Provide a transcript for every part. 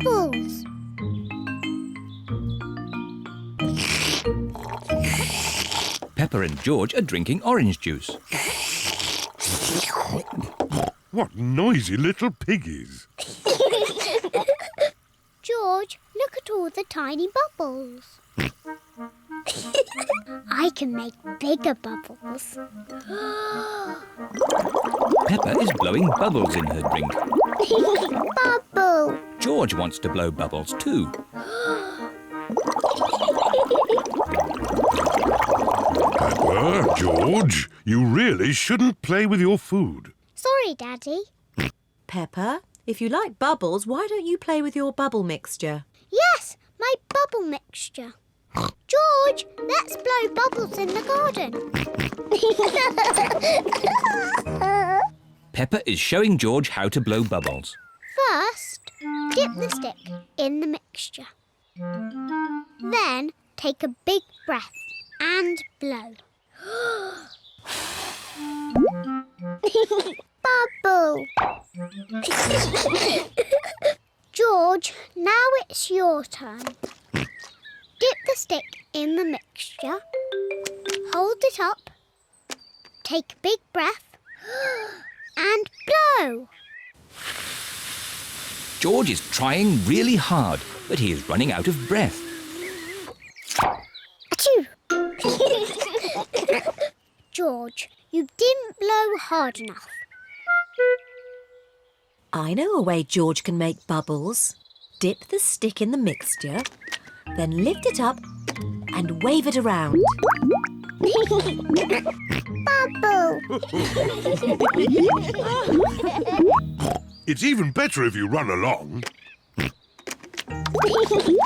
bubbles. Peppa and George are drinking orange juice. What noisy little piggies. George, look at all the tiny bubbles. I can make bigger bubbles. Peppa is blowing bubbles in her drink. Bubble. George wants to blow bubbles too. Peppa, George, you really shouldn't play with your food. Sorry, Daddy. Peppa, if you like bubbles, why don't you play with your bubble mixture? Yes, my bubble mixture. George, let's blow bubbles in the garden. Peppa is showing George how to blow bubbles. First, dip the stick in the mixture. Then take a big breath and blow. Bubble. George, now it's your turn. Dip the stick in the mixture. Hold it up. Take a big breath and blow. George is trying really hard, but he is running out of breath. Achoo! George, you didn't blow hard enough. I know a way George can make bubbles. Dip the stick in the mixture, then lift it up and wave it around. Bubble! It's even better if you run along. Wait for me!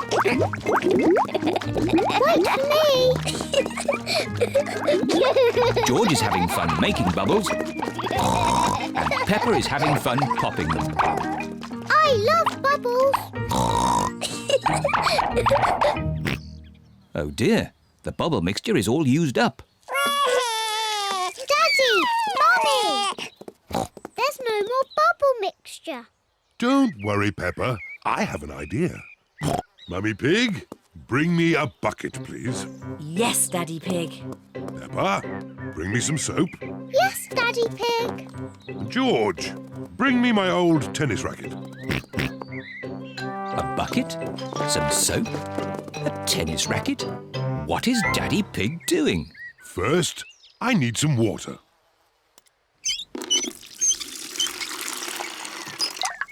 George is having fun making bubbles, and Peppa is having fun popping them. I love bubbles! Oh dear, the bubble mixture is all used up. Daddy! Mummy! There's no more bubble mixture. Don't worry, Peppa. I have an idea. Mummy Pig, bring me a bucket, please. Yes, Daddy Pig. Peppa, bring me some soap. Yes, Daddy Pig. George, bring me my old tennis racket. A bucket, some soap, a tennis racket. What is Daddy Pig doing? First, I need some water.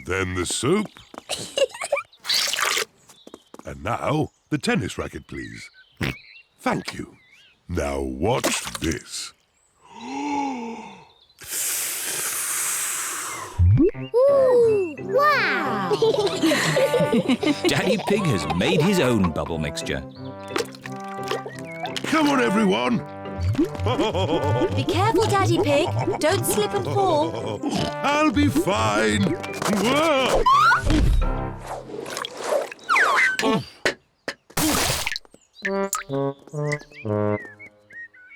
Then the soap. And now, the tennis racket, please. Thank you. Now watch this. Ooh! Wow! Daddy Pig has made his own bubble mixture. Come on, everyone. Be careful, Daddy Pig. Don't slip and fall. I'll be fine. Whoa!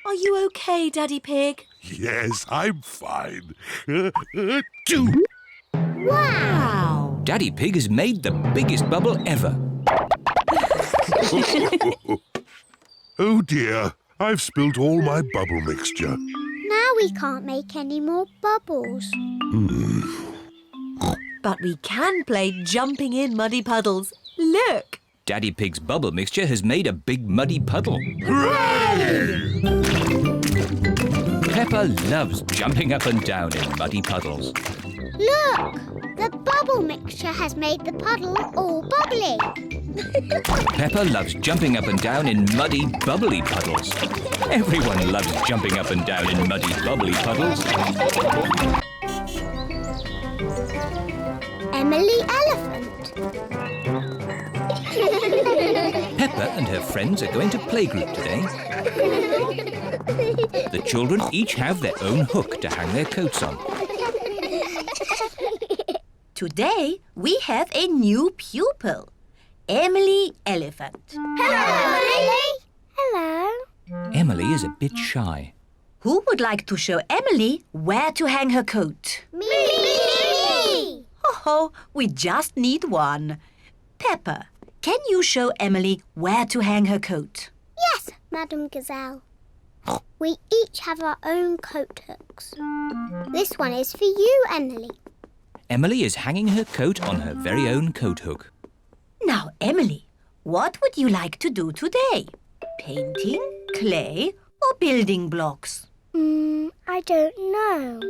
Are you okay, Daddy Pig? Yes, I'm fine. Wow! Daddy Pig has made the biggest bubble ever. Oh dear, I've spilt all my bubble mixture. Now we can't make any more bubbles. But we can play jumping in muddy puddles. Look! Daddy Pig's bubble mixture has made a big muddy puddle. Hooray! Peppa loves jumping up and down in muddy puddles. Look! The bubble mixture has made the puddle all bubbly. Peppa loves jumping up and down in muddy, bubbly puddles. Everyone loves jumping up and down in muddy, bubbly puddles. Emily Elephant. Peppa and her friends are going to playgroup today. The children each have their own hook to hang their coats on. Today, we have a new pupil, Emily Elephant. Hello, Emily. Hello. Emily is a bit shy. Who would like to show Emily where to hang her coat? Me. Oh, we just need one. Peppa, can you show Emily where to hang her coat? Yes, Madam Gazelle. We each have our own coat hooks. This one is for you, Emily. Emily is hanging her coat on her very own coat hook. Now, Emily, what would you like to do today? Painting, clay, or building blocks? I don't know.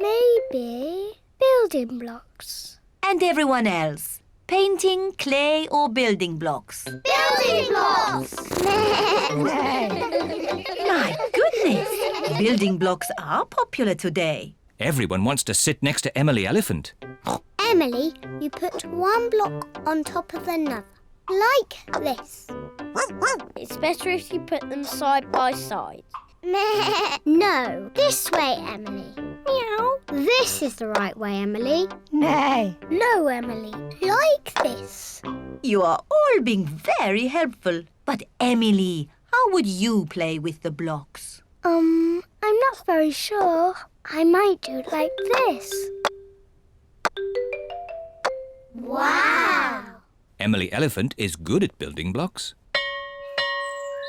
Maybe building blocks. And everyone else? Painting, clay, or building blocks? Building blocks! My goodness! Building blocks are popular today. Everyone wants to sit next to Emily Elephant. Emily, you put one block on top of another, like this. It's better if you put them side by side. No, this way, Emily. Meow. This is the right way, Emily. Nay. No, Emily, like this. You are all being very helpful. But Emily, how would you play with the blocks? I'm not very sure. I might do it like this. Wow! Emily Elephant is good at building blocks.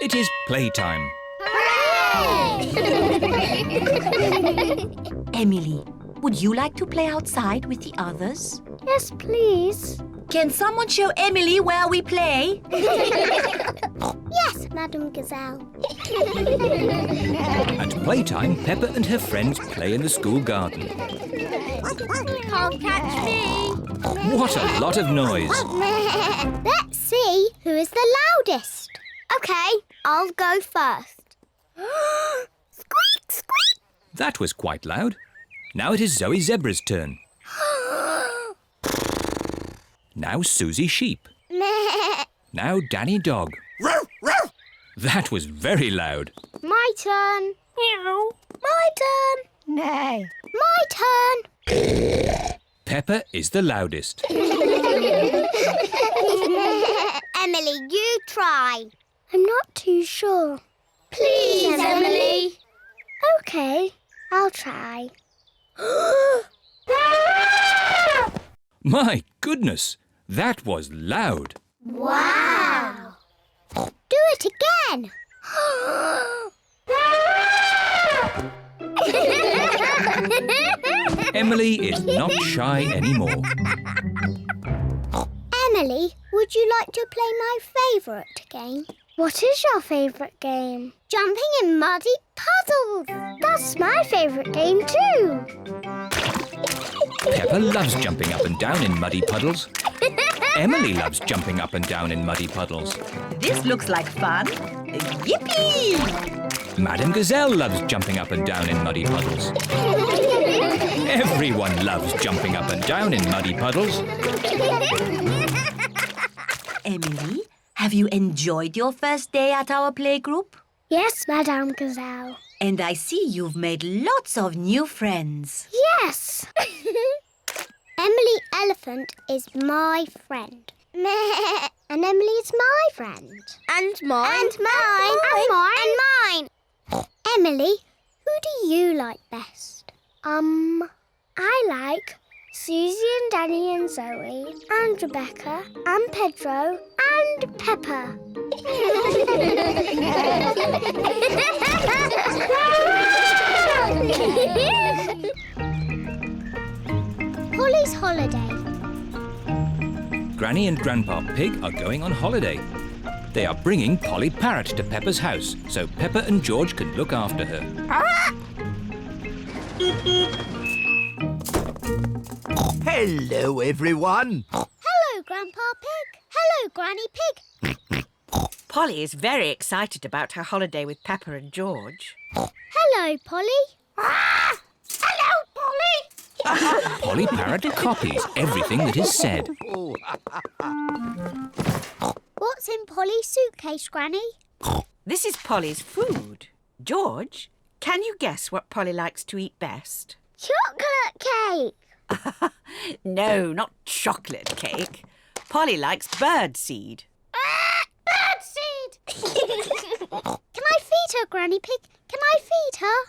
It is playtime. Emily, would you like to play outside with the others? Yes, please. Can someone show Emily where we play? Yes, Madam Gazelle. At playtime, Peppa and her friends play in the school garden. Can't catch me. What a lot of noise! Let's see who is the loudest. OK, I'll go first. Squeak, squeak. That was quite loud. Now it is Zoe Zebra's turn. Now Susie Sheep. Now Danny Dog. That was very loud. My turn. Meow. My turn. Nay. My turn. Peppa is the loudest. Emily, you try. I'm not too sure. Please, Emily. OK, I'll try. My goodness, that was loud. Wow! Do it again. Emily is not shy anymore. Emily, would you like to play my favourite game? What is your favourite game? Jumping in muddy puddles. That's my favourite game too. Peppa loves jumping up and down in muddy puddles. Emily loves jumping up and down in muddy puddles. This looks like fun. Yippee! Madam Gazelle loves jumping up and down in muddy puddles. Everyone loves jumping up and down in muddy puddles. Emily, have you enjoyed your first day at our playgroup? Yes, Madame Gazelle. And I see you've made lots of new friends. Yes. Emily Elephant is my friend. And Emily is my friend. And mine. And mine. And mine. And mine. Emily, who do you like best? I like Susie and Danny and Zoe and Rebecca and Pedro and Peppa. Pollys Holiday. Granny and Grandpa Pig are going on holiday. They are bringing Polly Parrot to Peppa's house so Peppa and George can look after her. Hello, everyone. Hello, Grandpa Pig. Hello, Granny Pig. Polly is very excited about her holiday with Peppa and George. Hello, Polly. Hello, Polly. Polly Parrot copies everything that is said. What's in Polly's suitcase, Granny? This is Polly's food. George, can you guess what Polly likes to eat best? Chocolate cake. No, not chocolate cake. Polly likes birdseed. Birdseed. Can I feed her, Granny Pig? Can I feed her?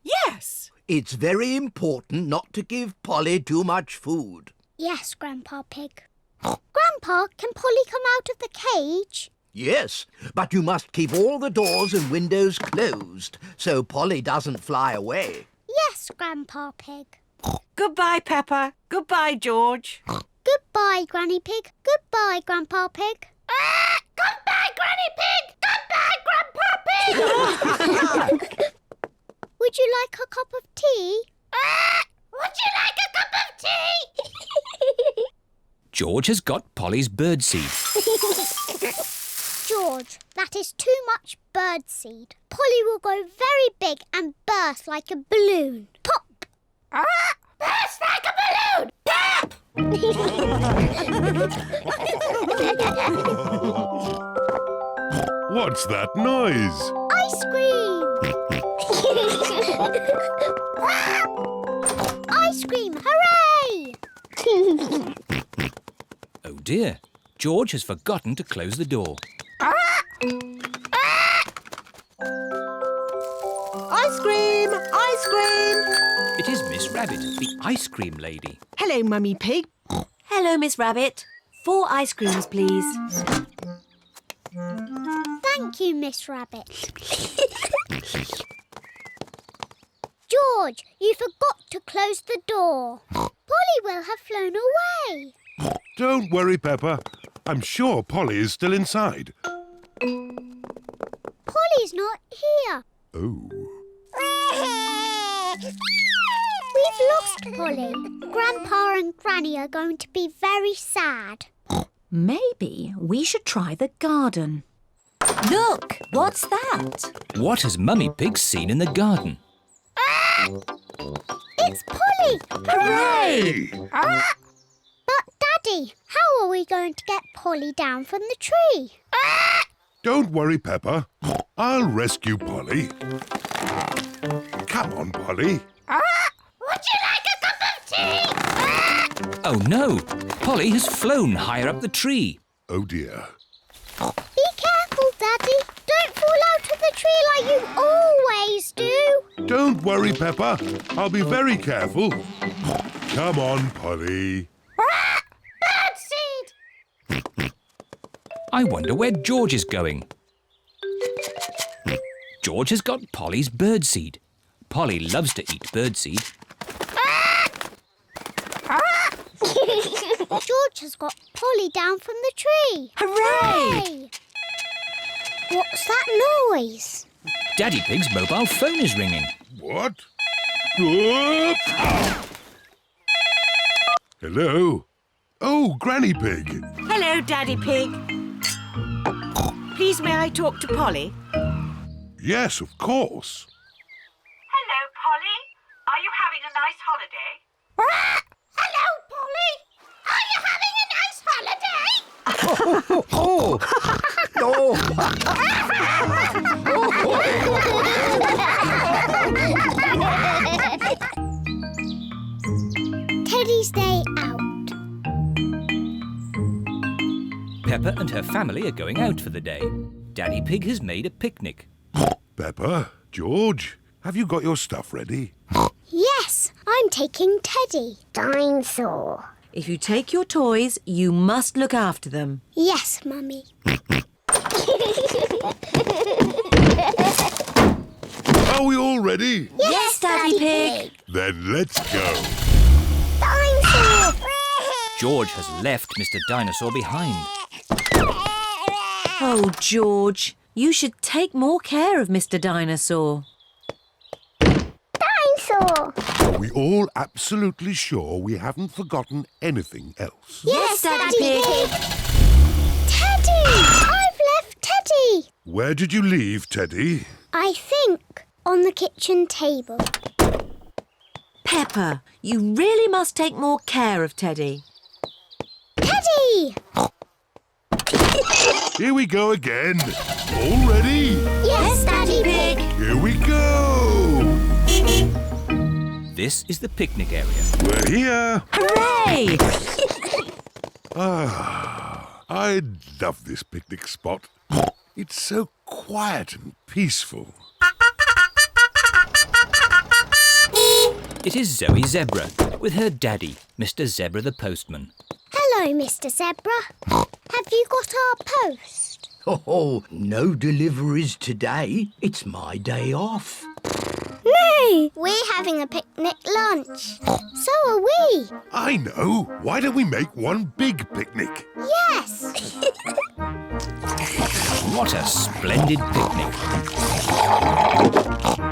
Yes. It's very important not to give Polly too much food. Yes, Grandpa Pig. Grandpa, can Polly come out of the cage? Yes, but you must keep all the doors and windows closed so Polly doesn't fly away. Yes, Grandpa Pig. Goodbye, Peppa. Goodbye, George. Goodbye, Granny Pig. Goodbye, Grandpa Pig. Goodbye, Granny Pig! Goodbye, Grandpa Pig! Would you like a cup of tea? Would you like a cup of tea? George has got Polly's birdseed. George, that is too much birdseed. Polly will grow very big and burst like a balloon. Pop! Burst like a balloon! Pop! What's that noise? Ice cream! Ice cream, hooray! Oh dear, George has forgotten to close the door. Ice cream! Ice cream! It is Miss Rabbit, the ice cream lady. Hello, Mummy Pig. Hello, Miss Rabbit. 4 ice creams, please. Thank you, Miss Rabbit. George, you forgot to close the door. Polly will have flown away. Don't worry, Peppa. I'm sure Polly is still inside. Polly's not here. Oh. We've lost Polly. Grandpa and Granny are going to be very sad. Maybe we should try the garden. Look, what's that? What has Mummy Pig seen in the garden? It's Polly! Hooray! But, Daddy, how are we going to get Polly down from the tree? Don't worry, Peppa. I'll rescue Polly. Come on, Polly. Would you like a cup of tea? Oh no, Polly has flown higher up the tree. Oh, dear. Be careful, Daddy. Don't fall out of the tree like you always do. Don't worry, Peppa. I'll be very careful. Come on, Polly. Birdseed! I wonder where George is going. George has got Polly's birdseed. Polly loves to eat birdseed. George has got Polly down from the tree. Hooray! What's that noise? Daddy Pig's mobile phone is ringing. What? Whoop! Hello? Oh, Granny Pig. Hello, Daddy Pig. Please, may I talk to Polly? Yes, of course. Hello, Polly. Are you having a nice holiday? Hello, Polly. Are you having a nice holiday? Oh! Teddy's day out. Peppa and her family are going out for the day. Daddy Pig has made a picnic. Peppa, George, have you got your stuff ready? Yes, I'm taking Teddy. Dinosaur. If you take your toys, you must look after them. Yes, Mummy. Are we all ready? Yes, Daddy Pig. Then let's go. Dinosaur! George has left Mr. Dinosaur behind. Oh, George, you should take more care of Mr. Dinosaur. Dinosaur! Are we all absolutely sure we haven't forgotten anything else? Yes, Daddy Pig. Teddy! I've left Teddy. Where did you leave Teddy? I think on the kitchen table. Peppa, you really must take more care of Teddy. Teddy! Here we go again. All ready? Yes, Daddy Pig. Here we go. This is the picnic area. We're here. Hooray! I love this picnic spot. It's so quiet and peaceful. It is Zoe Zebra. with her daddy, Mr. Zebra the postman. Hello, Mr. Zebra. Have you got our post? Oh, no deliveries today. It's my day off. No! We're having a picnic lunch. So are we. I know. Why don't we make one big picnic? Yes. What a splendid picnic.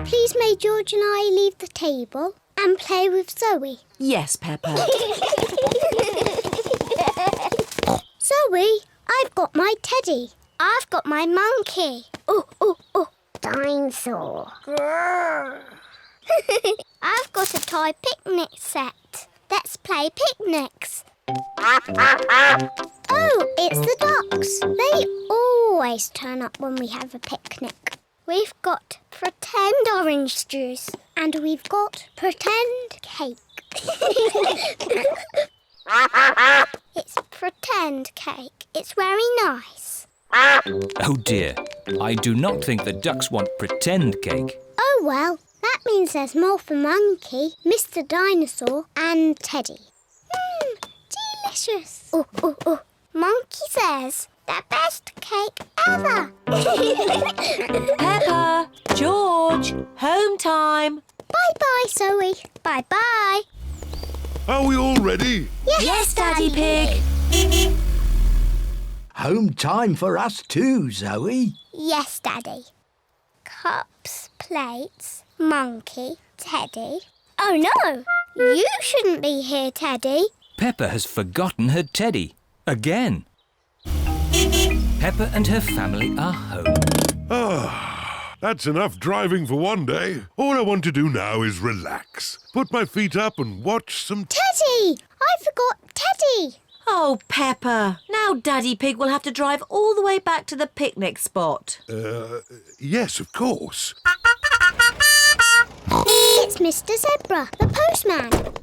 Please may George and I leave the table and play with Zoe. Yes, Peppa. Zoe, I've got my teddy. I've got my monkey. Oh, oh, oh. Dinosaur. I've got a toy picnic set. Let's play picnics. Oh, it's the ducks. They always turn up when we have a picnic. We've got pretend orange juice and we've got pretend cake. It's pretend cake. It's very nice. Oh dear, I do not think the ducks want pretend cake. Oh well, that means there's more for Monkey, Mr. Dinosaur and Teddy. Delicious. Oh, oh, oh. Monkey says, the best cake ever. Peppa, George, home time. Bye-bye, Zoe. Bye-bye. Are we all ready? Yes, Daddy Pig. Home time for us too, Zoe. Yes, Daddy. Cups, plates, Monkey, Teddy. Oh, no. You shouldn't be here, Teddy. Peppa has forgotten her teddy. Again. Peppa and her family are home. That's enough driving for one day. All I want to do now is relax. Put my feet up and watch some... Teddy! I forgot Teddy. Oh, Peppa. Now Daddy Pig will have to drive all the way back to the picnic spot. Yes, of course. It's Mr. Zebra, the postman.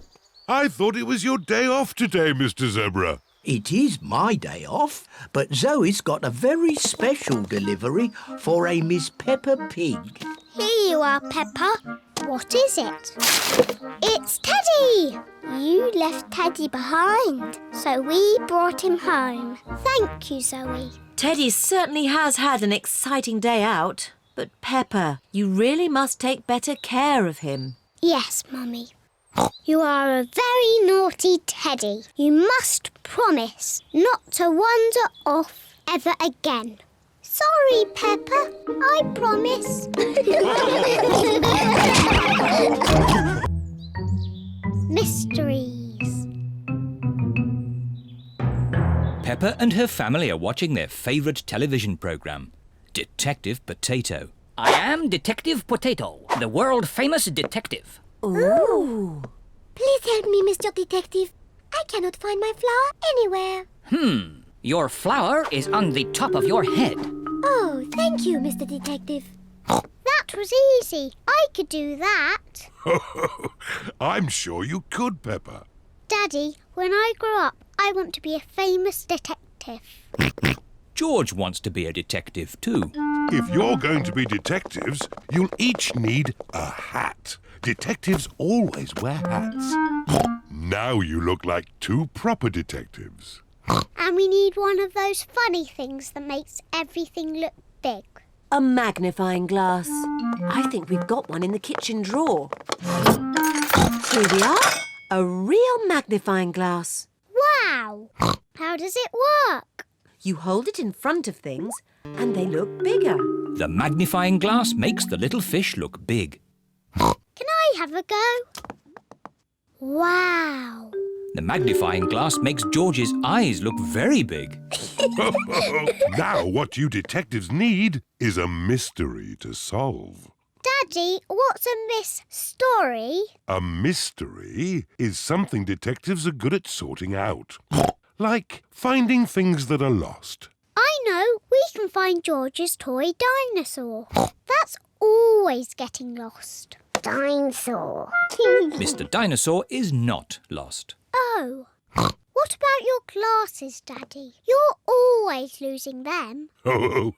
I thought it was your day off today, Mr. Zebra. It is my day off, but Zoe's got a very special delivery for a Miss Peppa Pig. Here you are, Peppa. What is it? It's Teddy! You left Teddy behind, so we brought him home. Thank you, Zoe. Teddy certainly has had an exciting day out. But Peppa, you really must take better care of him. Yes, Mummy. You are a very naughty Teddy. You must promise not to wander off ever again. Sorry, Peppa. I promise. Mysteries. Peppa and her family are watching their favourite television programme, Detective Potato. I am Detective Potato, the world-famous detective. Ooh. Please help me, Mr. Detective. I cannot find my flower anywhere. Your flower is on the top of your head. Oh, thank you, Mr. Detective. That was easy. I could do that. I'm sure you could, Peppa. Daddy, when I grow up, I want to be a famous detective. George wants to be a detective too. If you're going to be detectives, you'll each need a hat. Detectives always wear hats. Now you look like two proper detectives. And we need one of those funny things that makes everything look big. A magnifying glass. I think we've got one in the kitchen drawer. Here we are. A real magnifying glass. Wow! How does it work? You hold it in front of things and they look bigger. The magnifying glass makes the little fish look big. Can I have a go? Wow! The magnifying glass makes George's eyes look very big. Now what you detectives need is a mystery to solve. Daddy, what's a story? A mystery is something detectives are good at sorting out. Like finding things that are lost. I know. We can find George's toy dinosaur. That's always getting lost. Dinosaur. Mr. Dinosaur is not lost. Oh. What about your glasses, Daddy? You're always losing them. Oh,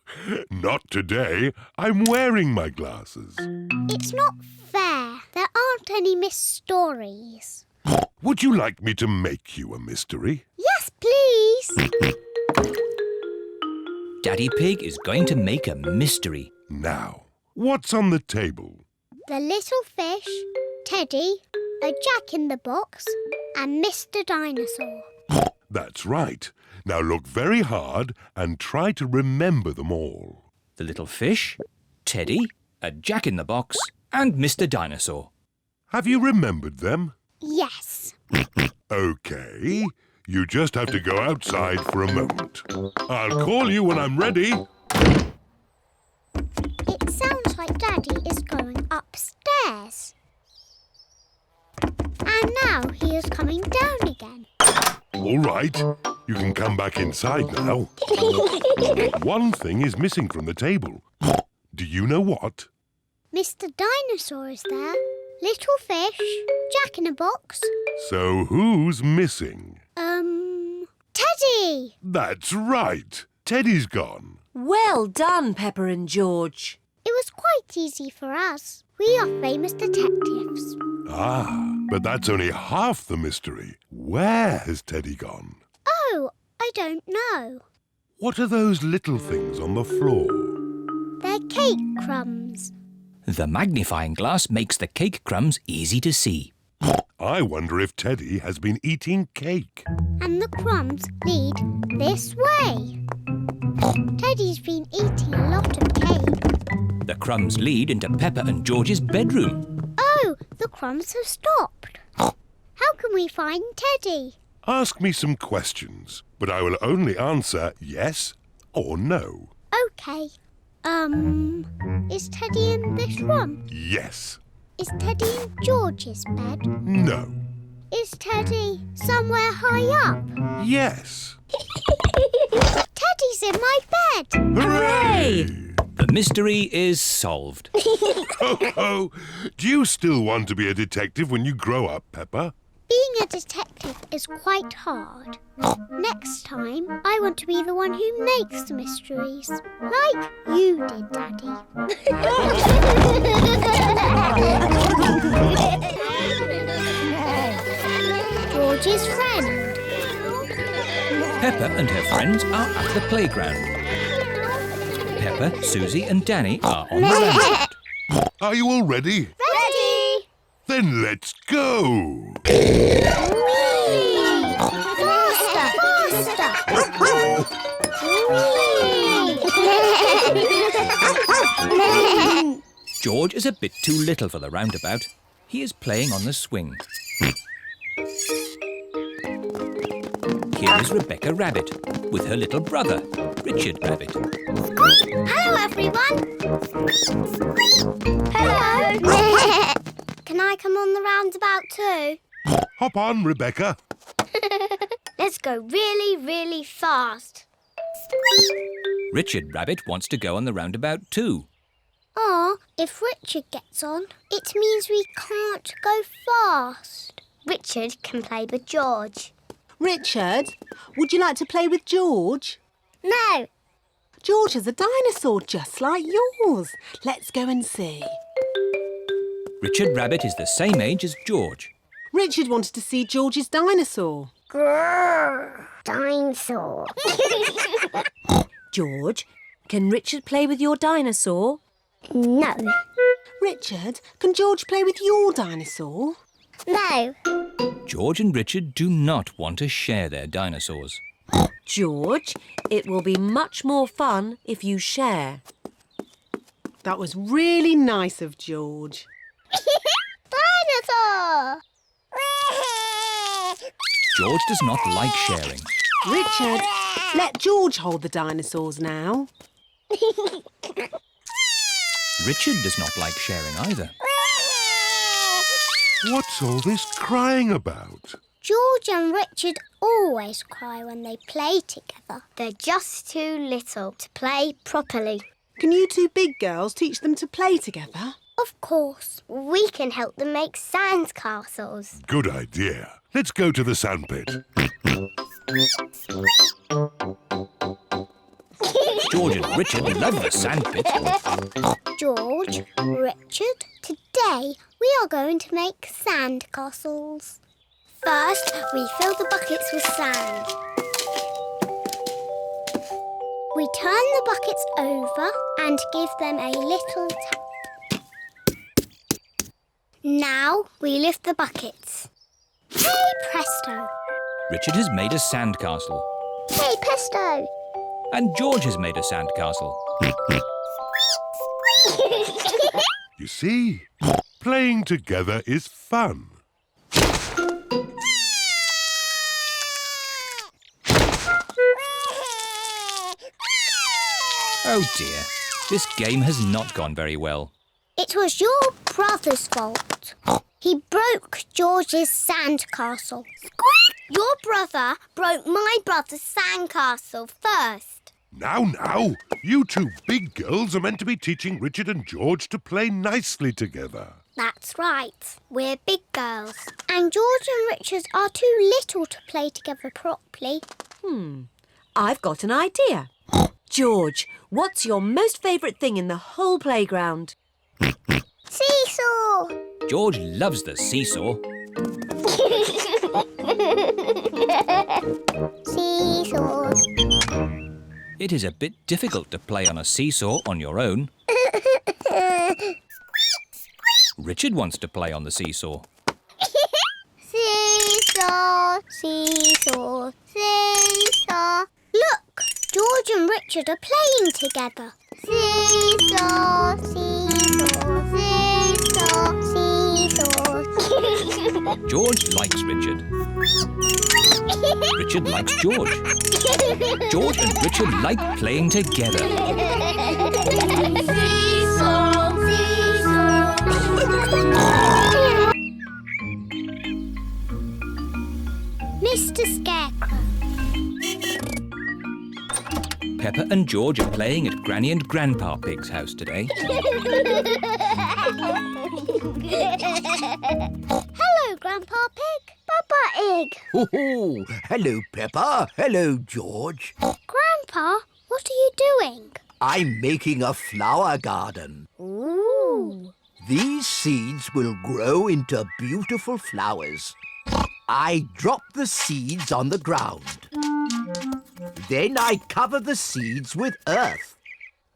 not today. I'm wearing my glasses. It's not fair. There aren't any stories. Would you like me to make you a mystery? Yes, please. Daddy Pig is going to make a mystery. Now, what's on the table? The little fish, Teddy, a jack-in-the-box, and Mr. Dinosaur. That's right. Now look very hard and try to remember them all. The little fish, Teddy, a jack-in-the-box, and Mr. Dinosaur. Have you remembered them? Yes. OK. You just have to go outside for a moment. I'll call you when I'm ready. It sounds like Daddy is going upstairs. And now he is coming down again. All right. You can come back inside now. One thing is missing from the table. Do you know what? Mr. Dinosaur is there. Little fish, jack-in-a-box. So who's missing? Teddy! That's right. Teddy's gone. Well done, Peppa and George. It was quite easy for us. We are famous detectives. Ah, but that's only half the mystery. Where has Teddy gone? Oh, I don't know. What are those little things on the floor? They're cake crumbs. The magnifying glass makes the cake crumbs easy to see. I wonder if Teddy has been eating cake. And the crumbs lead this way. Teddy's been eating a lot of cake. The crumbs lead into Peppa and George's bedroom. Oh, the crumbs have stopped. How can we find Teddy? Ask me some questions, but I will only answer yes or no. OK. Is Teddy in this room? Yes. Is Teddy in George's bed? No. Is Teddy somewhere high up? Yes. Teddy's in my bed! Hooray! The mystery is solved. Oh, do you still want to be a detective when you grow up, Peppa? Being a detective is quite hard. Next time, I want to be the one who makes the mysteries. Like you did, Daddy. George's friend. Peppa and her friends are at the playground. Peppa, Susie and Danny are on the rampart. Are you all ready? Ready! Then let's go! Faster! George is a bit too little for the roundabout. He is playing on the swing. Here is Rebecca Rabbit with her little brother, Richard Rabbit. Hello, everyone. Hello. Can I come on the roundabout too? Hop on, Rebecca. Let's go really, really fast. Richard Rabbit wants to go on the roundabout too. If Richard gets on, it means we can't go fast. Richard can play with George. Richard, would you like to play with George? No. George is a dinosaur just like yours. Let's go and see. Richard Rabbit is the same age as George. Richard wanted to see George's dinosaur. Grrr, dinosaur. George, can Richard play with your dinosaur? No. Richard, can George play with your dinosaur? No. George and Richard do not want to share their dinosaurs. George, it will be much more fun if you share. That was really nice of George. Dinosaur! George does not like sharing. Richard, let George hold the dinosaurs now. Richard does not like sharing either. What's all this crying about? George and Richard always cry when they play together. They're just too little to play properly. Can you two big girls teach them to play together? Of course. We can help them make sand castles. Good idea. Let's go to the sandpit. George and Richard love the sandpit. George, Richard, today we are going to make sand castles. First, we fill the buckets with sand. We turn the buckets over and give them a little tap. Now we lift the buckets. Hey presto! Richard has made a sandcastle. Hey presto! And George has made a sandcastle. You see, playing together is fun. Oh dear, this game has not gone very well. It was your brother's fault. He broke George's sandcastle. Squeak! Your brother broke my brother's sandcastle first. Now, you two big girls are meant to be teaching Richard and George to play nicely together. That's right. We're big girls. And George and Richard are too little to play together properly. I've got an idea. George, what's your most favourite thing in the whole playground? Seesaw! George loves the seesaw. Seesaws. It is a bit difficult to play on a seesaw on your own. Richard wants to play on the seesaw. Seesaw, seesaw, seesaw. Look, George and Richard are playing together. Seesaw, seesaw, seesaw, seesaw. George likes Richard. Richard likes George. George and Richard like playing together. Seesaw, seesaw. Mr. Scarecrow. Peppa and George are playing at Granny and Grandpa Pig's house today. Hello, Grandpa Pig. Peppa Egg. Oh, hello, Peppa. Hello, George. Grandpa, what are you doing? I'm making a flower garden. Ooh. These seeds will grow into beautiful flowers. I drop the seeds on the ground. Then I cover the seeds with earth.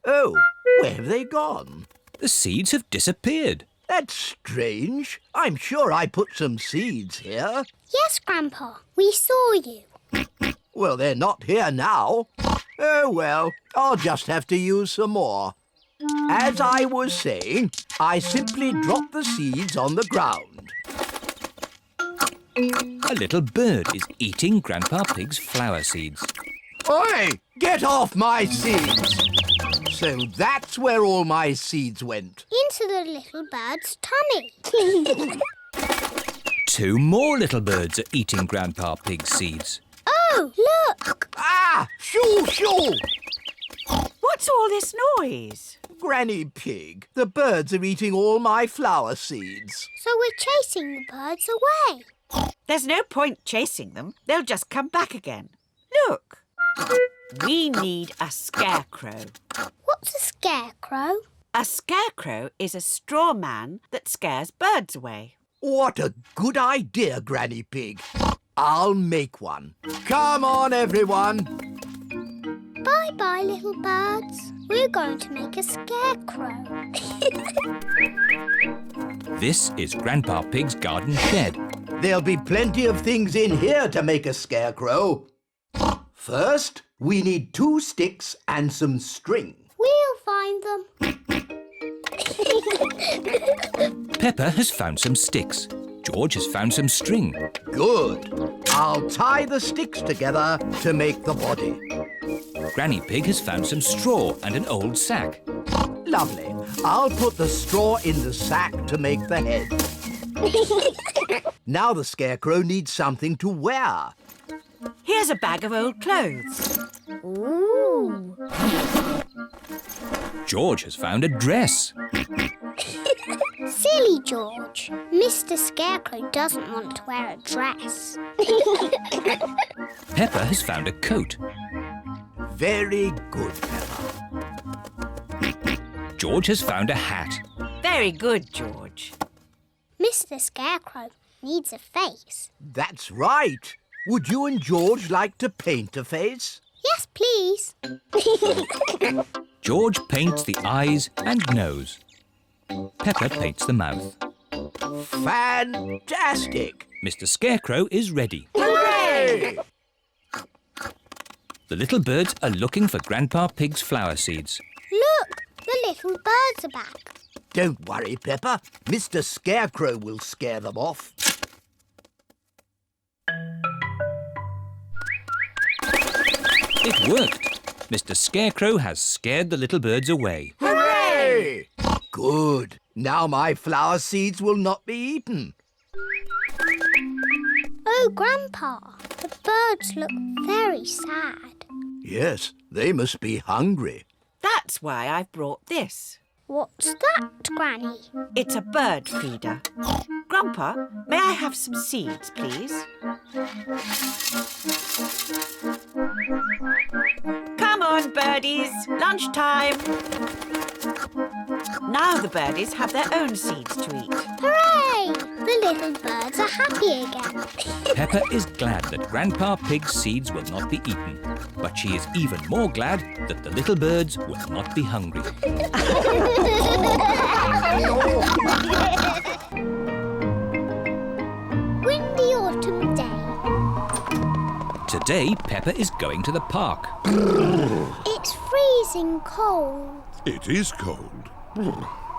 Oh, where have they gone? The seeds have disappeared. That's strange. I'm sure I put some seeds here. Yes, Grandpa, we saw you. Well, they're not here now. Oh, well, I'll just have to use some more. As I was saying, I simply drop the seeds on the ground. A little bird is eating Grandpa Pig's flower seeds. Oi! Get off my seeds! So that's where all my seeds went. Into the little bird's tummy. 2 more little birds are eating Grandpa Pig's seeds. Oh, look! Ah! Shoo, shoo! What's all this noise? Granny Pig, the birds are eating all my flower seeds. So we're chasing the birds away. There's no point chasing them. They'll just come back again. Look. We need a scarecrow. What's a scarecrow? A scarecrow is a straw man that scares birds away. What a good idea, Granny Pig. I'll make one. Come on, everyone. Bye-bye, little birds. We're going to make a scarecrow. This is Grandpa Pig's garden shed. There'll be plenty of things in here to make a scarecrow. First, we need 2 sticks and some string. We'll find them. Peppa has found some sticks. George has found some string. Good. I'll tie the sticks together to make the body. Granny Pig has found some straw and an old sack. Lovely. I'll put the straw in the sack to make the head. Now the scarecrow needs something to wear. Here's a bag of old clothes. Ooh. George has found a dress. Silly George. Mr. Scarecrow doesn't want to wear a dress. Peppa has found a coat. Very good, Peppa. George has found a hat. Very good, George. Mr. Scarecrow, needs a face. That's right. Would you and George like to paint a face? Yes, please. George paints the eyes and nose. Peppa paints the mouth. Fantastic! Mr. Scarecrow is ready. Hooray! The little birds are looking for Grandpa Pig's flower seeds. Look, the little birds are back. Don't worry, Peppa. Mr. Scarecrow will scare them off. It worked. Mr. Scarecrow has scared the little birds away. Hooray! Good. Now my flower seeds will not be eaten. Oh, Grandpa, the birds look very sad. Yes, they must be hungry. That's why I've brought this. What's that, Granny? It's a bird feeder. Grandpa, may I have some seeds, please? Come on, birdies. Lunchtime. Now the birdies have their own seeds to eat. Hooray! The little birds are happy again. Peppa is glad that Grandpa Pig's seeds will not be eaten, but she is even more glad that the little birds will not be hungry. Windy autumn day. Today, Peppa is going to the park. It's freezing cold. It is cold.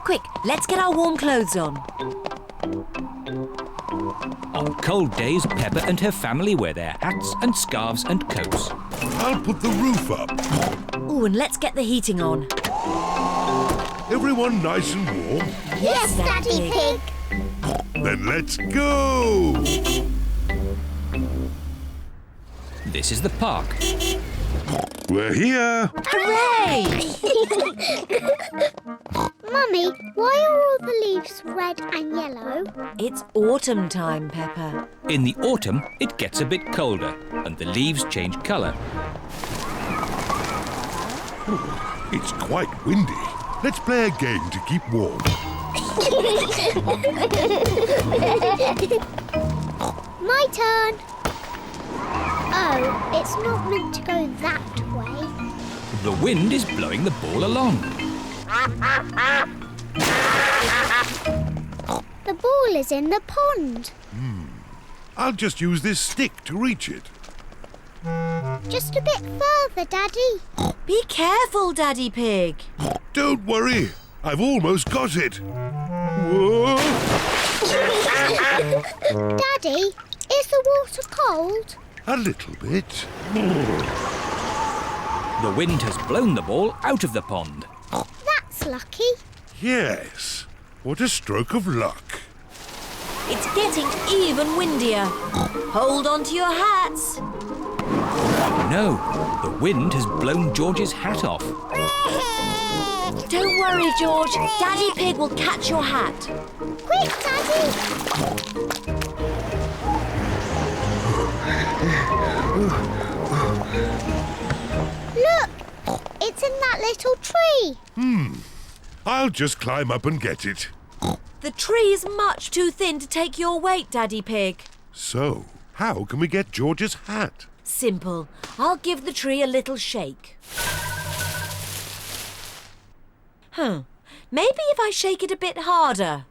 Quick, let's get our warm clothes on. On cold days, Peppa and her family wear their hats and scarves and coats. I'll put the roof up. Ooh, and let's get the heating on. Everyone nice and warm? Yes, Daddy Pig. Then let's go! This is the park. We're here. Hooray! Mummy, why are all the leaves red and yellow? It's autumn time, Peppa. In the autumn, it gets a bit colder and the leaves change colour. It's quite windy. Let's play a game to keep warm. My turn. Oh, it's not meant to go that way. The wind is blowing the ball along. The ball is in the pond. I'll just use this stick to reach it. Just a bit further, Daddy. Be careful, Daddy Pig. Don't worry. I've almost got it. Whoa! Daddy, is the water cold? A little bit. The wind has blown the ball out of the pond. That's lucky. Yes. What a stroke of luck. It's getting even windier. Hold on to your hats. No, the wind has blown George's hat off. Don't worry, George. Daddy Pig will catch your hat. Quick, Daddy. Look, it's in that little tree. I'll just climb up and get it. The tree's much too thin to take your weight, Daddy Pig. So, how can we get George's hat? Simple. I'll give the tree a little shake. Maybe if I shake it a bit harder.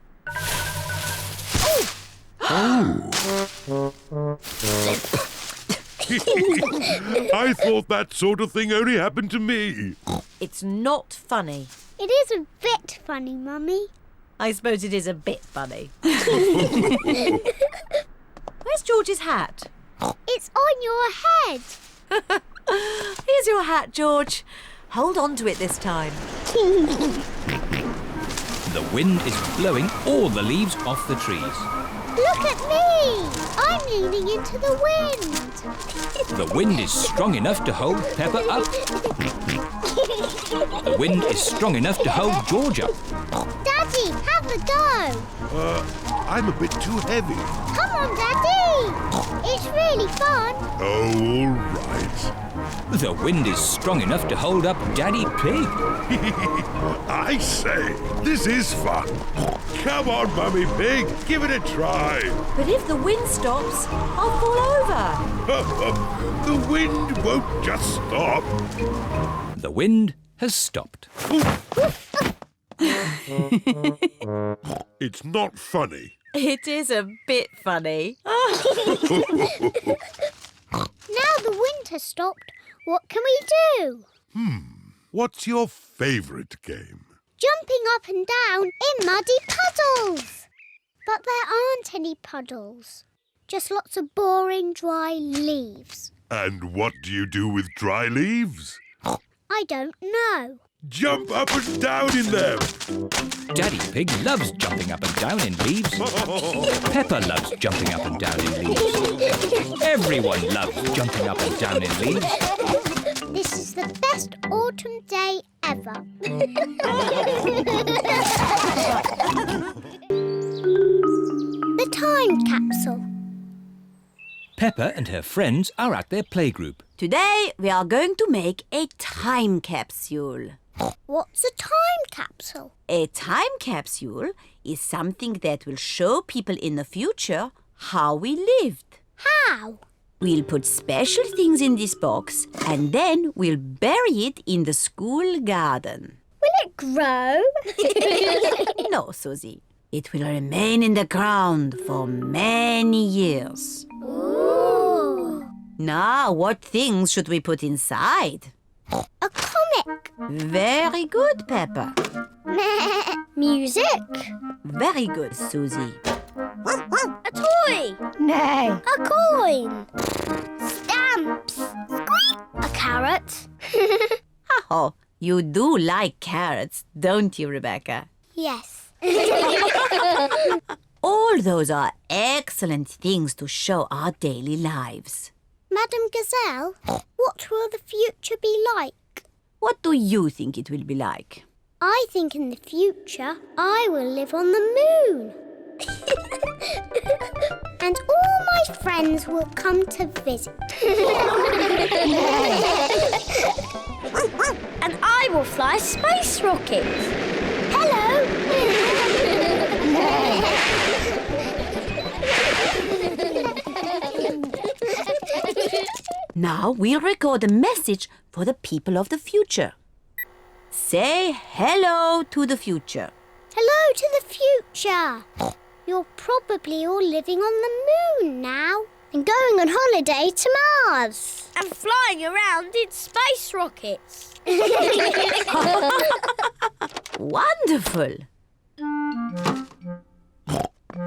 I thought that sort of thing only happened to me. It's not funny. It is a bit funny, Mummy. I suppose it is a bit funny. Where's George's hat? It's on your head. Here's your hat, George. Hold on to it this time. The wind is blowing all the leaves off the trees. Look at me. I'm leaning into the wind. The wind is strong enough to hold Peppa up. The wind is strong enough to hold George up. Daddy, have a go. I'm a bit too heavy. Come on, Daddy. It's really fun. Oh, all right. The wind is strong enough to hold up Daddy Pig. I say, this is fun. Come on, Mummy Pig, give it a try. But if the wind stops, I'll fall over. The wind won't just stop. The wind has stopped. It's not funny. It is a bit funny. Now the wind has stopped, what can we do? What's your favourite game? Jumping up and down in muddy puddles. But there aren't any puddles. Just lots of boring, dry leaves. And what do you do with dry leaves? I don't know. Jump up and down in them. Daddy Pig loves jumping up and down in leaves. Peppa loves jumping up and down in leaves. Everyone loves jumping up and down in leaves. This is the best autumn day ever. The Time Capsule. Peppa and her friends are at their playgroup. Today we are going to make a time capsule. What's a time capsule? A time capsule is something that will show people in the future how we lived. How? We'll put special things in this box and then we'll bury it in the school garden. Will it grow? No, Susie. It will remain in the ground for many years. Ooh. Now, what things should we put inside? A comic. Very good, Peppa. Music. Very good, Susie. A toy. No. A coin. Stamps. A carrot. Oh, you do like carrots, don't you, Rebecca? Yes. All those are excellent things to show our daily lives. Madam Gazelle, what will the future be like? What do you think it will be like? I think in the future I will live on the moon. And all my friends will come to visit. And I will fly a space rocket. Hello. Now we'll record a message for the people of the future. Say hello to the future. Hello to the future. You're probably all living on the moon now and going on holiday to Mars. And flying around in space rockets. Wonderful!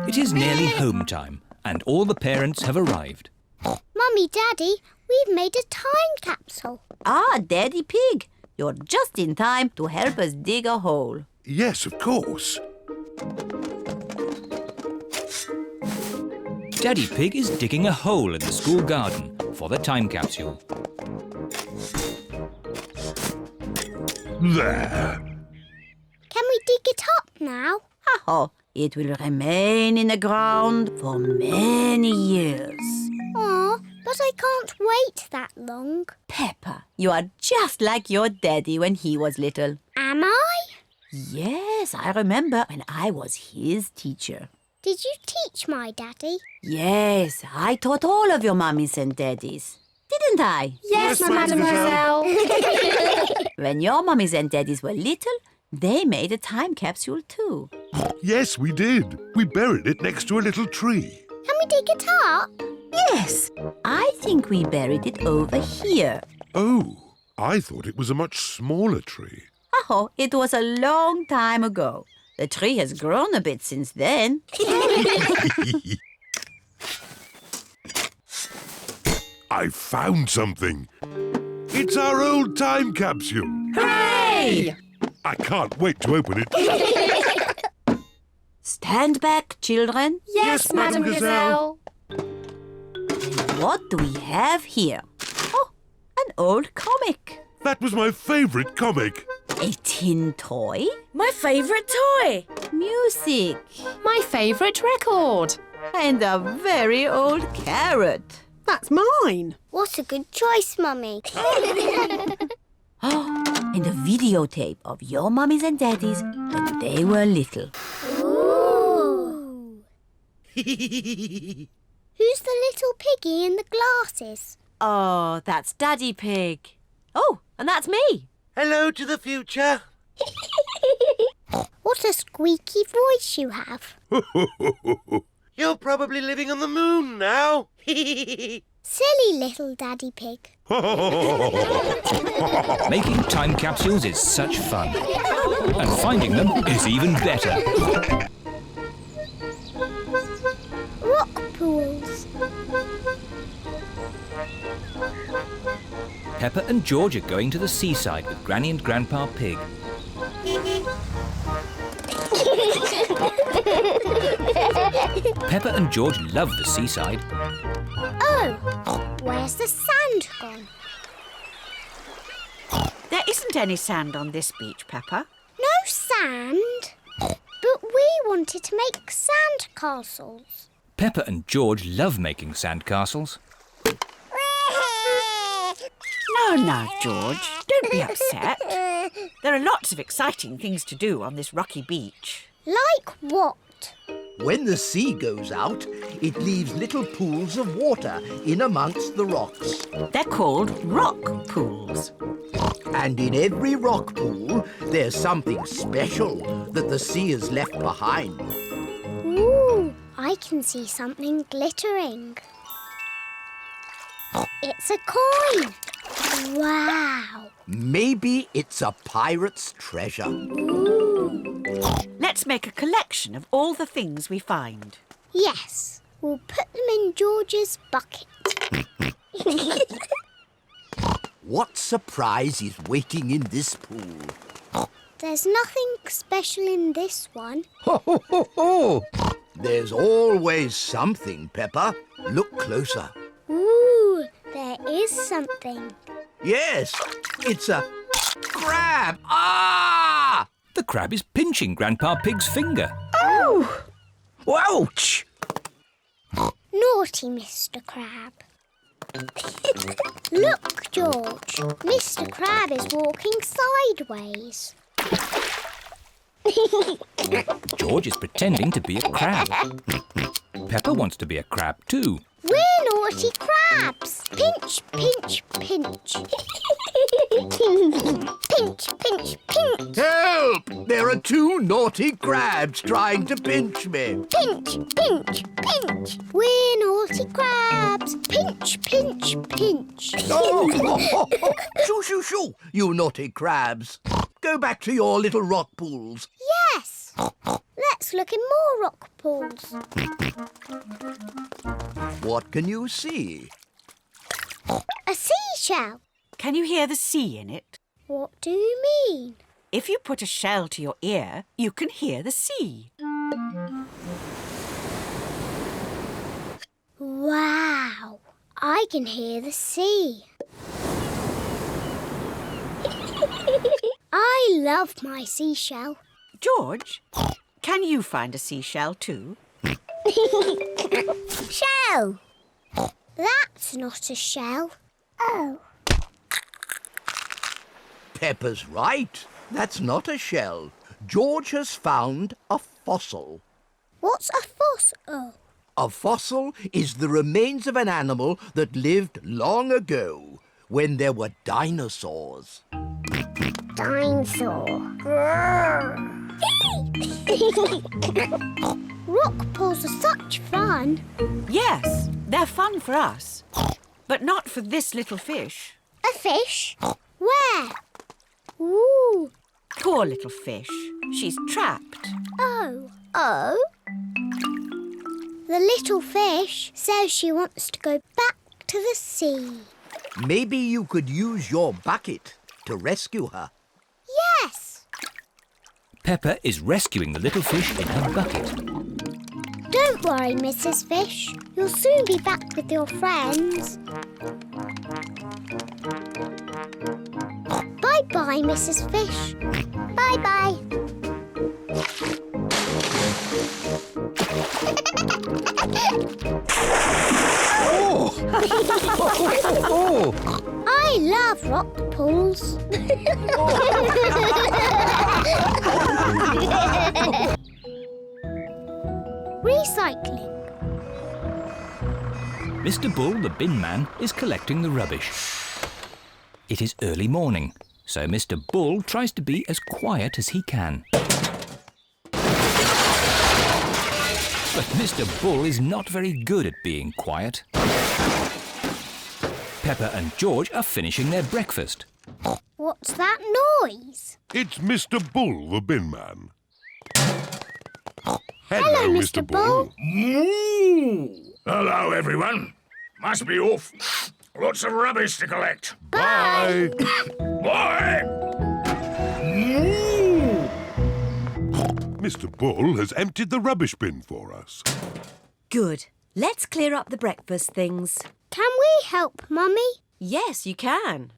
It is nearly home time and all the parents have arrived. Mummy, Daddy, we've made a time capsule. Ah, Daddy Pig, you're just in time to help us dig a hole. Yes, of course. Daddy Pig is digging a hole in the school garden for the time capsule. There. Can we dig it up now? Oh, it will remain in the ground for many years. Aw, but I can't wait that long. Peppa, you are just like your daddy when he was little. Am I? Yes, I remember when I was his teacher. Did you teach my daddy? Yes, I taught all of your mummies and daddies. Didn't I? Yes, mademoiselle. When your mummies and daddies were little, they made a time capsule too. Yes, we did. We buried it next to a little tree. Can we dig it up? Yes, I think we buried it over here. Oh, I thought it was a much smaller tree. Oh, it was a long time ago. The tree has grown a bit since then. I found something. It's our old time capsule. Hooray! I can't wait to open it. Stand back, children. Yes, Madam Gazelle. What do we have here? Oh, an old comic. That was my favourite comic. A tin toy. My favourite toy. Music. My favourite record. And a very old carrot. That's mine. What a good choice, Mummy. And a videotape of your mummies and daddies when they were little. Ooh. Who's the little piggy in the glasses? Oh, that's Daddy Pig. Oh, and that's me. Hello to the future. What a squeaky voice you have. You're probably living on the moon now. Silly little Daddy Pig. Making time capsules is such fun. And finding them is even better. Rock pools. Peppa and George are going to the seaside with Granny and Grandpa Pig. Peppa and George love the seaside. Oh, where's the sand gone? There isn't any sand on this beach, Peppa. No sand? But we wanted to make sand castles. Peppa and George love making sandcastles. Now, George, don't be upset. There are lots of exciting things to do on this rocky beach. Like what? When the sea goes out, it leaves little pools of water in amongst the rocks. They're called rock pools. And in every rock pool, there's something special that the sea has left behind. Ooh, I can see something glittering. It's a coin. Wow. Maybe it's a pirate's treasure. Ooh. Let's make a collection of all the things we find. Yes, we'll put them in George's bucket. What surprise is waiting in this pool? There's nothing special in this one. Ho, ho, ho, ho! There's always something, Peppa. Look closer. Ooh, there is something. Yes, it's a crab. Ah! The crab is pinching Grandpa Pig's finger. Oh! Ouch! Naughty Mr. Crab. Look, George. Mr. Crab is walking sideways. George is pretending to be a crab. Peppa wants to be a crab too. We're naughty crabs. Pinch, pinch, pinch. Pinch, pinch, pinch. Help! There are two naughty crabs trying to pinch me. Pinch, pinch, pinch. We're naughty crabs. Pinch, pinch, pinch. Oh! Shoo, shoo, shoo, you naughty crabs. Go back to your little rock pools. Yes. Let's look in more rock pools. What can you see? A seashell. Can you hear the sea in it? What do you mean? If you put a shell to your ear, you can hear the sea. Wow. I can hear the sea. I love my seashell. George, can you find a seashell too? Shell. That's not a shell. Oh. Peppa's right. That's not a shell. George has found a fossil. What's a fossil? A fossil is the remains of an animal that lived long ago, when there were dinosaurs. Dinosaur. Rock pools are such fun. Yes, they're fun for us, but not for this little fish. A fish? Where? Ooh. Poor little fish. She's trapped. Oh. Oh? The little fish says she wants to go back to the sea. Maybe you could use your bucket to rescue her. Yes. Peppa is rescuing the little fish in her bucket. Don't worry, Mrs. Fish. You'll soon be back with your friends. Bye-bye, Mrs. Fish. Bye-bye. Oh! I love rock pools. Recycling. Mr. Bull, the bin man, is collecting the rubbish. It is early morning, so Mr. Bull tries to be as quiet as he can. But Mr. Bull is not very good at being quiet. Peppa and George are finishing their breakfast. What's that noise? It's Mr. Bull, the bin man. Hello, Mr. Bull. Hello, everyone. Must be off. Lots of rubbish to collect. Bye. Bye. Mr. Bull has emptied the rubbish bin for us. Good. Let's clear up the breakfast things. Can we help, Mummy? Yes, you can.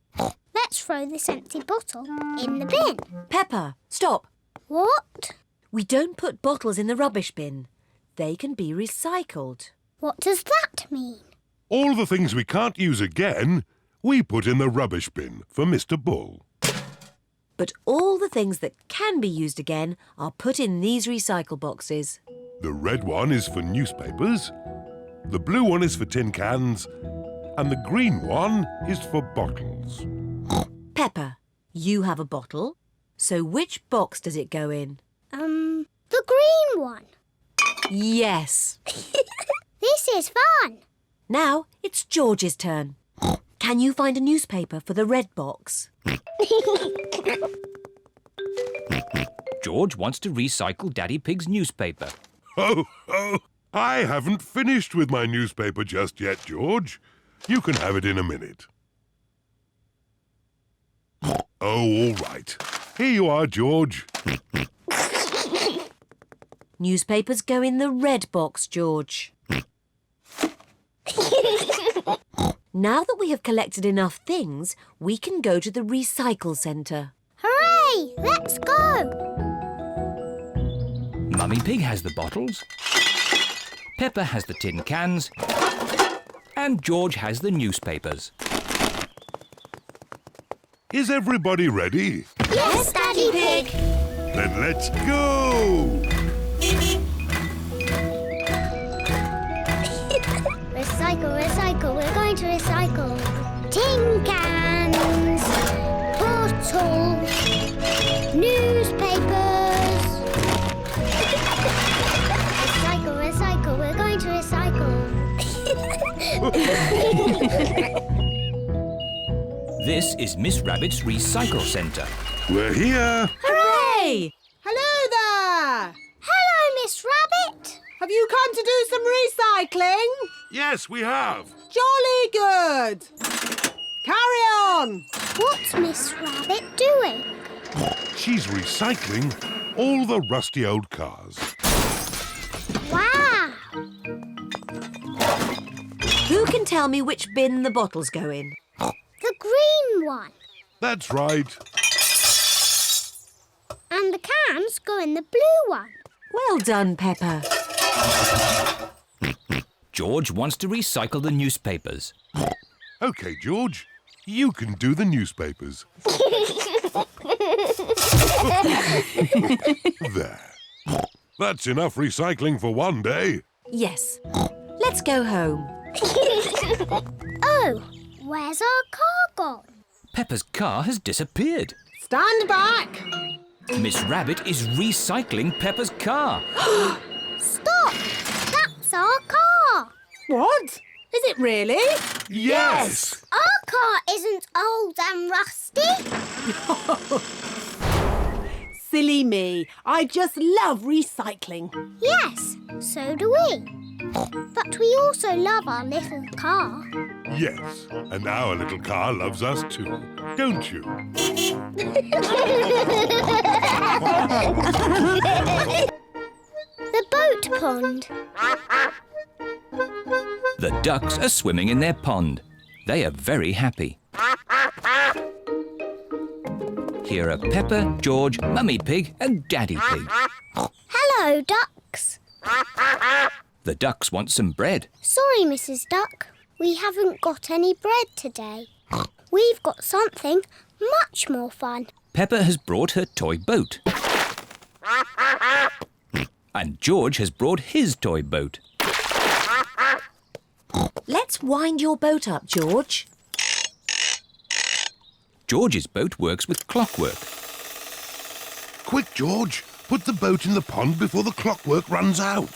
Let's throw this empty bottle in the bin. Peppa, stop. What? We don't put bottles in the rubbish bin. They can be recycled. What does that mean? All the things we can't use again, we put in the rubbish bin for Mr. Bull. But all the things that can be used again are put in these recycle boxes. The red one is for newspapers, the blue one is for tin cans, and the green one is for bottles. Peppa, you have a bottle. So which box does it go in? The green one. Yes. This is fun. Now it's George's turn. Can you find a newspaper for the red box? George wants to recycle Daddy Pig's newspaper. Oh, I haven't finished with my newspaper just yet, George. You can have it in a minute. Oh, all right. Here you are, George. Newspapers go in the red box, George. Now that we have collected enough things, we can go to the recycle centre. Hooray! Let's go! Mummy Pig has the bottles, Peppa has the tin cans, and George has the newspapers. Is everybody ready? Yes, Daddy Pig! Then let's go! Recycle, recycle, we're going to recycle. Tin cans, bottles, newspapers. Recycle, recycle, we're going to recycle. This is Miss Rabbit's recycle centre. We're here. Hooray! Hello there! Hello, Miss Rabbit. Have you come to do some recycling? Yes, we have. Jolly good! Carry on! What's Miss Rabbit doing? She's recycling all the rusty old cars. Wow! Who can tell me which bin the bottles go in? The green one. That's right. And the cans go in the blue one. Well done, Peppa. George wants to recycle the newspapers. OK, George, you can do the newspapers. There. That's enough recycling for one day. Yes. Let's go home. Oh, where's our car gone? Peppa's car has disappeared. Stand back! Miss Rabbit is recycling Peppa's car. Stop! That's our car! What? Is it really? Yes! Our car isn't old and rusty. Silly me. I just love recycling. Yes, so do we. But we also love our little car. Yes, and our little car loves us too, don't you? The boat pond. The ducks are swimming in their pond. They are very happy. Here are Peppa, George, Mummy Pig and Daddy Pig. Hello, ducks. The ducks want some bread. Sorry, Mrs. Duck. We haven't got any bread today. We've got something much more fun. Peppa has brought her toy boat. And George has brought his toy boat. Let's wind your boat up, George. George's boat works with clockwork. Quick, George. Put the boat in the pond before the clockwork runs out.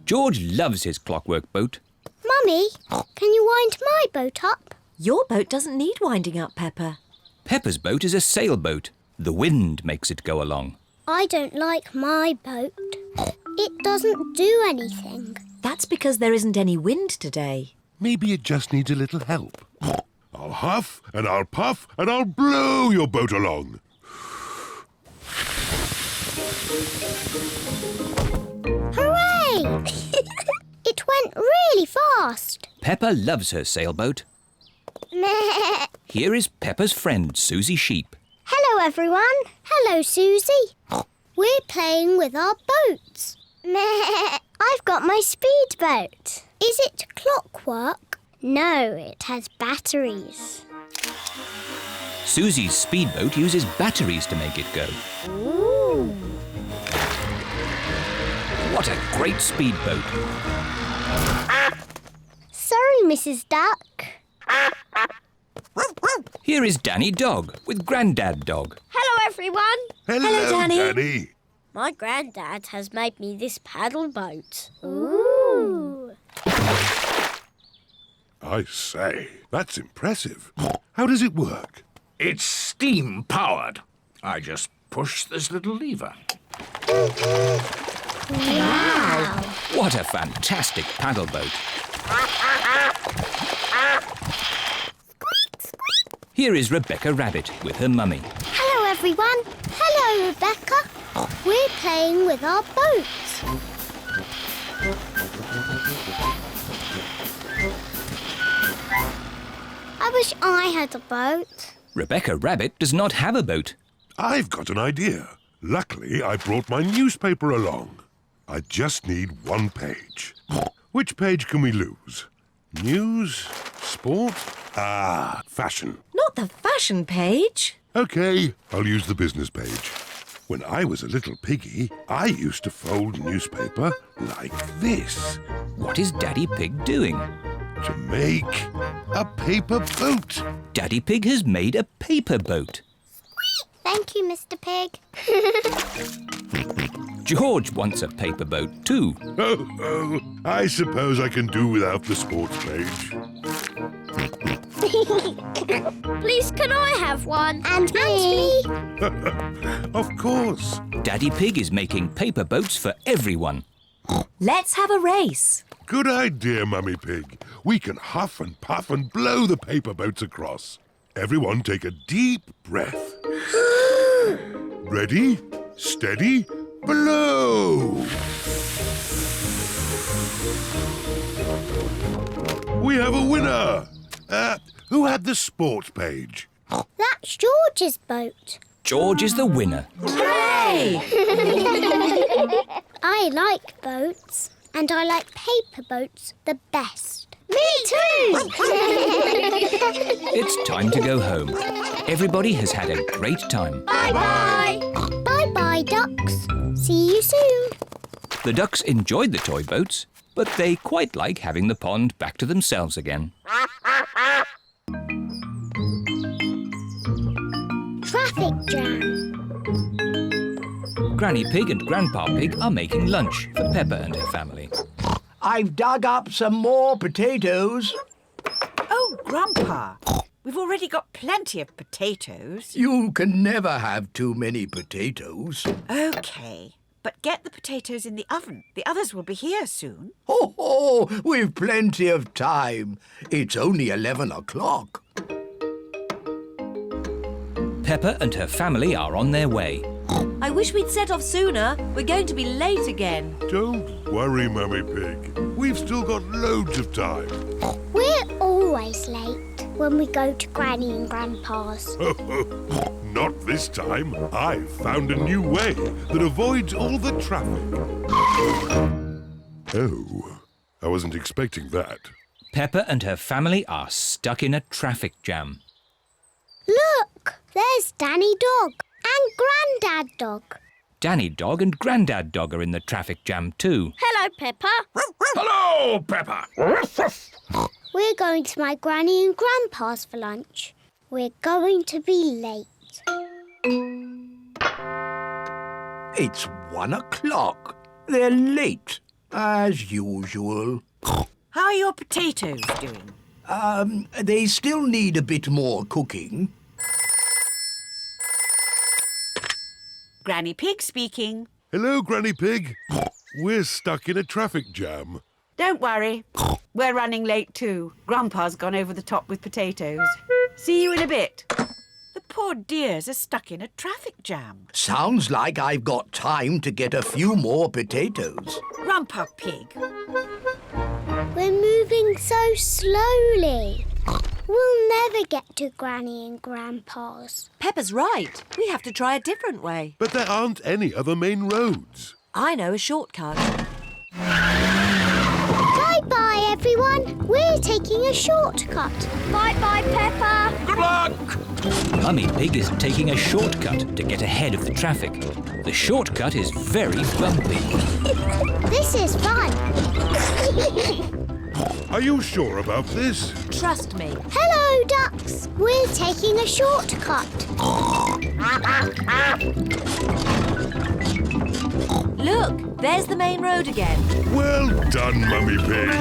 George loves his clockwork boat. Mummy, can you wind my boat up? Your boat doesn't need winding up, Peppa. Peppa's boat is a sailboat. The wind makes it go along. I don't like my boat. It doesn't do anything. That's because there isn't any wind today. Maybe it just needs a little help. I'll huff and I'll puff and I'll blow your boat along. Hooray! It went really fast. Peppa loves her sailboat. Meh. Here is Peppa's friend, Susie Sheep. Hello, everyone. Hello, Susie. We're playing with our boats. Meh. I've got my speedboat. Is it clockwork? No, it has batteries. Susie's speedboat uses batteries to make it go. Ooh. What a great speedboat. Sorry, Mrs. Duck. Here is Danny Dog with Grandad Dog. Hello, everyone. Hello, Danny. My granddad has made me this paddle boat. Ooh. I say, that's impressive. How does it work? It's steam-powered. I just push this little lever. Wow. What a fantastic paddle boat. Here is Rebecca Rabbit with her mummy. Hello, everyone. Hello, Rebecca. We're playing with our boats. I wish I had a boat. Rebecca Rabbit does not have a boat. I've got an idea. Luckily, I brought my newspaper along. I just need one page. Which page can we lose? News? Sport? Ah, fashion. Not the fashion page. OK, I'll use the business page. When I was a little piggy, I used to fold newspaper like this. What is Daddy Pig doing? To make a paper boat. Daddy Pig has made a paper boat. Thank you, Mr. Pig. George wants a paper boat too. Oh, I suppose I can do without the sports page. Please, can I have one? And me. Of course. Daddy Pig is making paper boats for everyone. Let's have a race. Good idea, Mummy Pig. We can huff and puff and blow the paper boats across. Everyone take a deep breath. Ready, steady, blow! We have a winner! Who had the sports page? That's George's boat. George is the winner. Hooray! I like boats, and I like paper boats the best. Me too! It's time to go home. Everybody has had a great time. Bye-bye! Bye-bye, ducks. See you soon. The ducks enjoyed the toy boats, but they quite like having the pond back to themselves again. Traffic jam. Granny Pig and Grandpa Pig are making lunch for Peppa and her family. I've dug up some more potatoes. Oh, Grandpa, we've already got plenty of potatoes. You can never have too many potatoes. OK, but get the potatoes in the oven. The others will be here soon. Ho, we've plenty of time. It's only 11 o'clock. Peppa and her family are on their way. I wish we'd set off sooner. We're going to be late again. Don't worry, Mummy Pig. We've still got loads of time. We're always late when we go to Granny and Grandpa's. Not this time. I've found a new way that avoids all the traffic. Oh, I wasn't expecting that. Peppa and her family are stuck in a traffic jam. Look, there's Danny Dog and Grandad Dog. Danny Dog and Grandad Dog are in the traffic jam too. Hello, Peppa. Hello, Peppa. We're going to my Granny and Grandpa's for lunch. We're going to be late. It's 1 o'clock. They're late, as usual. How are your potatoes doing? They still need a bit more cooking. Granny Pig speaking. Hello, Granny Pig. We're stuck in a traffic jam. Don't worry. We're running late too. Grandpa's gone over the top with potatoes. See you in a bit. The poor dears are stuck in a traffic jam. Sounds like I've got time to get a few more potatoes. Grandpa Pig. We're moving so slowly. We'll never get to Granny and Grandpa's. Peppa's right. We have to try a different way. But there aren't any other main roads. I know a shortcut. Bye-bye, everyone. We're taking a shortcut. Bye-bye, Peppa. Good luck! Mummy Pig is taking a shortcut to get ahead of the traffic. The shortcut is very bumpy. This is fun. Are you sure about this? Trust me. Hello, ducks. We're taking a shortcut. Look, there's the main road again. Well done, Mummy Pig.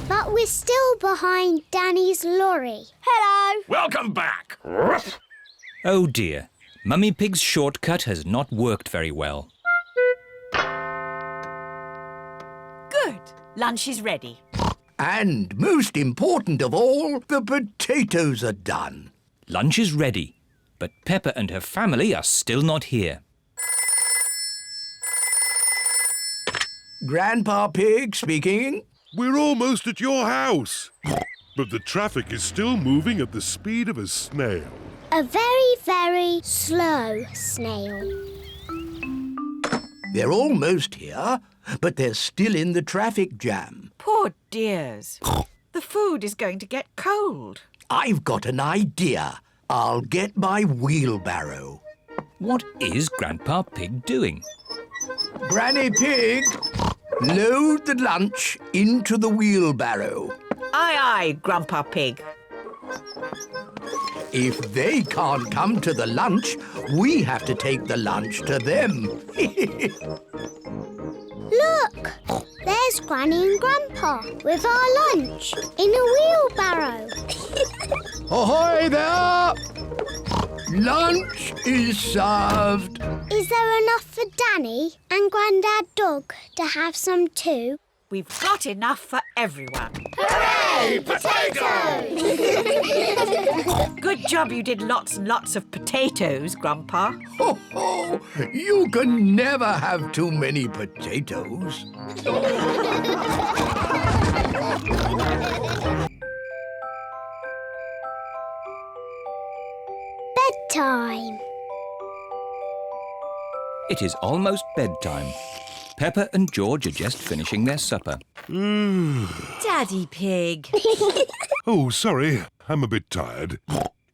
But we're still behind Danny's lorry. Hello. Welcome back. Oh dear, Mummy Pig's shortcut has not worked very well. Good. Lunch is ready. And most important of all, the potatoes are done. Lunch is ready, but Peppa and her family are still not here. Grandpa Pig speaking. We're almost at your house. But the traffic is still moving at the speed of a snail. A very, very slow snail. They're almost here, but they're still in the traffic jam. Poor dears. The food is going to get cold. I've got an idea. I'll get my wheelbarrow. What is Grandpa Pig doing? Granny Pig, load the lunch into the wheelbarrow. Aye, aye, Grandpa Pig. If they can't come to the lunch, we have to take the lunch to them. Look, there's Granny and Grandpa with our lunch in a wheelbarrow. Ahoy there! Lunch is served. Is there enough for Danny and Grandad Dog to have some too? We've got enough for everyone. Hooray! Potatoes! Good job you did lots and lots of potatoes, Grandpa. Ho, ho! You can never have too many potatoes. Bedtime. It is almost bedtime. Peppa and George are just finishing their supper. Daddy Pig. Oh, sorry. I'm a bit tired.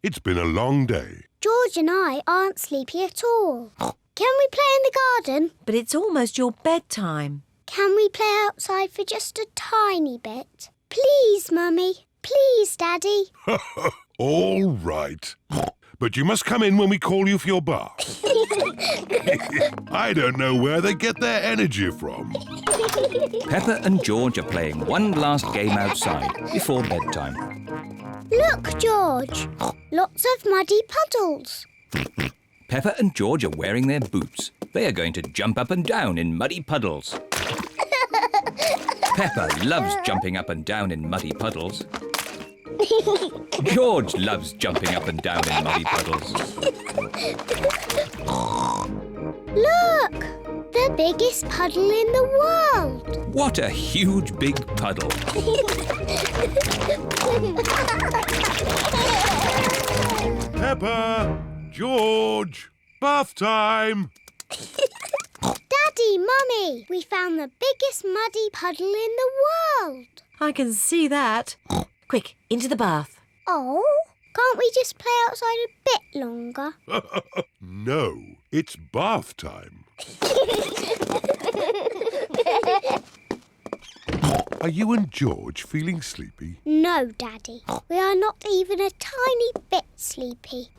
It's been a long day. George and I aren't sleepy at all. Can we play in the garden? But it's almost your bedtime. Can we play outside for just a tiny bit? Please, Mummy. Please, Daddy. All right. But you must come in when we call you for your bath. I don't know where they get their energy from. Peppa and George are playing one last game outside before bedtime. Look, George. Lots of muddy puddles. Peppa and George are wearing their boots. They are going to jump up and down in muddy puddles. Peppa loves jumping up and down in muddy puddles. George loves jumping up and down in muddy puddles. Look! The biggest puddle in the world. What a huge big puddle. Peppa! George! Bath time! Daddy, Mummy, we found the biggest muddy puddle in the world. I can see that. Quick, into the bath. Oh, can't we just play outside a bit longer? No, it's bath time. Are you and George feeling sleepy? No, Daddy. We are not even a tiny bit sleepy.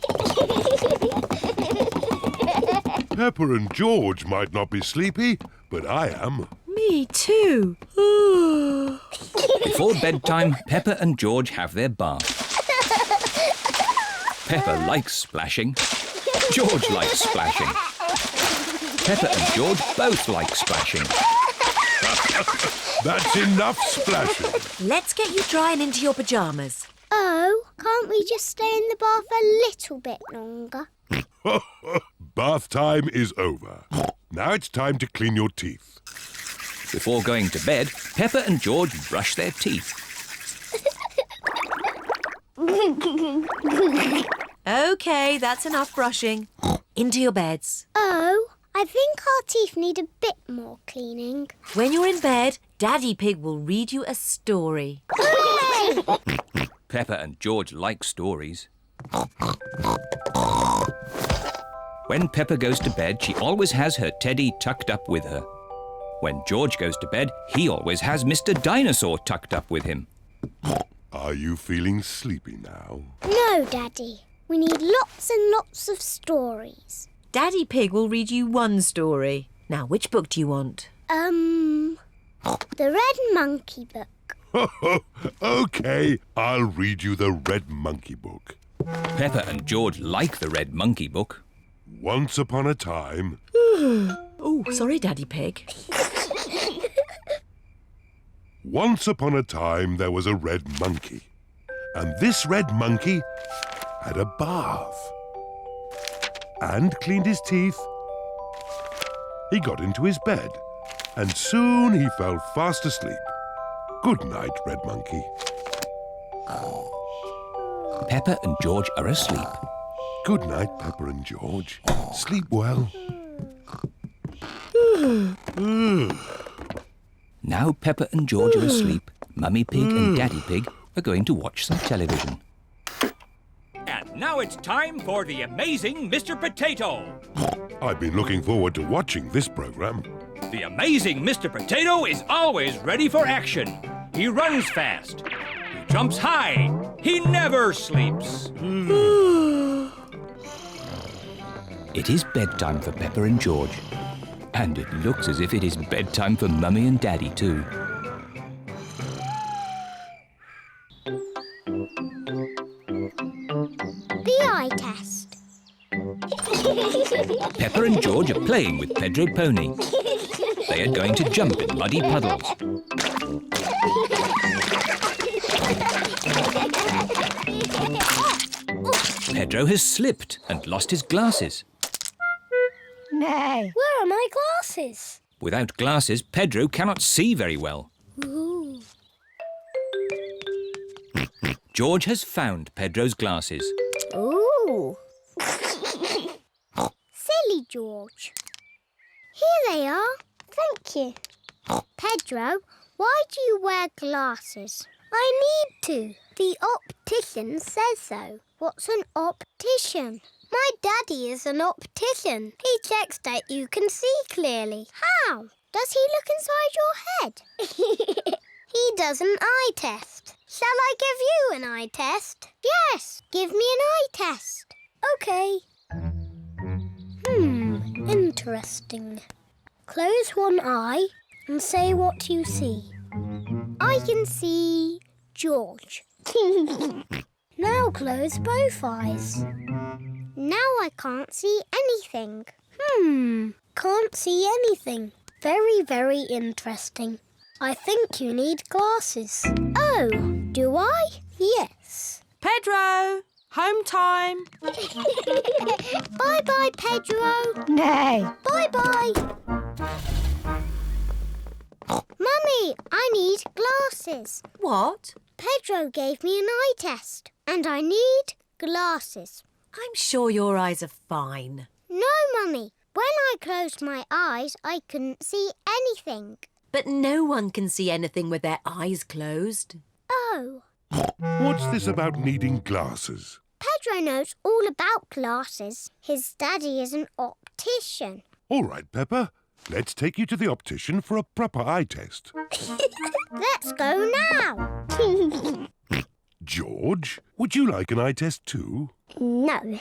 Peppa and George might not be sleepy, but I am. Me too. Before bedtime, Peppa and George have their bath. Peppa likes splashing. George likes splashing. Peppa and George both like splashing. That's enough splashing. Let's get you dry and into your pyjamas. Oh, can't we just stay in the bath a little bit longer? Bath time is over. Now it's time to clean your teeth. Before going to bed, Peppa and George brush their teeth. OK, that's enough brushing. Into your beds. Oh, I think our teeth need a bit more cleaning. When you're in bed, Daddy Pig will read you a story. Hooray! Peppa and George like stories. When Peppa goes to bed, she always has her teddy tucked up with her. When George goes to bed, he always has Mr. Dinosaur tucked up with him. Are you feeling sleepy now? No, Daddy. We need lots and lots of stories. Daddy Pig will read you one story. Now, which book do you want? The Red Monkey book. OK, I'll read you the Red Monkey book. Peppa and George like the Red Monkey book. Once upon a time... Oh, sorry, Daddy Pig. Once upon a time there was a red monkey. And this red monkey had a bath. And cleaned his teeth. He got into his bed. And soon he fell fast asleep. Good night, Red Monkey. Peppa and George are asleep. Good night, Peppa and George. Sleep well. Now Peppa and George are asleep, Mummy Pig and Daddy Pig are going to watch some television. And now it's time for the amazing Mr. Potato. I've been looking forward to watching this programme. The amazing Mr. Potato is always ready for action. He runs fast. He jumps high. He never sleeps. It is bedtime for Peppa and George. And it looks as if it is bedtime for Mummy and Daddy too. The eye test. Peppa and George are playing with Pedro Pony. They are going to jump in muddy puddles. Pedro has slipped and lost his glasses. Nay. Where are my glasses? Without glasses, Pedro cannot see very well. Ooh. George has found Pedro's glasses. Ooh. Silly George. Here they are. Thank you. Pedro, why do you wear glasses? I need to. The optician says so. What's an optician? My daddy is an optician. He checks that you can see clearly. How? Does he look inside your head? He does an eye test. Shall I give you an eye test? Yes, give me an eye test. OK. Interesting. Close one eye and say what you see. I can see George. Now close both eyes. Now I can't see anything. Can't see anything. Very, very interesting. I think you need glasses. Oh, do I? Yes. Pedro, home time. Bye-bye, Pedro. Nay. Bye-bye. Mummy, I need glasses. What? Pedro gave me an eye test and I need glasses. I'm sure your eyes are fine. No, Mummy. When I closed my eyes, I couldn't see anything. But no one can see anything with their eyes closed. Oh. What's this about needing glasses? Pedro knows all about glasses. His daddy is an optician. All right, Peppa. Let's take you to the optician for a proper eye test. Let's go now. George, would you like an eye test too? No.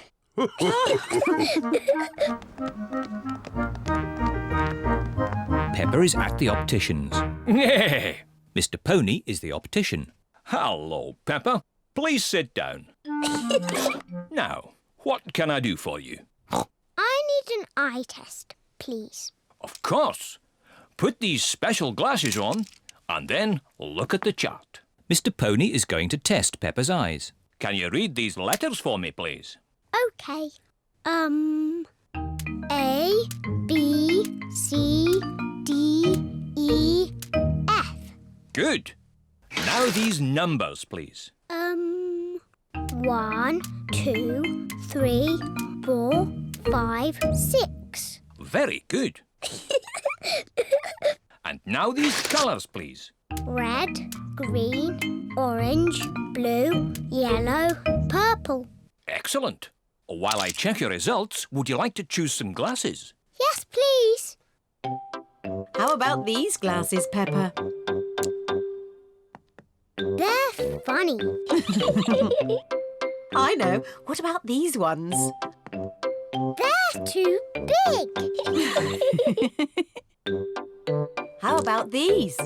Peppa is at the optician's. Hey! Mr. Pony is the optician. Hello, Peppa. Please sit down. Now, what can I do for you? I need an eye test, please. Of course. Put these special glasses on and then look at the chart. Mr. Pony is going to test Peppa's eyes. Can you read these letters for me, please? OK. A, B, C, D, E, F. Good. Now these numbers, please. 1, 2, 3, 4, 5, 6. Very good. And now these colours, please. Red, green, orange, blue, yellow, purple. Excellent. While I check your results, would you like to choose some glasses? Yes, please. How about these glasses, Peppa? They're funny. I know. What about these ones? They're too big. How about these?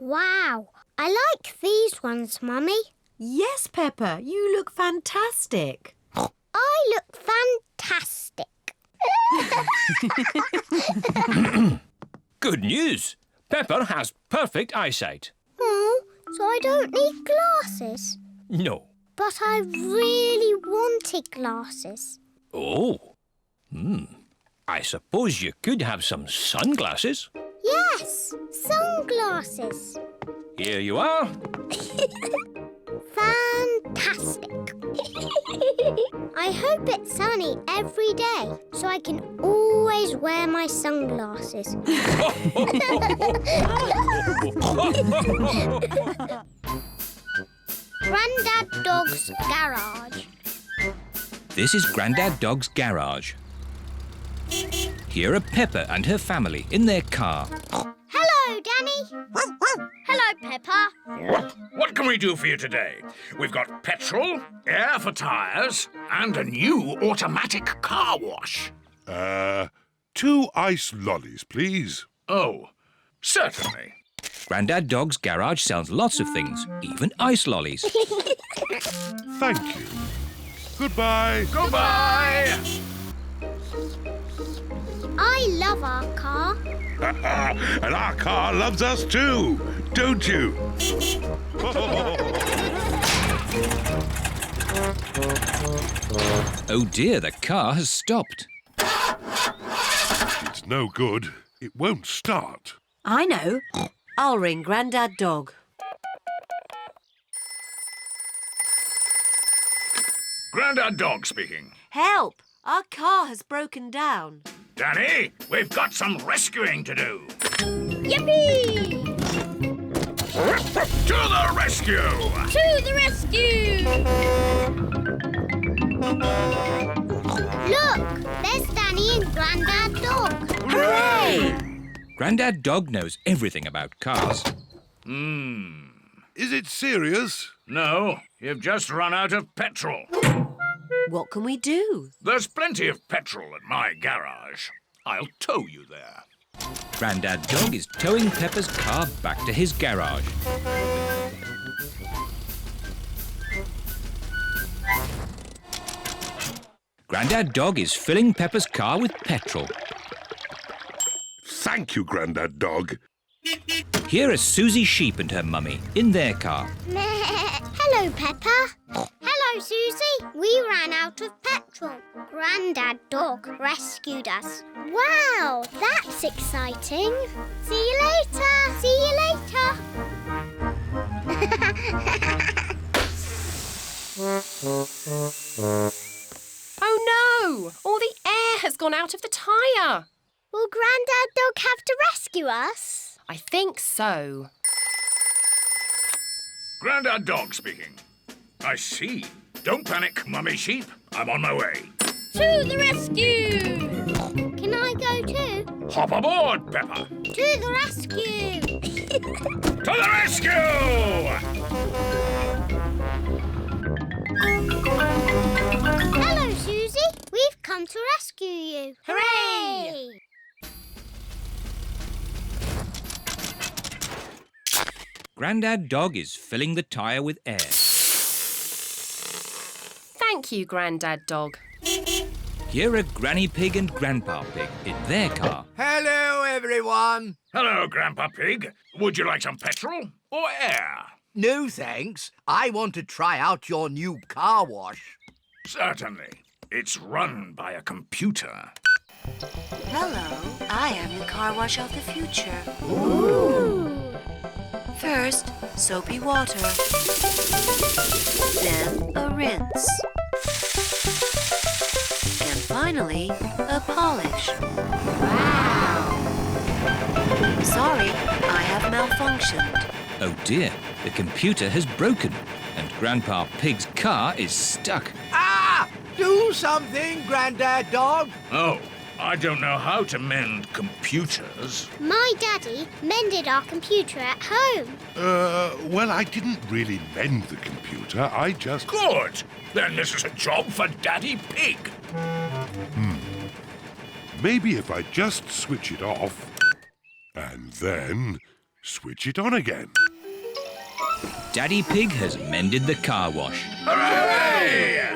Wow, I like these ones, Mummy. Yes, Peppa, you look fantastic. I look fantastic. Good news. Peppa has perfect eyesight. Oh, so I don't need glasses. No. But I really wanted glasses. Oh. I suppose you could have some sunglasses. Yes, sunglasses. Here you are. Fantastic. I hope it's sunny every day so I can always wear my sunglasses. Grandad Dog's garage. This is Grandad Dog's garage. Here are Peppa and her family in their car. Hello, Danny. Hello, Peppa. What can we do for you today? We've got petrol, air for tyres, and a new automatic car wash. 2 ice lollies, please. Oh, certainly. Grandad Dog's garage sells lots of things, even ice lollies. Thank you. Goodbye. Goodbye. I love our car. And our car loves us too, don't you? Oh dear, the car has stopped. It's no good. It won't start. I know. I'll ring Grandad Dog. Grandad Dog speaking. Help! Our car has broken down. Danny, we've got some rescuing to do. Yippee! To the rescue! To the rescue! Look, there's Danny and Grandad Dog. Hooray! Grandad Dog knows everything about cars. Is it serious? No, you've just run out of petrol. What can we do? There's plenty of petrol at my garage. I'll tow you there. Grandad Dog is towing Peppa's car back to his garage. Grandad Dog is filling Peppa's car with petrol. Thank you, Grandad Dog. Here are Susie Sheep and her mummy in their car. Hello, Peppa. Hello, Susie. We ran out of petrol. Grandad Dog rescued us. Wow, that's exciting. See you later. See you later. Oh no! All the air has gone out of the tyre. Will Grandad Dog have to rescue us? I think so. Grandad Dog speaking. I see. Don't panic, Mummy Sheep. I'm on my way. To the rescue! Can I go too? Hop aboard, Peppa. To the rescue! To the rescue! Hello, Susie. We've come to rescue you. Hooray! Grandad Dog is filling the tyre with air. Thank you, Grandad Dog. Here are Granny Pig and Grandpa Pig in their car. Hello, everyone. Hello, Grandpa Pig. Would you like some petrol or air? No, thanks. I want to try out your new car wash. Certainly. It's run by a computer. Hello, I am the car wash of the future. Ooh. First, soapy water. Then a rinse. And finally, a polish. Wow! Sorry, I have malfunctioned. Oh dear, the computer has broken and Grandpa Pig's car is stuck. Ah! Do something, Grandad Dog. Oh, I don't know how to mend computers. My daddy mended our computer at home. Well, I didn't really mend the computer. I just... Good. Then this is a job for Daddy Pig. Maybe if I just switch it off and then switch it on again. Daddy Pig has mended the car wash. Hooray!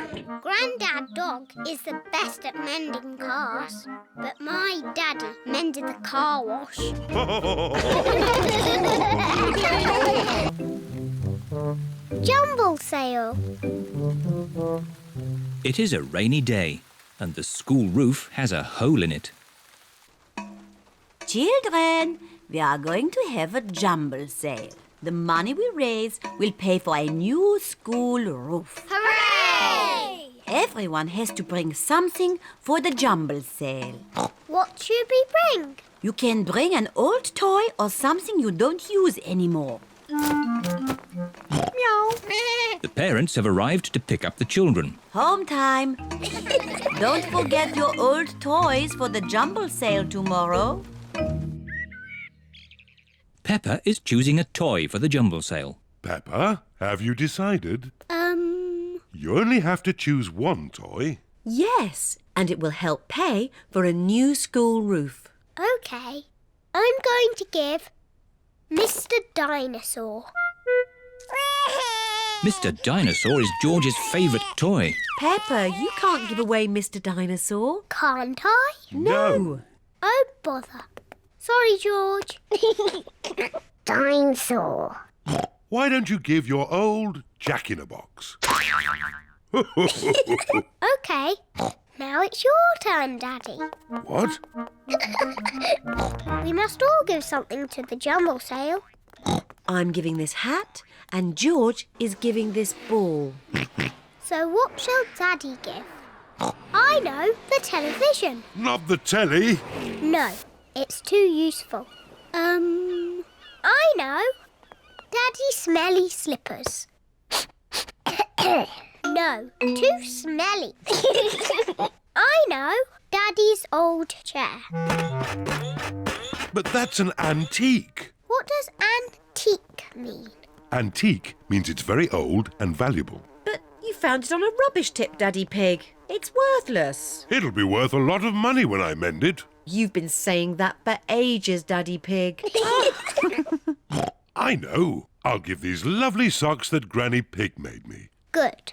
Grandad Dog is the best at mending cars, but my daddy mended the car wash. Jumble sale. It is a rainy day and the school roof has a hole in it. Children, we are going to have a jumble sale. The money we raise will pay for a new school roof. Hooray! Everyone has to bring something for the jumble sale. What should we bring? You can bring an old toy or something you don't use anymore. Meow. The parents have arrived to pick up the children. Home time. Don't forget your old toys for the jumble sale tomorrow. Peppa is choosing a toy for the jumble sale. Peppa, have you decided? You only have to choose one toy. Yes, and it will help pay for a new school roof. OK. I'm going to give Mr. Dinosaur. Mr. Dinosaur is George's favourite toy. Peppa, you can't give away Mr. Dinosaur. Can't I? No. Oh, bother. Sorry, George. Dinosaur. Why don't you give your old Jack-in-a-Box? OK. Now it's your turn, Daddy. What? We must all give something to the jumble sale. I'm giving this hat and George is giving this ball. So what shall Daddy give? I know, the television. Not the telly. No, it's too useful. I know. Daddy smelly slippers. No, too smelly. I know. Daddy's old chair. But that's an antique. What does antique mean? Antique means it's very old and valuable. But you found it on a rubbish tip, Daddy Pig. It's worthless. It'll be worth a lot of money when I mend it. You've been saying that for ages, Daddy Pig. I know. I'll give these lovely socks that Granny Pig made me. Good.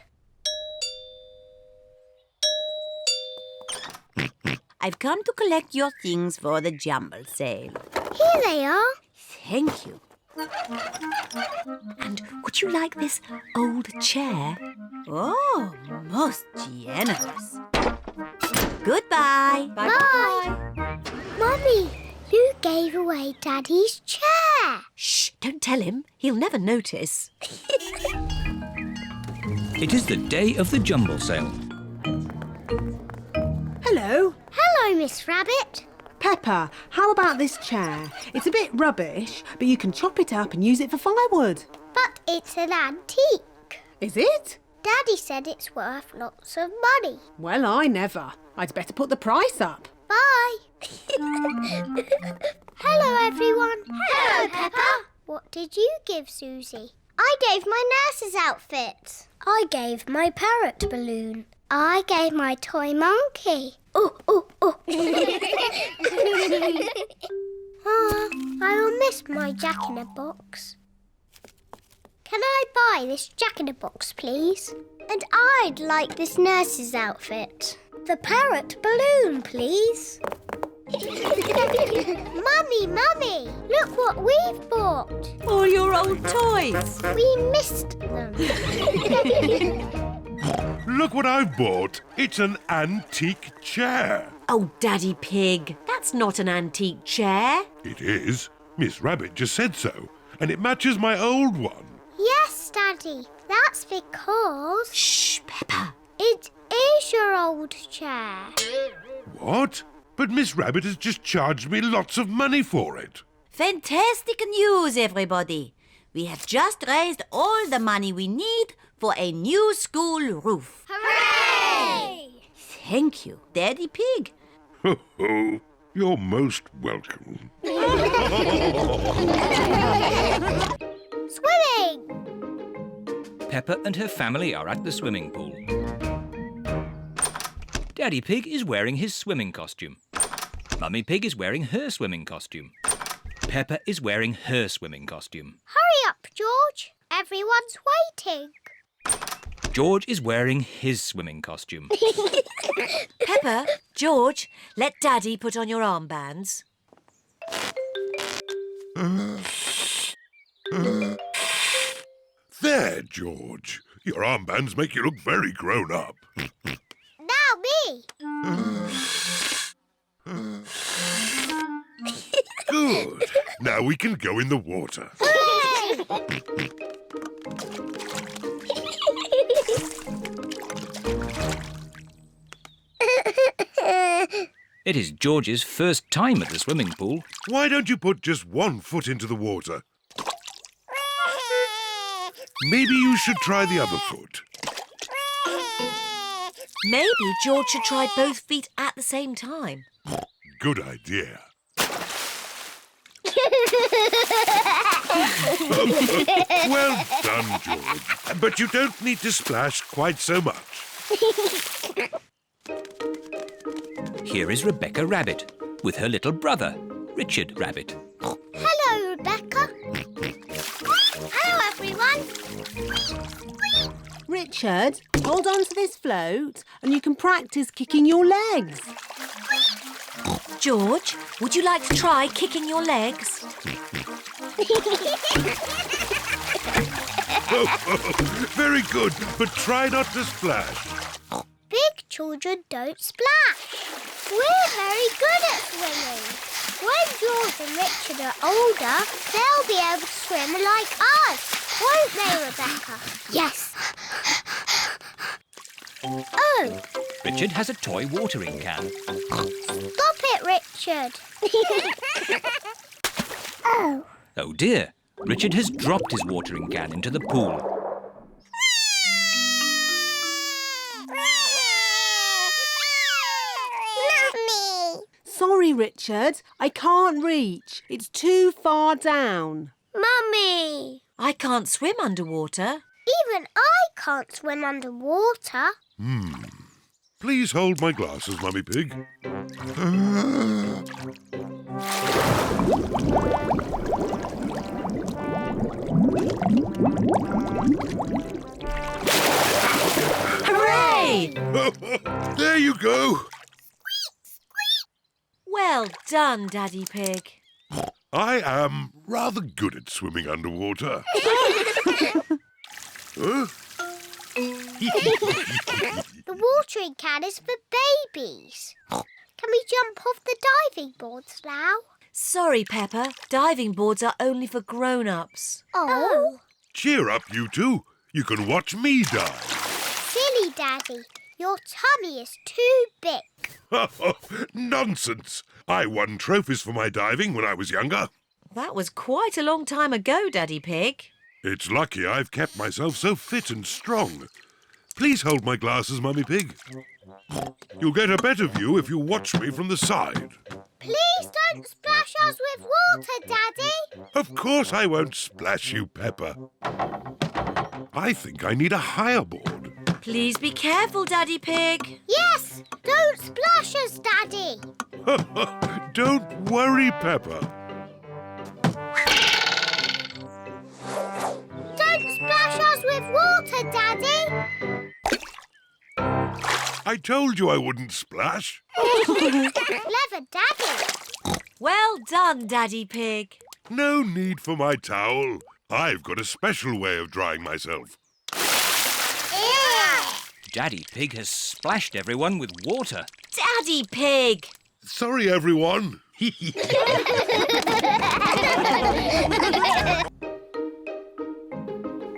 I've come to collect your things for the jumble sale. Here they are. Thank you. And would you like this old chair? Oh, most generous. Goodbye. Bye. Mummy, you gave away Daddy's chair. Shh, don't tell him. He'll never notice. It is the day of the jumble sale. Hello. Hello, Miss Rabbit. Peppa, how about this chair? It's a bit rubbish, but you can chop it up and use it for firewood. But it's an antique. Is it? Daddy said it's worth lots of money. Well, I never. I'd better put the price up. Bye. Hello, everyone. Hello, Peppa. What did you give Susie? I gave my nurse's outfit. I gave my parrot balloon. I gave my toy monkey. Oh, oh, oh. I'll miss my Jack-in-a-Box. Can I buy this Jack-in-a-Box, please? And I'd like this nurse's outfit. The parrot balloon, please. Mummy, look what we've bought. All your old toys. We missed them. Look what I've bought. It's an antique chair. Oh, Daddy Pig, that's not an antique chair. It is. Miss Rabbit just said so. And it matches my old one. Yes, Daddy. That's because... Shh, Peppa. It is your old chair. What? But Miss Rabbit has just charged me lots of money for it. Fantastic news, everybody. We have just raised all the money we need for a new school roof. Hooray! Thank you, Daddy Pig. Ho, ho. You're most welcome. Swimming! Peppa and her family are at the swimming pool. Daddy Pig is wearing his swimming costume. Mummy Pig is wearing her swimming costume. Peppa is wearing her swimming costume. Hurry up, George. Everyone's waiting. George is wearing his swimming costume. Peppa, George, let Daddy put on your armbands. There, George. Your armbands make you look very grown up. Now me. Good. Now we can go in the water. It is George's first time at the swimming pool. Why don't you put just one foot into the water? Maybe you should try the other foot. Maybe George should try both feet at the same time. Good idea. Well done, George. But you don't need to splash quite so much. Here is Rebecca Rabbit with her little brother, Richard Rabbit. Hello, Rebecca. Hello, everyone. Richard, hold on to this float and you can practice kicking your legs. George, would you like to try kicking your legs? Very good, but try not to splash. Big children don't splash. We're very good at swimming. When George and Richard are older, they'll be able to swim like us. Won't they, Rebecca? Yes. Oh. Richard has a toy watering can. Stop it, Richard. Oh. Oh dear, Richard has dropped his watering can into the pool. Sorry, Richard. I can't reach. It's too far down. Mummy! I can't swim underwater. Even I can't swim underwater. Please hold my glasses, Mummy Pig. Hooray! There you go. Well done, Daddy Pig. I am rather good at swimming underwater. Huh? The watering can is for babies. Can we jump off the diving boards now? Sorry, Peppa. Diving boards are only for grown-ups. Oh. Cheer up, you two. You can watch me dive. Sorry, Daddy. Your tummy is too big. Nonsense! I won trophies for my diving when I was younger. That was quite a long time ago, Daddy Pig. It's lucky I've kept myself so fit and strong. Please hold my glasses, Mummy Pig. You'll get a better view if you watch me from the side. Please don't splash us with water, Daddy. Of course I won't splash you, Peppa. I think I need a higher board. Please be careful, Daddy Pig. Yes, don't splash us, Daddy. Don't worry, Peppa. Don't splash us with water, Daddy. I told you I wouldn't splash. Clever Daddy. Well done, Daddy Pig. No need for my towel. I've got a special way of drying myself. Daddy Pig has splashed everyone with water. Daddy Pig! Sorry, everyone.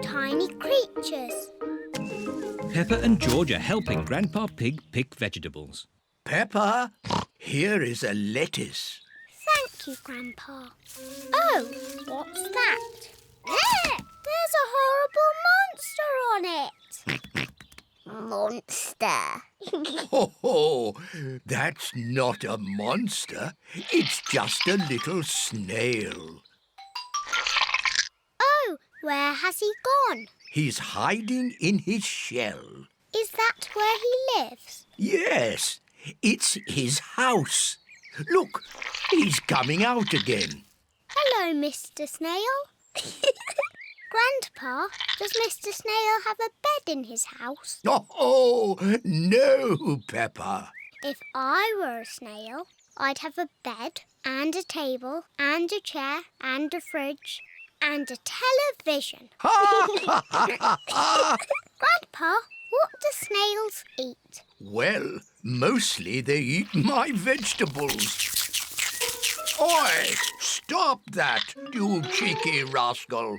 Tiny creatures. Peppa and George are helping Grandpa Pig pick vegetables. Peppa, here is a lettuce. Thank you, Grandpa. Oh, what's that? There's a horrible monster on it. Monster. Oh, that's not a monster. It's just a little snail. Oh, where has he gone? He's hiding in his shell. Is that where he lives? Yes, it's his house. Look, he's coming out again. Hello, Mr. Snail. Grandpa, does Mr. Snail have a bed in his house? Oh, no, Peppa. If I were a snail, I'd have a bed and a table and a chair and a fridge and a television. Grandpa, what do snails eat? Well, mostly they eat my vegetables. Oi! Stop that, you cheeky rascal.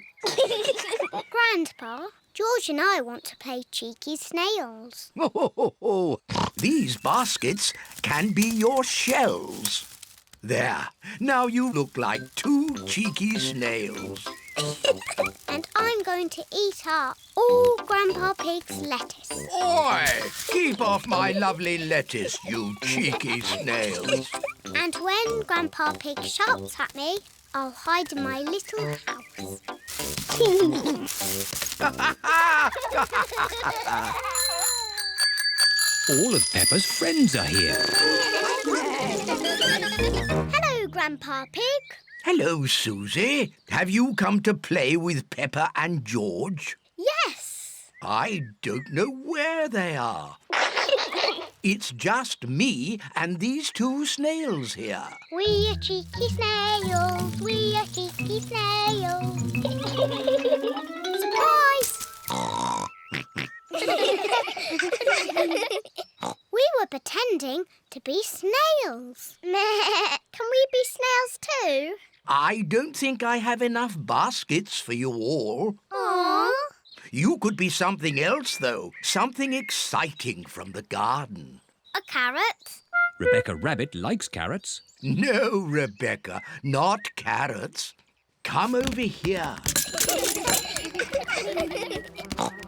Grandpa, George and I want to play cheeky snails. These baskets can be your shells. There, now you look like two cheeky snails. And I'm going to eat up all Grandpa Pig's lettuce. Oi! Keep off my lovely lettuce, you cheeky snails. And when Grandpa Pig shouts at me, I'll hide in my little house. All of Peppa's friends are here. Hello, Grandpa Pig. Hello, Susie. Have you come to play with Peppa and George? Yes. I don't know where they are. It's just me and these two snails here. We are cheeky snails. We are cheeky snails. Surprise! We were pretending to be snails. Can we be snails too? I don't think I have enough baskets for you all. Aww. You could be something else, though. Something exciting from the garden. A carrot? Rebecca Rabbit likes carrots. No, Rebecca, not carrots. Come over here.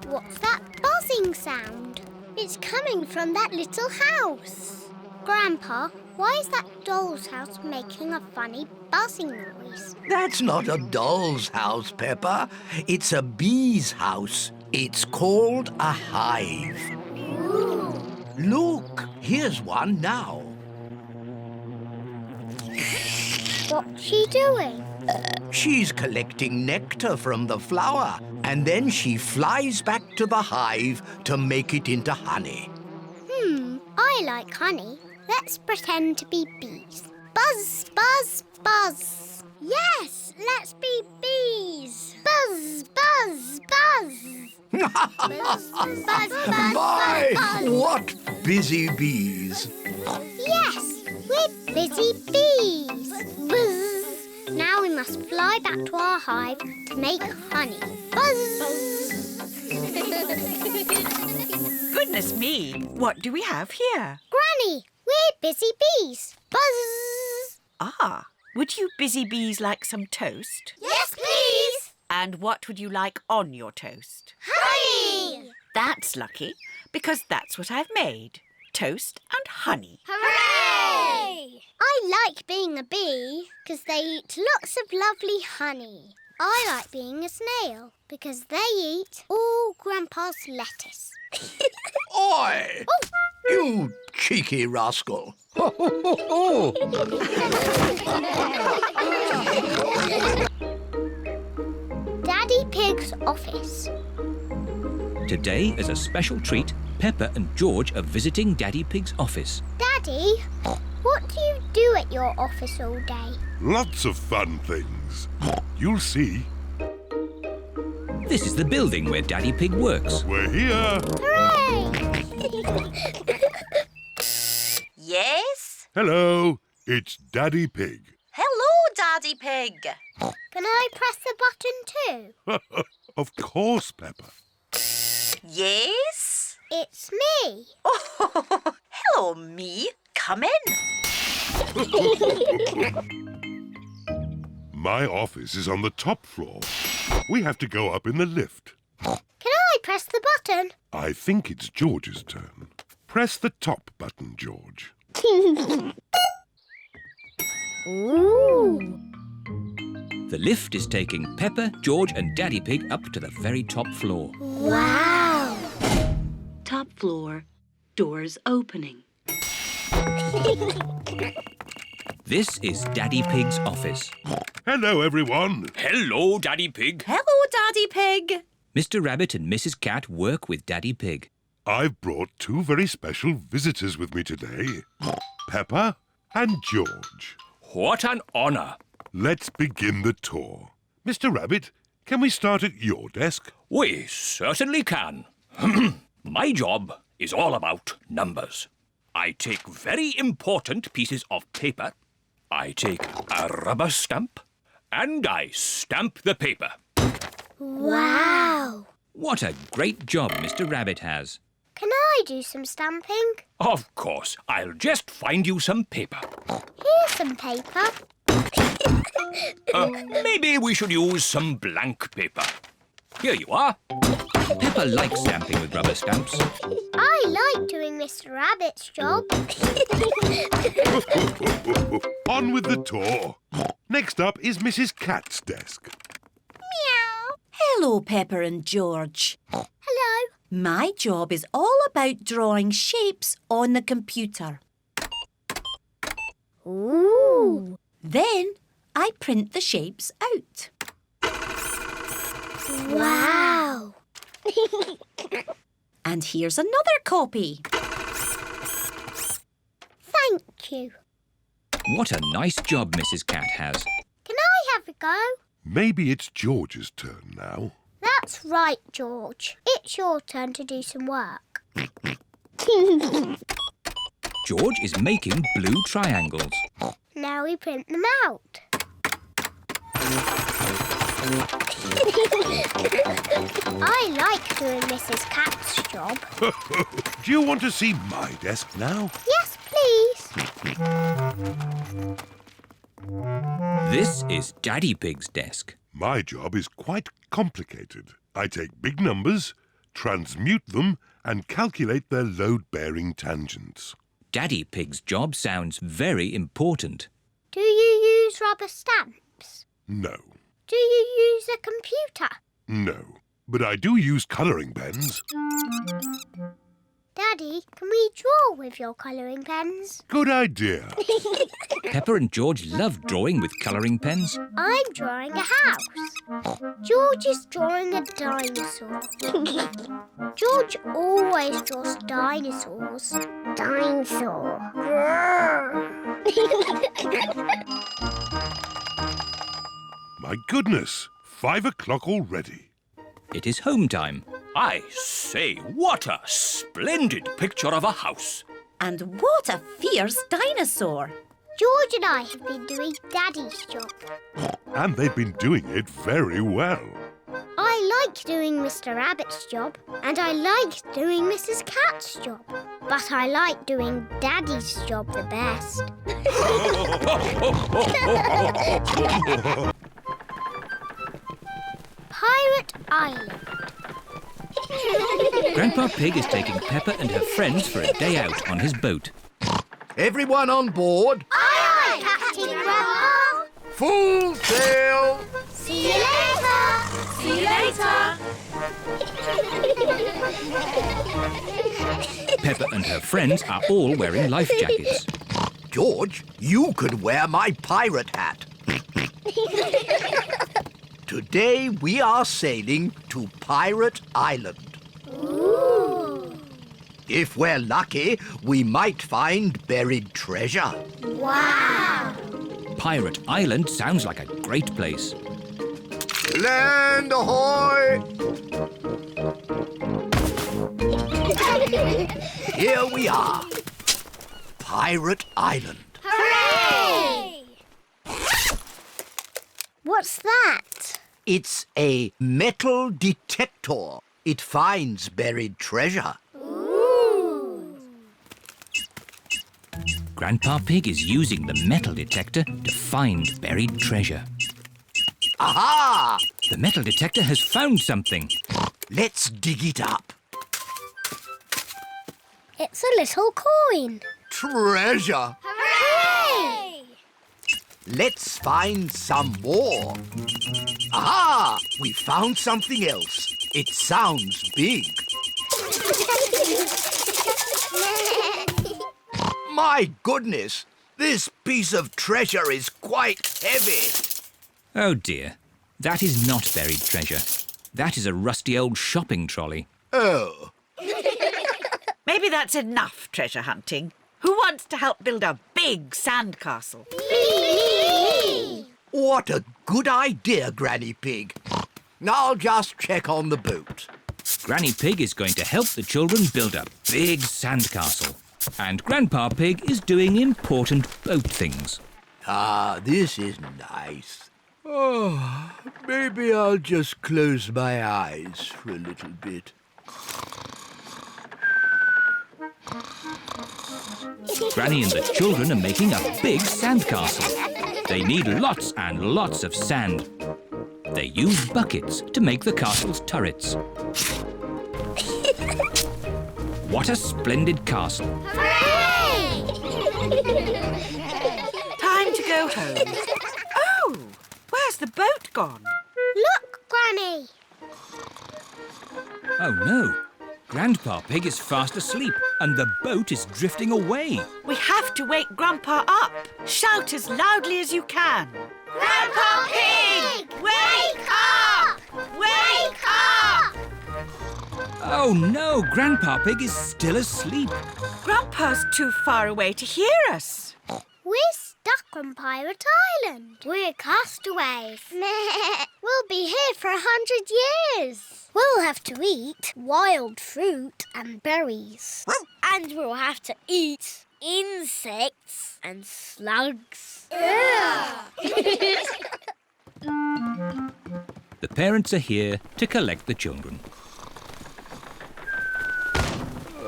What's that buzzing sound? It's coming from that little house. Grandpa, why is that doll's house making a funny buzzing noise? That's not a doll's house, Peppa. It's a bee's house. It's called a hive. Ooh. Look, here's one now. What's she doing? She's collecting nectar from the flower, and then she flies back to the hive to make it into honey. I like honey. Let's pretend to be bees. Buzz, buzz, buzz. Yes, let's be bees. Buzz, buzz, buzz. Buzz, buzz, buzz, My, buzz. what busy bees. Yes, we're busy bees. Buzz. Now we must fly back to our hive to make honey. Buzz. Goodness me, what do we have here? Granny, we're busy bees. Buzz! Ah, would you busy bees like some toast? Yes, please! And what would you like on your toast? Honey! That's lucky, because that's what I've made. Toast and honey. Hooray! I like being a bee because they eat lots of lovely honey. I like being a snail because they eat all Grandpa's lettuce. Oi! You cheeky rascal. Daddy Pig's office. Today, as a special treat, Peppa and George are visiting Daddy Pig's office. Daddy, what do you do at your office all day? Lots of fun things. You'll see. This is the building where Daddy Pig works. We're here. Hooray! Yes? Hello, it's Daddy Pig. Hello, Daddy Pig. Can I press the button too? Of course, Peppa. Yes? It's me. Oh, hello, me. Come in. My office is on the top floor. We have to go up in the lift. Can I press the button? I think it's George's turn. Press the top button, George. Ooh. The lift is taking Peppa, George and Daddy Pig up to the very top floor. Wow. Top floor, doors opening. This is Daddy Pig's office. Hello, everyone. Hello, Daddy Pig. Hello, Daddy Pig. Mr. Rabbit and Mrs. Cat work with Daddy Pig. I've brought two very special visitors with me today. Peppa and George. What an honour. Let's begin the tour. Mr. Rabbit, can we start at your desk? We certainly can. My job is all about numbers. I take very important pieces of paper. I take a rubber stamp and I stamp the paper. Wow. What a great job Mr. Rabbit has. Can I do some stamping? Of course. I'll just find you some paper. Here's some paper. Maybe we should use some blank paper. Here you are. Peppa likes stamping with rubber stamps. I like doing Mr. Rabbit's job. On with the tour. Next up is Mrs. Cat's desk. Meow. Hello, Peppa and George. Hello. My job is all about drawing shapes on the computer. Ooh. Then I print the shapes out. Wow. And here's another copy. Thank you. What a nice job Mrs. Cat has. Can I have a go? Maybe it's George's turn now. That's right, George. It's your turn to do some work. George is making blue triangles. Now we print them out. I like doing Mrs. Cat's job. Do you want to see my desk now? Yes, please. This is Daddy Pig's desk. My job is quite complicated. I take big numbers, transmute them, and calculate their load-bearing tangents. Daddy Pig's job sounds very important. Do you use rubber stamps? No. Do you use a computer? No. But I do use colouring pens. Daddy, can we draw with your colouring pens? Good idea. Peppa and George love drawing with colouring pens. I'm drawing a house. George is drawing a dinosaur. George always draws dinosaurs. Dinosaur. My goodness, 5 o'clock already. It is home time. I say, what a splendid picture of a house. And what a fierce dinosaur. George and I have been doing Daddy's job. And they've been doing it very well. I like doing Mr. Rabbit's job, and I like doing Mrs. Cat's job. But I like doing Daddy's job the best. Pirate Island. Grandpa Pig is taking Peppa and her friends for a day out on his boat. Everyone on board? Aye, Captain Grandpa. Full sail! See you later. See you later. Peppa and her friends are all wearing life jackets. George, you could wear my pirate hat. Today we are sailing to Pirate Island. Ooh. If we're lucky, we might find buried treasure. Wow. Pirate Island sounds like a great place. Land ahoy! Here we are. Pirate Island. Hooray! What's that? It's a metal detector. It finds buried treasure. Ooh. Grandpa Pig is using the metal detector to find buried treasure. Aha! The metal detector has found something. Let's dig it up. It's a little coin. Treasure! Hooray! Let's find some more. Aha! We found something else. It sounds big. My goodness! This piece of treasure is quite heavy. Oh dear, that is not buried treasure. That is a rusty old shopping trolley. Oh. Maybe that's enough treasure hunting. Who wants to help build a big sandcastle? Me! What a good idea, Granny Pig. I'll just check on the boat. Granny Pig is going to help the children build a big sandcastle. And Grandpa Pig is doing important boat things. Ah, this is nice. Oh, maybe I'll just close my eyes for a little bit. Granny and the children are making a big sandcastle. They need lots and lots of sand. They use buckets to make the castle's turrets. What a splendid castle. Hooray! Time to go home. Oh, where's the boat gone? Look, Granny. Oh no, Grandpa Pig is fast asleep and the boat is drifting away. We have to wake Grandpa up. Shout as loudly as you can. Grandpa Pig! Wake up! Wake up! Oh no, Grandpa Pig is still asleep. Grandpa's too far away to hear us. We're stuck on Pirate Island. We're castaways. We'll be here for 100 years. We'll have to eat wild fruit and berries. And we'll have to eat insects and slugs. The parents are here to collect the children.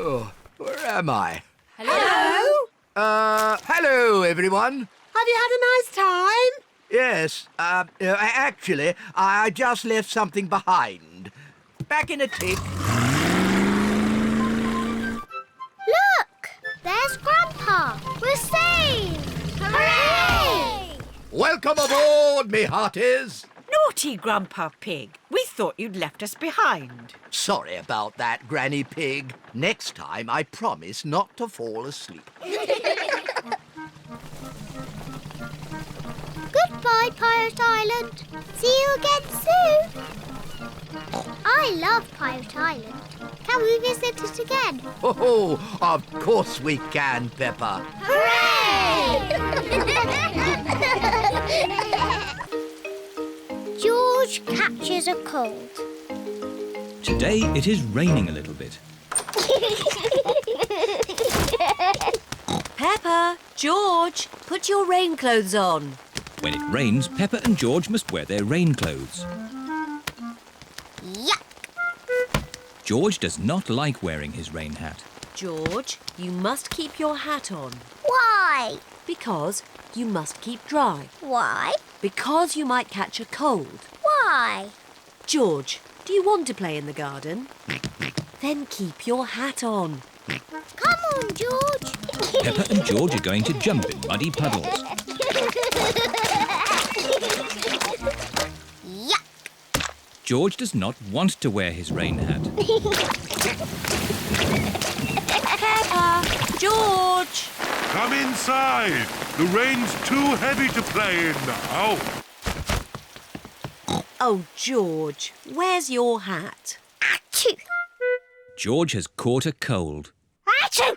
Oh, where am I? Hello? Hello, everyone. Have you had a nice time? Yes, actually, I just left something behind. Back in a tick. Look! There's Grandpa. We're saved! Hooray! Welcome aboard, me hearties. Naughty Grandpa Pig. We thought you'd left us behind. Sorry about that, Granny Pig. Next time, I promise not to fall asleep. Goodbye, Pirate Island. See you again soon. I love Pirate Island. Can we visit it again? Oh, of course we can, Peppa. Hooray! George catches a cold. Today it is raining a little bit. Peppa, George, put your rain clothes on. When it rains, Peppa and George must wear their rain clothes. Yuck! George does not like wearing his rain hat. George, you must keep your hat on. Why? Because you must keep dry. Why? Because you might catch a cold. Why? George, do you want to play in the garden? Then keep your hat on. Come on, George. Peppa and George are going to jump in muddy puddles. Yuck! George does not want to wear his rain hat. Peppa! George! Come inside. The rain's too heavy to play in now. Oh, George, where's your hat? Achoo! George has caught a cold. Achoo!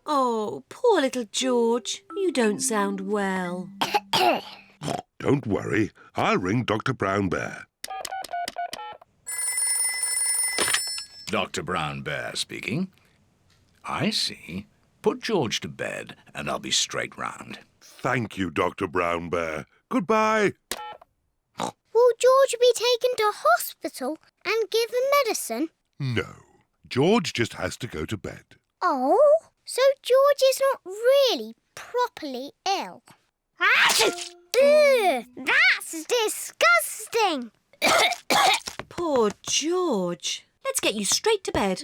Oh, poor little George. You don't sound well. Don't worry. I'll ring Dr. Brown Bear. Dr. Brown Bear speaking. I see. Put George to bed and I'll be straight round. Thank you, Dr. Brown Bear. Goodbye. Will George be taken to hospital and given medicine? No. George just has to go to bed. Oh, so George is not really properly ill. Achoo! Ugh, that's disgusting. Poor George. Let's get you straight to bed.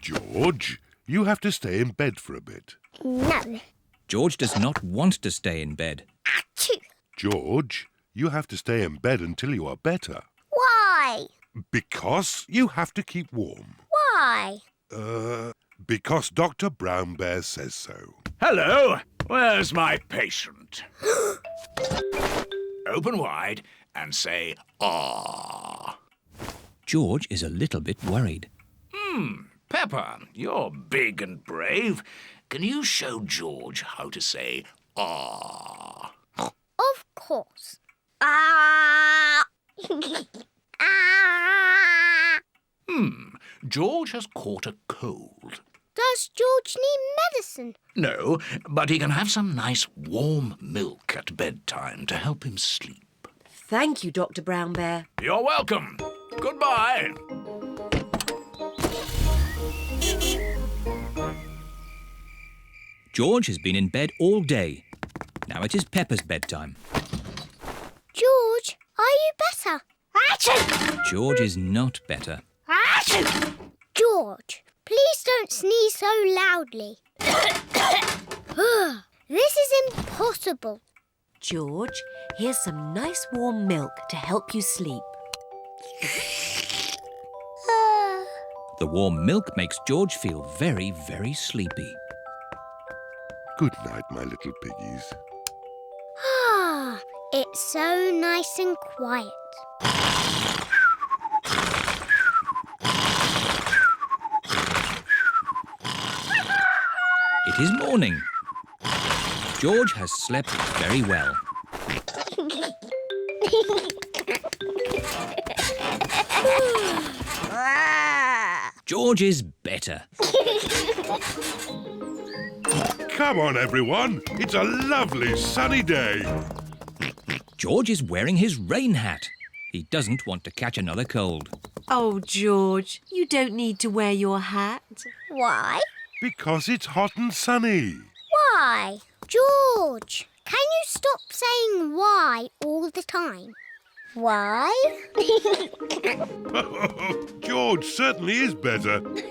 George, you have to stay in bed for a bit. No. George does not want to stay in bed. Achoo! George, you have to stay in bed until you are better. Why? Because you have to keep warm. Why? Because Dr. Brown Bear says so. Hello, where's my patient? Open wide and say, "Ah." George is a little bit worried. Peppa, you're big and brave. Can you show George how to say, "Ah"? Of course. Ah! Ah! George has caught a cold. Does George need medicine? No, but he can have some nice warm milk at bedtime to help him sleep. Thank you, Dr. Brown Bear. You're welcome. Goodbye. George has been in bed all day. Now it is Peppa's bedtime. George, are you better? Achoo! George is not better. Achoo! George, please don't sneeze so loudly. This is impossible. George, here's some nice warm milk to help you sleep. The warm milk makes George feel very, very sleepy. Good night, my little piggies. Ah, it's so nice and quiet. It is morning. George has slept very well. George is better. Come on, everyone. It's a lovely sunny day. George is wearing his rain hat. He doesn't want to catch another cold. Oh, George, you don't need to wear your hat. Why? Because it's hot and sunny. Why? George, can you stop saying why all the time? Why? George certainly is better. The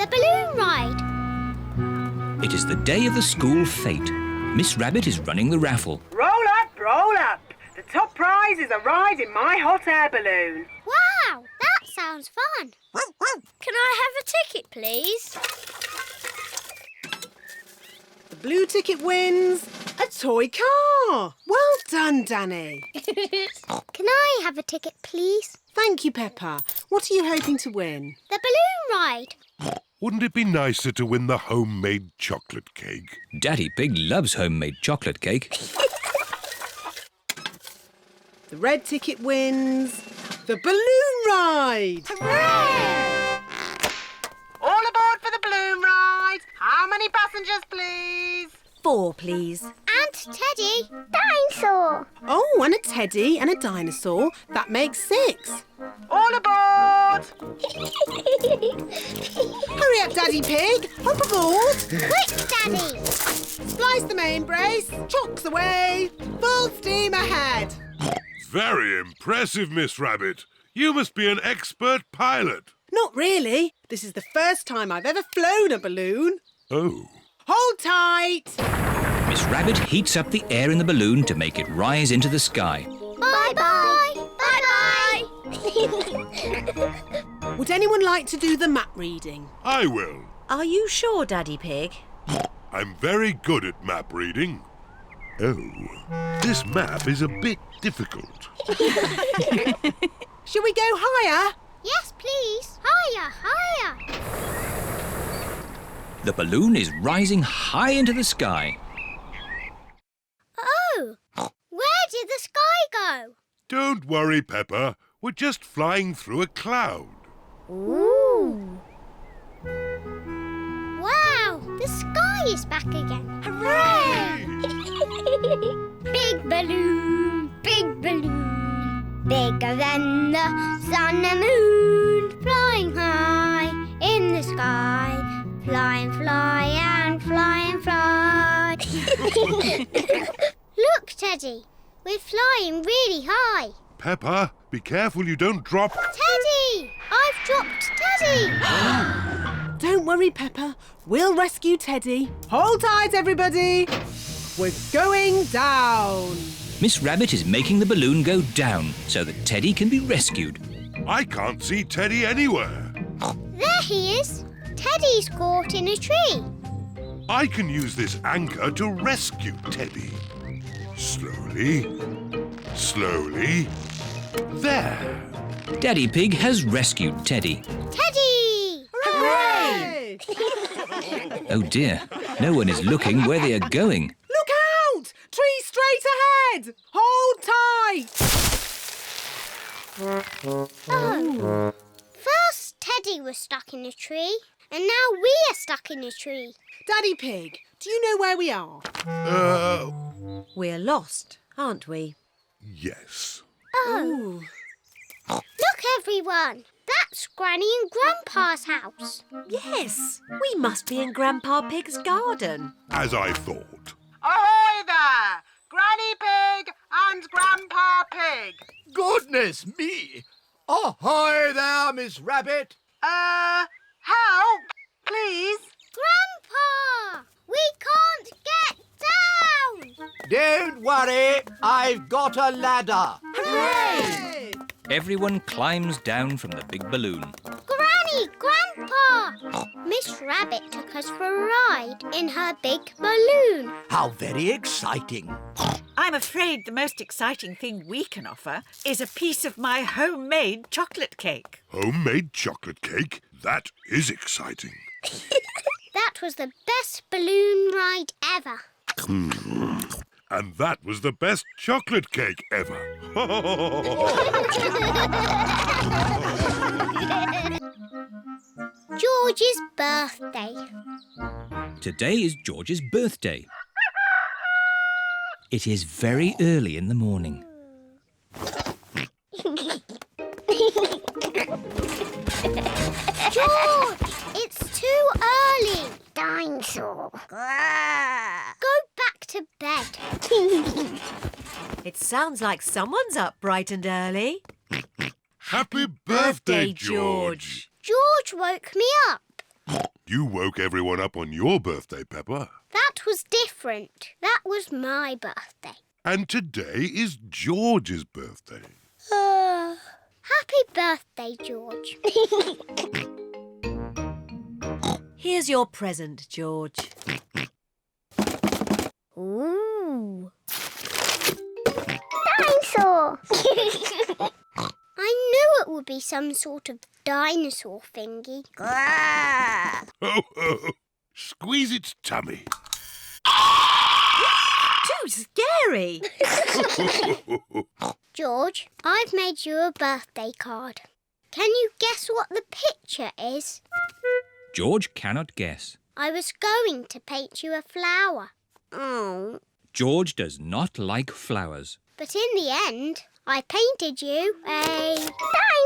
balloon ride. It is the day of the school fete. Miss Rabbit is running the raffle. Roll up, roll up. The top prize is a ride in my hot air balloon. Wow, that sounds fun. Can I have a ticket, please? The blue ticket wins a toy car. Well done, Danny. Can I have a ticket, please? Thank you, Peppa. What are you hoping to win? The balloon ride. Wouldn't it be nicer to win the homemade chocolate cake? Daddy Pig loves homemade chocolate cake. The red ticket wins the balloon ride. Hooray! All aboard for the balloon ride. How many passengers, please? 4, please. And Teddy. Dinosaur. Oh, and a teddy and a dinosaur. That makes 6. All aboard! Hurry up, Daddy Pig. Hop aboard. Quick, Daddy. Splice the main brace. Chocks away. Full steam ahead. Very impressive, Miss Rabbit. You must be an expert pilot. Not really. This is the first time I've ever flown a balloon. Oh. Hold tight. Miss Rabbit heats up the air in the balloon to make it rise into the sky. Bye-bye. Bye-bye. Would anyone like to do the map reading? I will. Are you sure, Daddy Pig? I'm very good at map reading. Oh, this map is a bit difficult. Shall we go higher? Yes, please. Higher, higher. The balloon is rising high into the sky. Oh, where did the sky go? Don't worry, Peppa. We're just flying through a cloud. Ooh. Wow, the sky is back again. Hooray! Big balloon, bigger than the sun and moon, flying high in the sky, fly and fly and fly and fly. Look, Teddy, we're flying really high. Peppa, be careful you don't drop... Teddy! I've dropped Teddy! Don't worry, Peppa. We'll rescue Teddy. Hold tight, everybody. We're going down. Miss Rabbit is making the balloon go down so that Teddy can be rescued. I can't see Teddy anywhere. There he is. Teddy's caught in a tree. I can use this anchor to rescue Teddy. Slowly, slowly. There. Daddy Pig has rescued Teddy. Teddy! Hooray! Oh dear, no one is looking where they are going. Look out! Tree straight ahead! Hold tight! Oh. First Teddy was stuck in a tree, and now we are stuck in a tree. Daddy Pig, do you know where we are? We're lost, aren't we? Yes. Oh. Look, everyone. That's Granny and Grandpa's house. Yes, we must be in Grandpa Pig's garden. As I thought. Ahoy there! Granny Pig and Grandpa Pig. Goodness me! Ahoy there, Miss Rabbit! Help, please. Grandpa! We can't get down! Don't worry, I've got a ladder. Hooray! Everyone climbs down from the big balloon. Granny, Grandpa! Miss Rabbit took us for a ride in her big balloon. How very exciting. I'm afraid the most exciting thing we can offer is a piece of my homemade chocolate cake. Homemade chocolate cake? That is exciting. That was the best balloon ride ever. And that was the best chocolate cake ever. George's birthday. Today is George's birthday. It is very early in the morning. George, it's too early. Dinosaur. Go back to bed. It sounds like someone's up bright and early. Happy birthday, George. George woke me up. You woke everyone up on your birthday, Peppa. That was different. That was my birthday. And today is George's birthday. Happy birthday, George. Here's your present, George. Ooh. Dinosaur! I knew it would be some sort of dinosaur thingy. Ho, ho. Squeeze its tummy. Too scary! George, I've made you a birthday card. Can you guess what the picture is? George cannot guess. I was going to paint you a flower. Oh. George does not like flowers. But in the end, I painted you a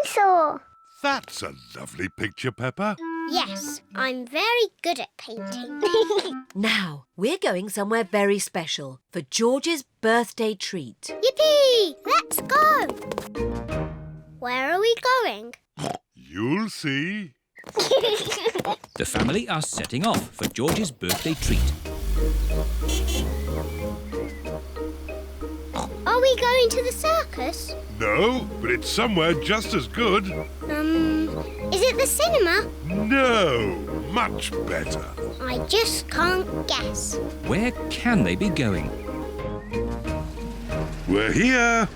dinosaur. That's a lovely picture, Peppa. Yes, I'm very good at painting. Now, we're going somewhere very special for George's birthday treat. Yippee! Let's go! Where are we going? You'll see. The family are setting off for George's birthday treat. Are we going to the circus? No, but it's somewhere just as good. Is it the cinema? No, much better. I just can't guess. Where can they be going? We're here.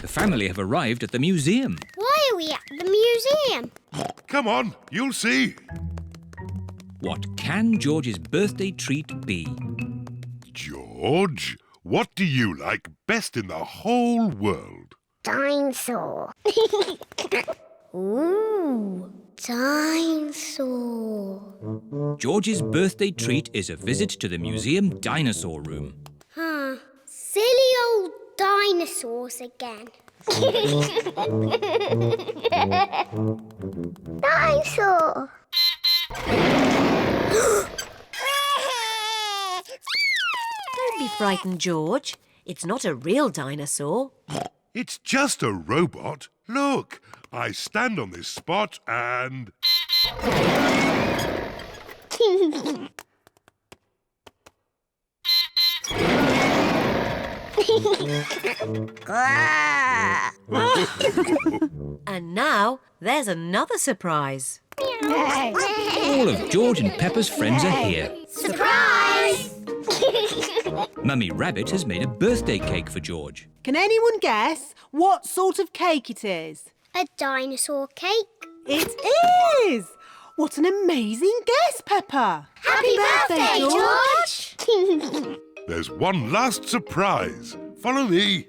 The family have arrived at the museum. Why are we at the museum? Come on, you'll see. What can George's birthday treat be? George, what do you like best in the whole world? Dinosaur. Ooh, dinosaur. George's birthday treat is a visit to the museum dinosaur room. Huh. Silly old dinosaurs again. Dinosaur. Don't be frightened, George. It's not a real dinosaur. It's just a robot. Look, I stand on this spot and... And now, there's another surprise. All of George and Peppa's friends are here. Surprise! Mummy Rabbit has made a birthday cake for George. Can anyone guess what sort of cake it is? A dinosaur cake. It is! What an amazing guess, Peppa! Happy birthday, George! There's one last surprise. Follow me.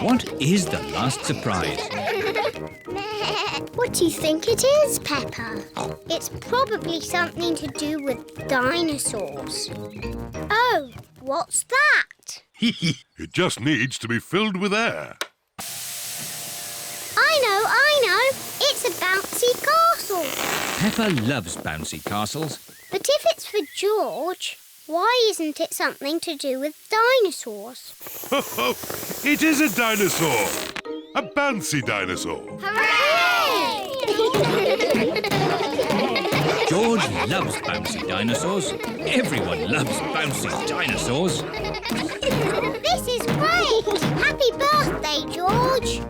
What is the last surprise? What do you think it is, Peppa? It's probably something to do with dinosaurs. Oh, what's that? It just needs to be filled with air. I know. It's a bouncy castle. Peppa loves bouncy castles. But if it's for George, why isn't it something to do with dinosaurs? It is a dinosaur. A bouncy dinosaur. Hooray! George loves bouncy dinosaurs. Everyone loves bouncy dinosaurs. This is great! Happy birthday, George!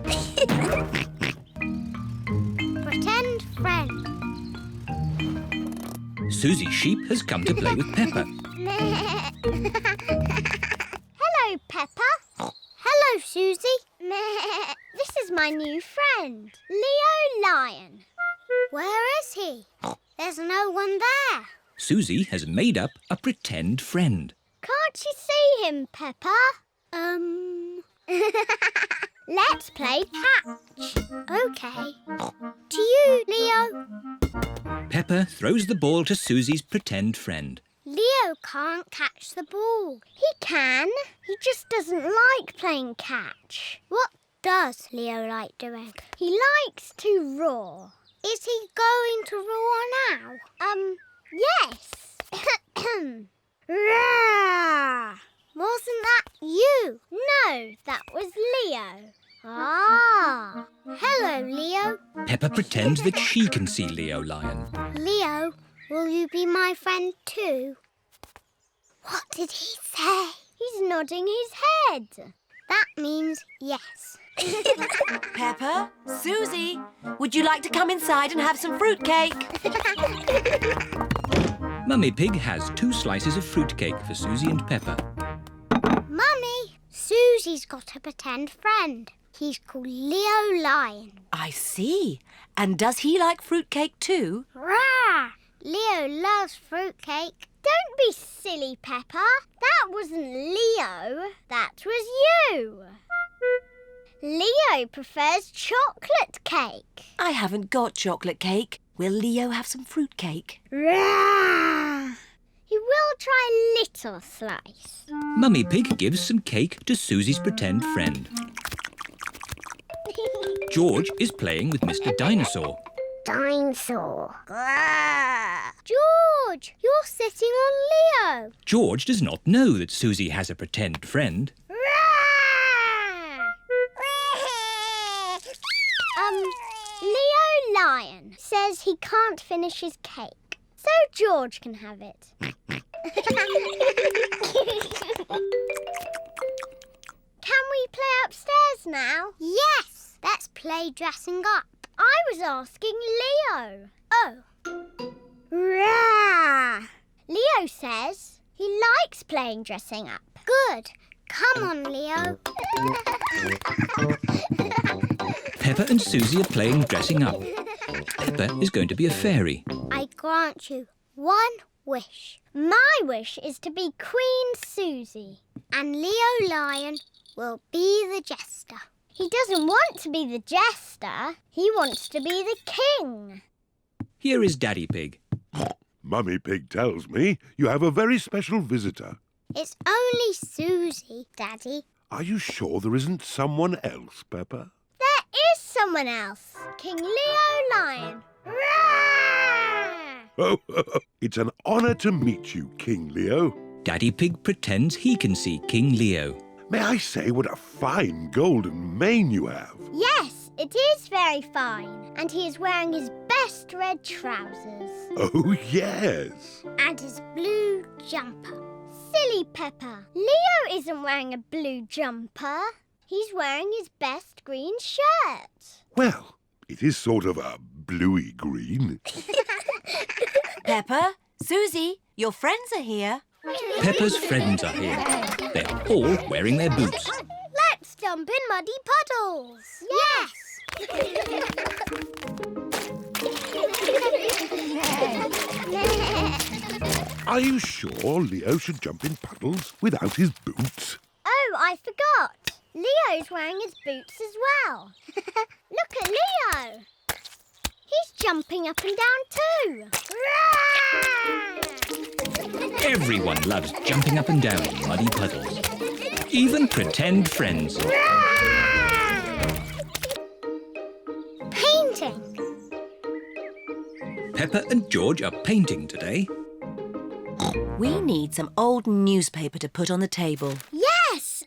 Pretend friend. Susie Sheep has come to play with Peppa. Hello, Peppa. Hello, Susie. This is my new friend, Leo Lion. Where is he? There's no one there. Susie has made up a pretend friend. Can't you see him, Peppa? Let's play catch. OK. To you, Leo. Peppa throws the ball to Susie's pretend friend. Leo can't catch the ball. He can. He just doesn't like playing catch. What does Leo like doing? He likes to roar. Is he going to roar now? Yes. Roar! Wasn't that you? No, that was Leo. Ah. Hello, Leo. Peppa pretends that she can see Leo Lion. Leo, will you be my friend too? What did he say? He's nodding his head. That means yes. Peppa, Susie, would you like to come inside and have some fruitcake? Mummy Pig has 2 slices of fruitcake for Susie and Peppa. Mummy, Susie's got a pretend friend. He's called Leo Lion. I see. And does he like fruitcake too? Rah! Leo loves fruitcake. Don't be silly, Peppa. That wasn't Leo. That was you. Leo prefers chocolate cake. I haven't got chocolate cake. Will Leo have some fruitcake? Rah! He will try a little slice. Mummy Pig gives some cake to Susie's pretend friend. George is playing with Mr. Dinosaur. Dinosaur. George, you're sitting on Leo. George does not know that Susie has a pretend friend. Leo Lion says he can't finish his cake, so George can have it. Can we play upstairs now? Yes, let's play dressing up. I was asking Leo. Oh. Leo says he likes playing dressing up. Good. Come on, Leo. Peppa and Susie are playing dressing up. Peppa is going to be a fairy. I grant you one wish. My wish is to be Queen Susie, and Leo Lion will be the jester. He doesn't want to be the jester. He wants to be the king. Here is Daddy Pig. Mummy Pig tells me you have a very special visitor. It's only Susie, Daddy. Are you sure there isn't someone else, Peppa? There is someone else. King Leo Lion. Oh, it's an honour to meet you, King Leo. Daddy Pig pretends he can see King Leo. May I say what a fine golden mane you have? Yes, it is very fine. And he is wearing his best red trousers. Oh, yes. And his blue jumper. Silly Peppa. Leo isn't wearing a blue jumper. He's wearing his best green shirt. Well, it is sort of a bluey green. Peppa, Susie, your friends are here. Peppa's friends are here. They're all wearing their boots. Let's jump in muddy puddles. Yes. Are you sure Leo should jump in puddles without his boots? Oh, I forgot. Leo's wearing his boots as well. Look at Leo. He's jumping up and down too. Everyone loves jumping up and down in muddy puddles. Even pretend friends. Painting. Peppa and George are painting today. We need some old newspaper to put on the table. Yes!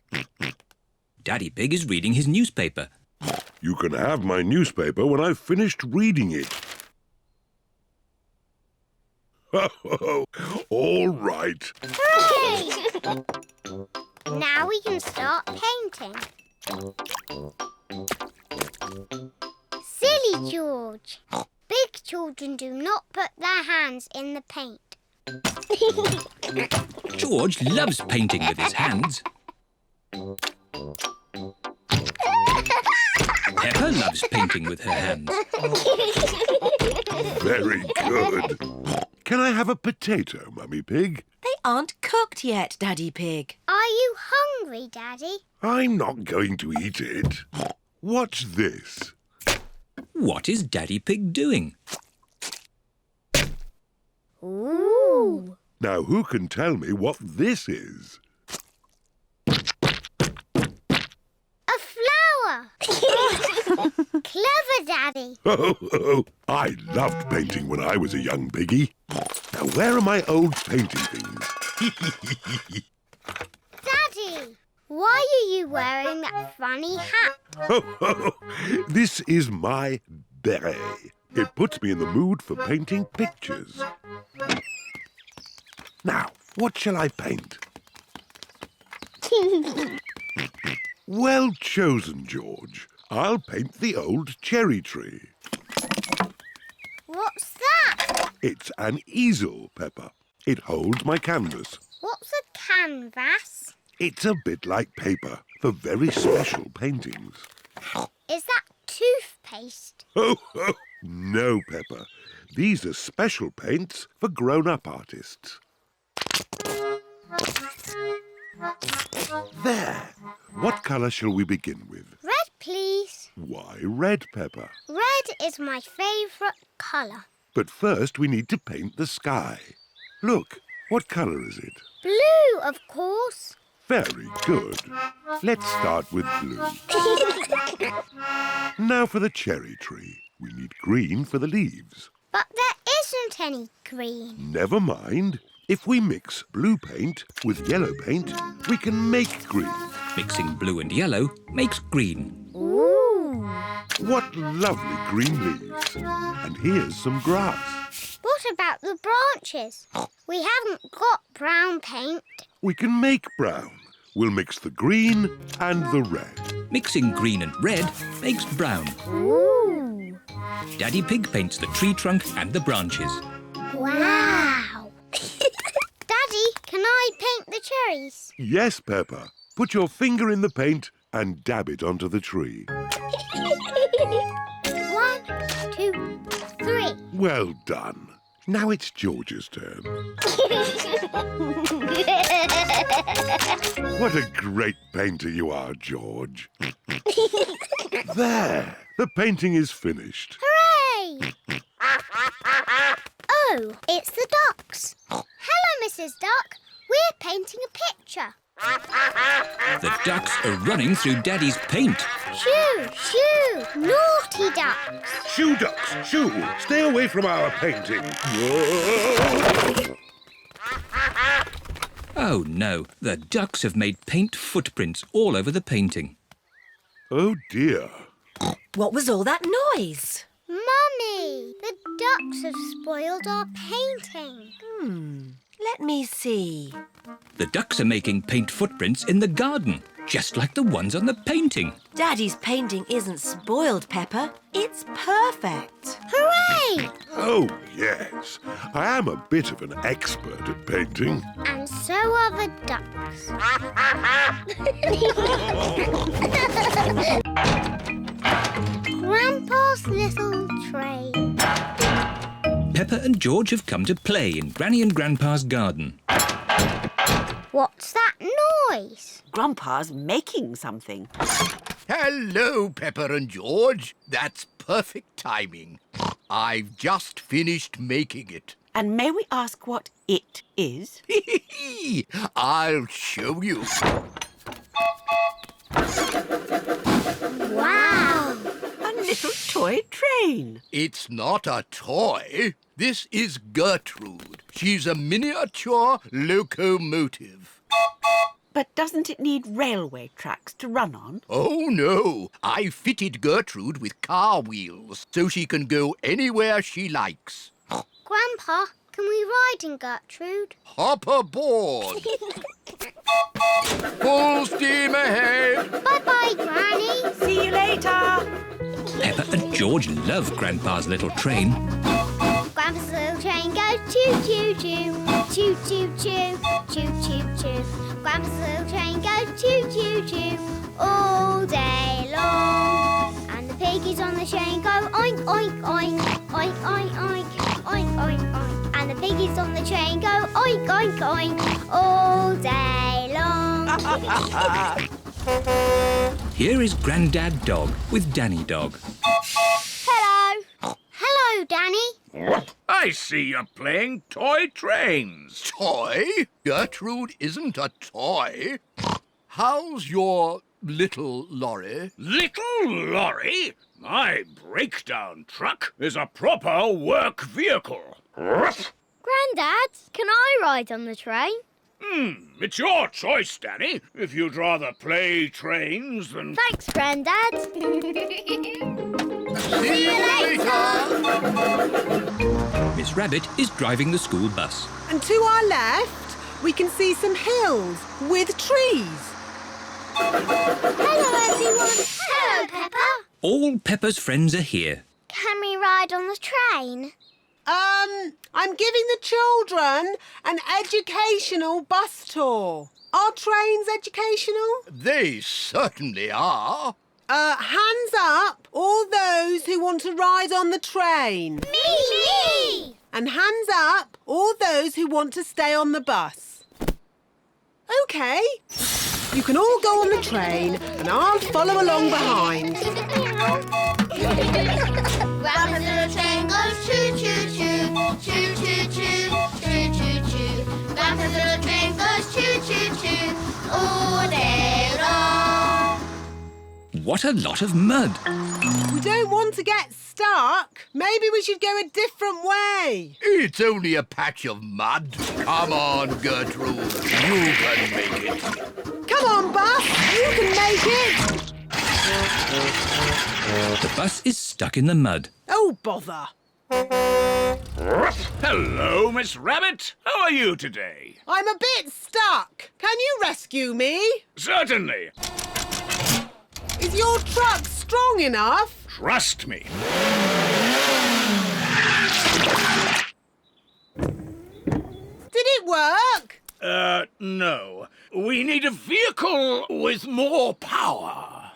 Daddy Pig is reading his newspaper. You can have my newspaper when I've finished reading it. All right. Hooray! Now we can start painting. Silly George. Big children do not put their hands in the paint. George loves painting with his hands. Peppa loves painting with her hands. Very good. Can I have a potato, Mummy Pig? They aren't cooked yet, Daddy Pig. Are you hungry, Daddy? I'm not going to eat it. What's this? What is Daddy Pig doing? Ooh. Now, who can tell me what this is? A flower. Clever, Daddy. Oh, I loved painting when I was a young piggy. Now, where are my old painting things? Daddy, why are you wearing that funny hat? This is my beret. It puts me in the mood for painting pictures. Now, what shall I paint? Well chosen, George. I'll paint the old cherry tree. What's that? It's an easel, Peppa. It holds my canvas. What's a canvas? It's a bit like paper for very special paintings. Is that toothpaste? Oh, no, Peppa. These are special paints for grown-up artists. There. What colour shall we begin with? Red, please. Why red, Peppa? Red is my favourite colour. But first we need to paint the sky. Look, What colour is it? Blue, of course. Very good. Let's start with blue. Now for the cherry tree. We need green for the leaves. But there isn't any green. Never mind. If we mix blue paint with yellow paint, we can make green. Mixing blue and yellow makes green. Ooh. What lovely green leaves. And here's some grass. What about the branches? We haven't got brown paint. We can make brown. We'll mix the green and the red. Mixing green and red makes brown. Ooh. Daddy Pig paints the tree trunk and the branches. Wow. Daddy, can I paint the cherries? Yes, Peppa. Put your finger in the paint and dab it onto the tree. 1, 2, 3. Well done. Now it's George's turn. What a great painter you are, George. There! The painting is finished. Hooray! Oh, it's the ducks. Hello, Mrs. Duck. We're painting a picture. The ducks are running through Daddy's paint. Shoo, shoo, naughty ducks. Shoo, ducks, shoo! Stay away from our painting. Oh no, the ducks have made paint footprints all over the painting. Oh dear. What was all that noise? Mummy, the ducks have spoiled our painting. Let me see. The ducks are making paint footprints in the garden, just like the ones on the painting. Daddy's painting isn't spoiled, Peppa. It's perfect. Hooray! Oh, yes. I am a bit of an expert at painting. And so are the ducks. Grandpa's little train. Peppa and George have come to play in Granny and Grandpa's garden. What's that noise? Grandpa's making something. Hello, Peppa and George. That's perfect timing. I've just finished making it. And may we ask what it is? I'll show you. Wow! A little toy train. It's not a toy. This is Gertrude. She's a miniature locomotive. But doesn't it need railway tracks to run on? Oh, no. I fitted Gertrude with car wheels so she can go anywhere she likes. Grandpa, can we ride in Gertrude? Hop aboard. Full steam ahead. Bye-bye, Granny. See you later. Peppa and George love Grandpa's little train. Grandpa's little train goes choo-choo-choo, choo-choo-choo, choo-choo-choo. Grandpa's little train goes choo-choo-choo all day long. And the piggies on the train go oink, oink, oink, oink, oink, oink, oink, oink, oink. And the piggies on the train go oink, oink, oink all day long. Here is Grandad Dog with Danny Dog. Hello. Hello, Danny. I see you're playing toy trains. Toy? Gertrude isn't a toy. How's your little lorry? Little lorry? My breakdown truck is a proper work vehicle. Grandad, can I ride on the train? It's your choice, Danny. If you'd rather play trains than... Thanks, Grandad. See you later. Miss Rabbit is driving the school bus. And to our left, we can see some hills with trees. Hello, everyone. Hello, Peppa. All Peppa's friends are here. Can we ride on the train? I'm giving the children an educational bus tour. Are trains educational? They certainly are. Hands up, all those who want to ride on the train. Me! And hands up, all those who want to stay on the bus. OK. You can all go on the train and I'll follow along behind. Grandpa's little train goes choo-choo-choo, choo-choo-choo, choo-choo-choo. what a lot of mud. We don't want to get stuck. Maybe we should go a different way. It's only a patch of mud. Come on, Gertrude. You can make it. Come on, bus. You can make it. The bus is stuck in the mud. Oh, bother. Hello, Miss Rabbit. How are you today? I'm a bit stuck. Can you rescue me? Certainly. Is your truck strong enough? Trust me. Did it work? No. We need a vehicle with more power.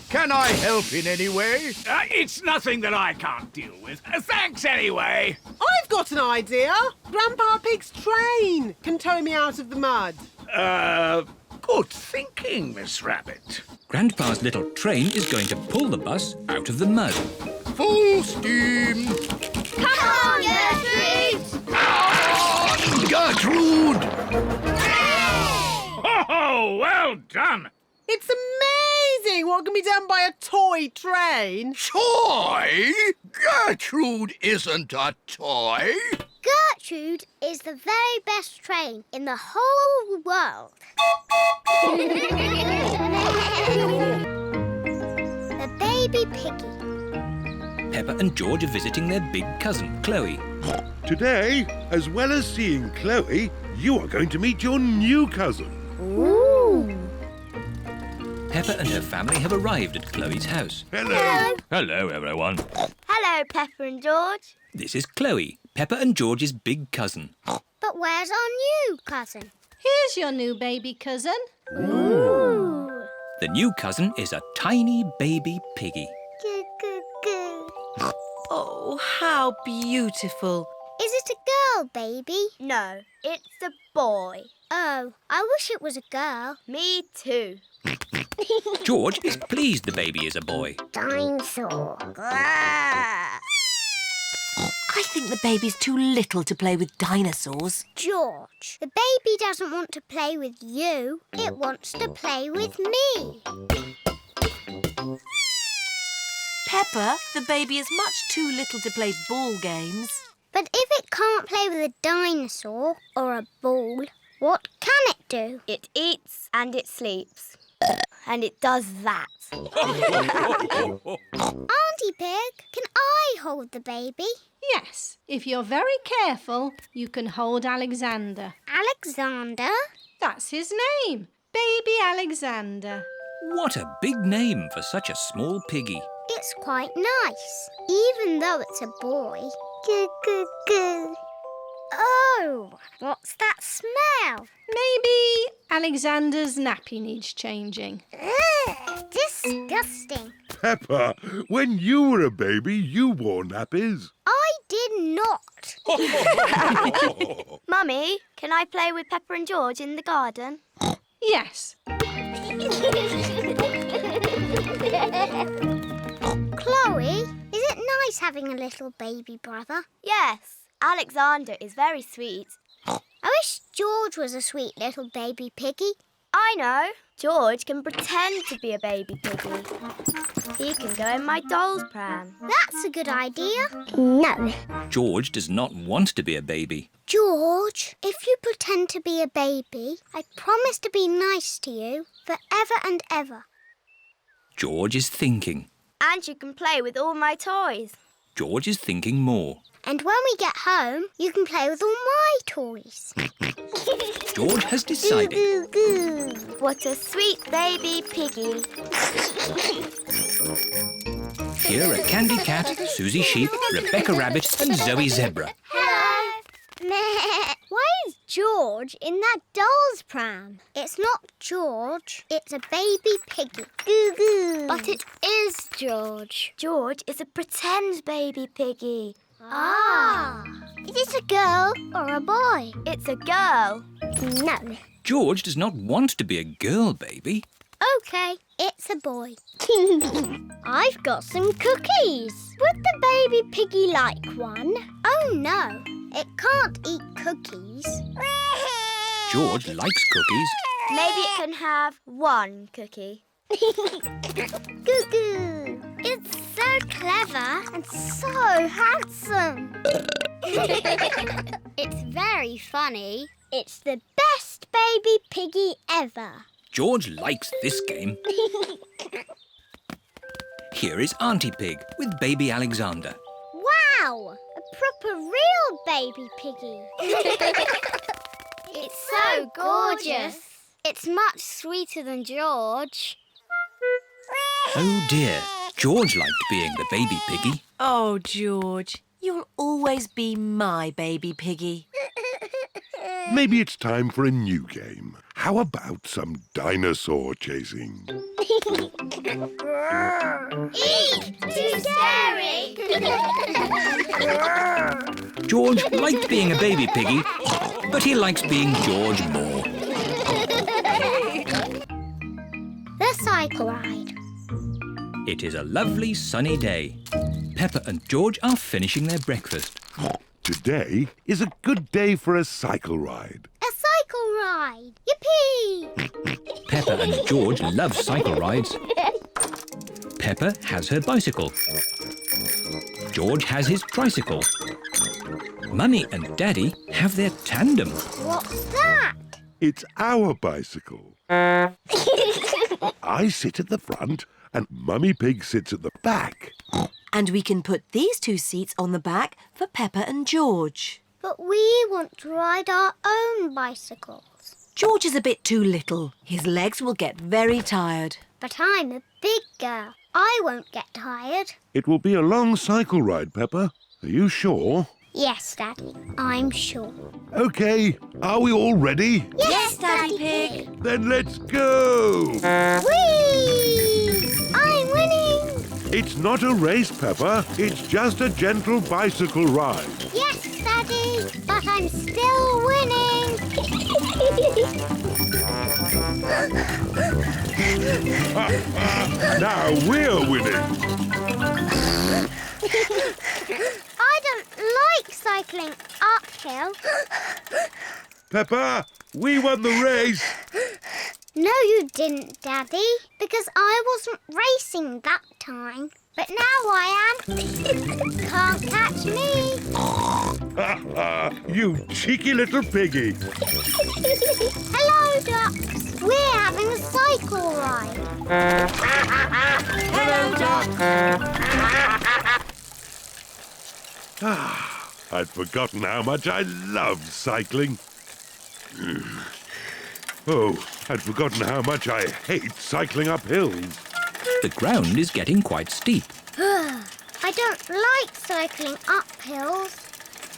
Can I help in any way? It's nothing that I can't deal with. Thanks anyway. I've got an idea. Grandpa Pig's train can tow me out of the mud. Good thinking, Miss Rabbit. Grandpa's little train is going to pull the bus out of the mud. Full steam. Come on, Gertrude! Gertrude! Oh, well done. It's amazing what can be done by a toy train. Toy? Gertrude isn't a toy. Gertrude is the very best train in the whole world. The baby piggy. Peppa and George are visiting their big cousin, Chloe. Today, as well as seeing Chloe, you are going to meet your new cousin. Ooh. Peppa and her family have arrived at Chloe's house. Hello. Hello, everyone. Hello, Peppa and George. This is Chloe, Peppa and George's big cousin. But where's our new cousin? Here's your new baby cousin. Ooh. The new cousin is a tiny baby piggy. Goo, goo, goo. Oh, how beautiful. Is it a girl, baby? No, it's a boy. Oh, I wish it was a girl. Me too. George is pleased the baby is a boy. Dinosaur. I think the baby's too little to play with dinosaurs. George, the baby doesn't want to play with you. It wants to play with me. Peppa, the baby is much too little to play ball games. But if it can't play with a dinosaur or a ball, what can it do? It eats and it sleeps. And it does that. Auntie Pig, can I hold the baby? Yes, if you're very careful, you can hold Alexander. Alexander? That's his name, Baby Alexander. What a big name for such a small piggy. It's quite nice, even though it's a boy. Goo, goo, goo. Oh, what's that smell? Maybe Alexander's nappy needs changing. Ugh, disgusting. Peppa, when you were a baby, you wore nappies. I did not. Mummy, can I play with Peppa and George in the garden? Yes. Chloe, is it nice having a little baby brother? Yes. Alexander is very sweet. I wish George was a sweet little baby piggy. I know. George can pretend to be a baby piggy. He can go in my doll's pram. That's a good idea. No. George does not want to be a baby. George, if you pretend to be a baby, I promise to be nice to you forever and ever. George is thinking. And you can play with all my toys. George is thinking more. And when we get home, you can play with all my toys. George has decided. Goo, goo, goo. What a sweet baby piggy. Here are Candy Cat, Susie Sheep, Rebecca Rabbit and Zoe Zebra. Hello. Meh. Why is George in that doll's pram? It's not George, it's a baby piggy. Goo goo. But it is George. George is a pretend baby piggy. Ah. Is it a girl or a boy? It's a girl. No. George does not want to be a girl baby. OK, it's a boy. I've got some cookies. Would the baby piggy like one? Oh, no. It can't eat cookies. George likes cookies. Maybe it can have one cookie. Goo-goo. It's so clever and so handsome. It's very funny. It's the best baby piggy ever. George likes this game. Here is Auntie Pig with baby Alexander. Wow! A proper real baby piggy. It's so gorgeous. It's much sweeter than George. Oh dear, George liked being the baby piggy. Oh, George, you'll always be my baby piggy. Maybe it's time for a new game. How about some dinosaur chasing? Eek! Too scary! George liked being a baby piggy, but he likes being George more. The cycle ride. It is a lovely sunny day. Peppa and George are finishing their breakfast. Today is a good day for a cycle ride. A cycle ride. Yippee! Peppa and George love cycle rides. Peppa has her bicycle. George has his tricycle. Mummy and Daddy have their tandem. What's that? It's our bicycle. I sit at the front and Mummy Pig sits at the back. And we can put these two seats on the back for Peppa and George. But we want to ride our own bicycles. George is a bit too little. His legs will get very tired. But I'm a big girl. I won't get tired. It will be a long cycle ride, Peppa. Are you sure? Yes, Daddy, I'm sure. OK, are we all ready? Yes, Daddy Pig. Then let's go! Whee! I'm winning! It's not a race, Peppa. It's just a gentle bicycle ride. Yes, Daddy, but I'm still winning. Now we're winning. I don't like cycling uphill. Peppa, we won the race. No, you didn't, Daddy, because I wasn't racing that time. But now I am. Can't catch me. You cheeky little piggy. Hello, ducks. We're having a cycle ride. Hello, ducks. I'd forgotten how much I love cycling. Oh, I'd forgotten how much I hate cycling up hills. The ground is getting quite steep. I don't like cycling up hills.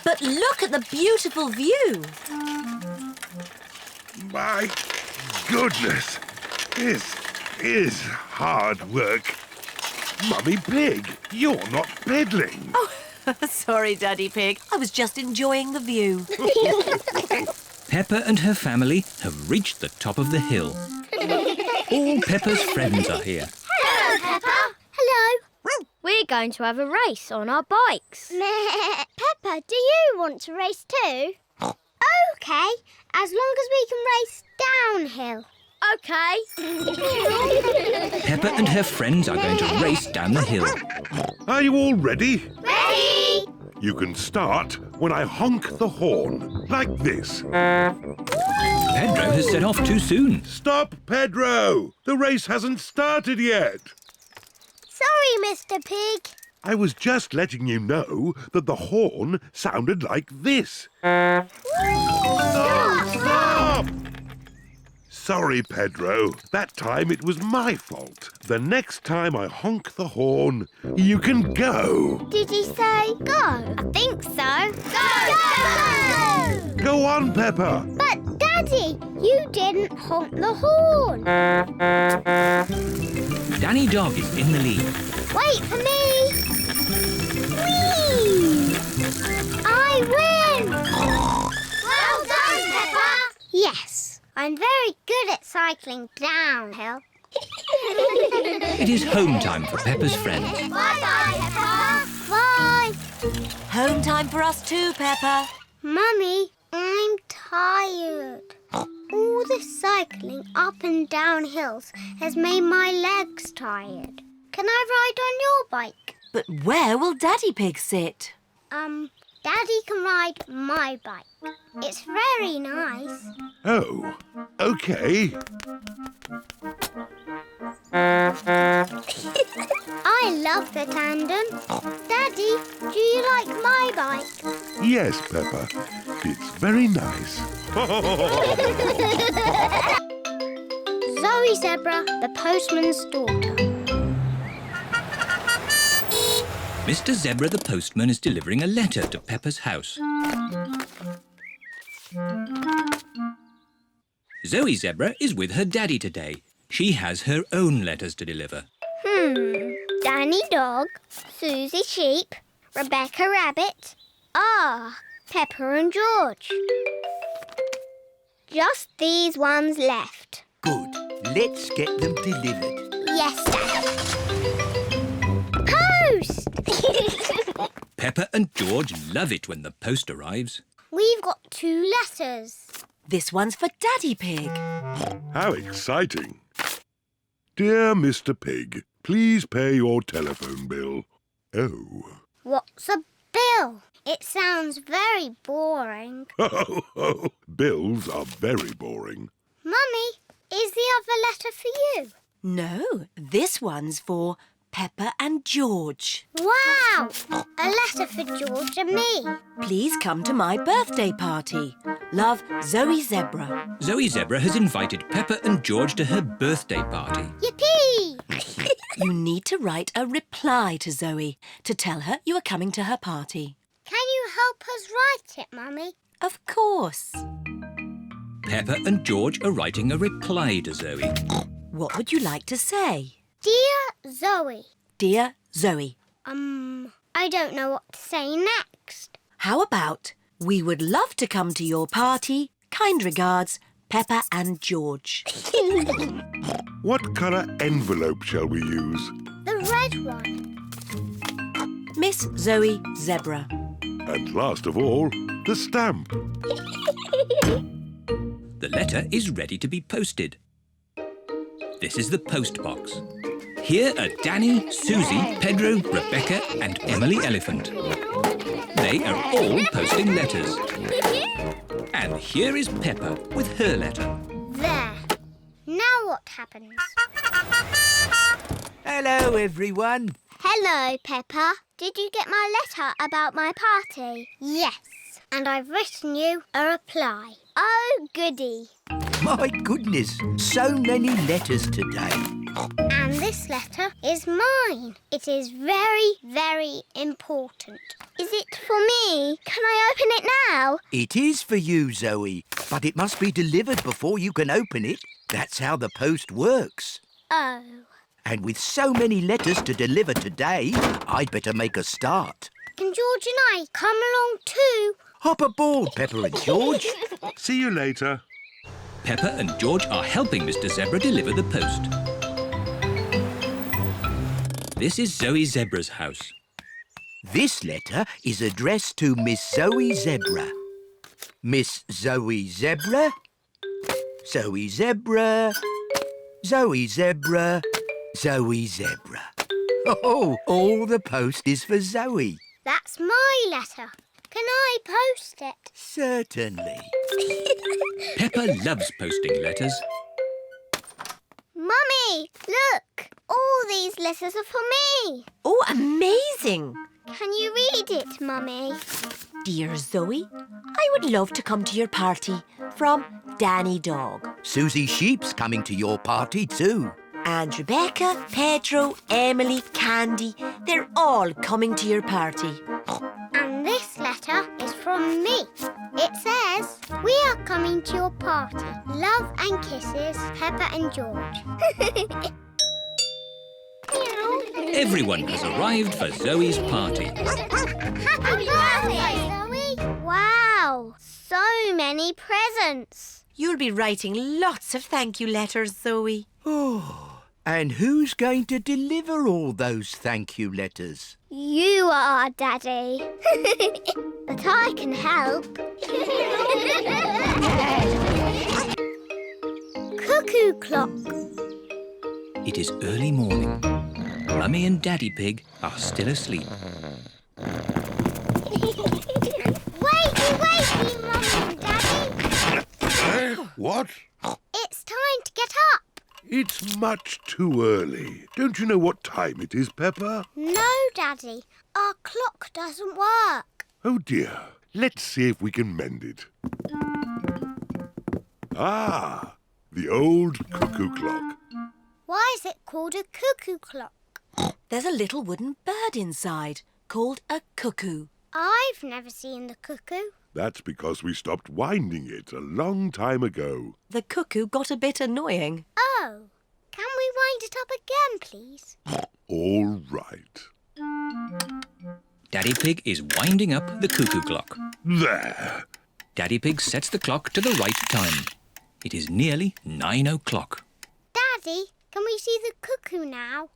But look at the beautiful view. My goodness, this is hard work. Mummy Pig, you're not pedaling. Oh, sorry, Daddy Pig. I was just enjoying the view. Peppa and her family have reached the top of the hill. All Peppa's friends are here. Hello, Peppa. Hello. We're going to have a race on our bikes. Peppa, do you want to race too? OK, as long as we can race downhill. OK. Peppa and her friends are going to race down the hill. Are you all ready? Ready! You can start when I honk the horn, like this. Pedro has set off too soon. Stop, Pedro! The race hasn't started yet. Sorry, Mr. Pig. I was just letting you know that the horn sounded like this. Stop! Sorry, Pedro. That time it was my fault. The next time I honk the horn, you can go. Did he say go? I think so. Go! Go on, Peppa. But, Daddy, you didn't honk the horn. Danny Dog is in the lead. Wait for me. Whee! I win! Well done, Peppa. Yes. I'm very good at cycling downhill. It is home time for Peppa's friends. Bye-bye, Peppa. Bye. Home time for us too, Peppa. Mummy, I'm tired. tired. All this cycling up and down hills has made my legs tired. Can I ride on your bike? But where will Daddy Pig sit? Daddy can ride my bike. It's very nice. Oh, OK. I love the tandem. Daddy, do you like my bike? Yes, Peppa. It's very nice. Zoe Zebra, the postman's daughter. Mr. Zebra the postman is delivering a letter to Peppa's house. Zoe Zebra is with her daddy today. She has her own letters to deliver. Danny Dog, Susie Sheep, Rebecca Rabbit. Peppa and George. Just these ones left. Good. Let's get them delivered. Yes, Dad. Post! Peppa and George love it when the post arrives. We've got 2 letters. This one's for Daddy Pig. How exciting. Dear Mr. Pig, please pay your telephone bill. Oh. What's a bill? It sounds very boring. Bills are very boring. Mummy, is the other letter for you? No, this one's for Peppa and George. Wow! A letter for George and me. Please come to my birthday party. Love, Zoe Zebra. Zoe Zebra has invited Peppa and George to her birthday party. Yippee! You need to write a reply to Zoe to tell her you are coming to her party. Can you help us write it, Mummy? Of course. Peppa and George are writing a reply to Zoe. What would you like to say? Dear Zoe. Dear Zoe. I don't know what to say next. How about, we would love to come to your party. Kind regards, Peppa and George. What colour envelope shall we use? The red one. Miss Zoe Zebra. And last of all, the stamp. The letter is ready to be posted. This is the post box. Here are Danny, Susie, Pedro, Rebecca and Emily Elephant. They are all posting letters. And here is Peppa with her letter. There. Now what happens? Hello, everyone. Hello, Peppa. Did you get my letter about my party? Yes. And I've written you a reply. Oh, goody. My goodness, so many letters today. And this letter is mine. It is very, very important. Is it for me? Can I open it now? It is for you, Zoe, but it must be delivered before you can open it. That's how the post works. Oh. And with so many letters to deliver today, I'd better make a start. Can George and I come along too? Hop aboard, Peppa and George. See you later. Peppa and George are helping Mr. Zebra deliver the post. This is Zoe Zebra's house. This letter is addressed to Miss Zoe Zebra. Miss Zoe Zebra, Zoe Zebra, Zoe Zebra, Zoe Zebra. Oh, all the post is for Zoe. That's my letter. Can I post it? Certainly. Peppa loves posting letters. Mummy, look! All these letters are for me. Oh, amazing! Can you read it, Mummy? Dear Zoe, I would love to come to your party. From Danny Dog. Susie Sheep's coming to your party too. And Rebecca, Pedro, Emily, Candy, they're all coming to your party. And this letter is from me. It says, we are coming to your party. Love and kisses, Peppa and George. Everyone has arrived for Zoe's party. Happy birthday, Zoe! Wow, so many presents. You'll be writing lots of thank you letters, Zoe. Oh, and who's going to deliver all those thank you letters? You are, Daddy. But I can help. clock. It is early morning. Mummy and Daddy Pig are still asleep. Wakey, Mummy and Daddy. What? It's time to get up. It's much too early. Don't you know what time it is, Peppa? No, Daddy. Our clock doesn't work. Oh dear. Let's see if we can mend it. Ah, the old cuckoo clock. Why is it called a cuckoo clock? There's a little wooden bird inside called a cuckoo. I've never seen the cuckoo. That's because we stopped winding it a long time ago. The cuckoo got a bit annoying. Oh, can we wind it up again, please? All right. Daddy Pig is winding up the cuckoo clock. There. Daddy Pig sets the clock to the right time. It is nearly 9 o'clock. Daddy, can we see the cuckoo now?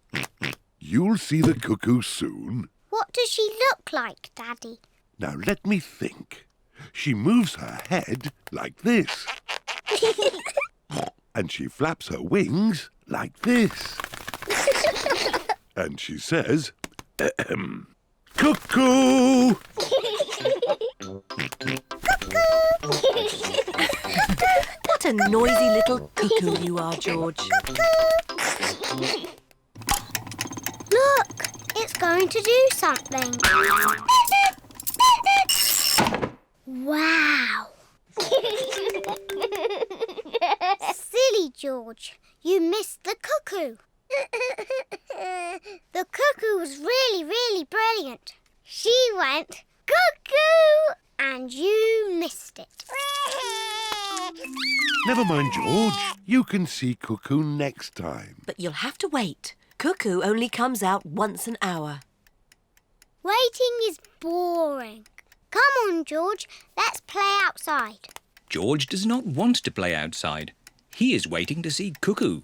You'll see the cuckoo soon. What does she look like, Daddy? Now let me think. She moves her head like this. And she flaps her wings like this. And she says, cuckoo! What a noisy little cuckoo you are, George. Look, it's going to do something. Wow! Silly George, you missed the cuckoo. The cuckoo was really, really brilliant. She went cuckoo and you missed it. Never mind, George. You can see cuckoo next time. But you'll have to wait. Cuckoo only comes out once an hour. Waiting is boring. Come on, George, let's play outside. George does not want to play outside. He is waiting to see Cuckoo.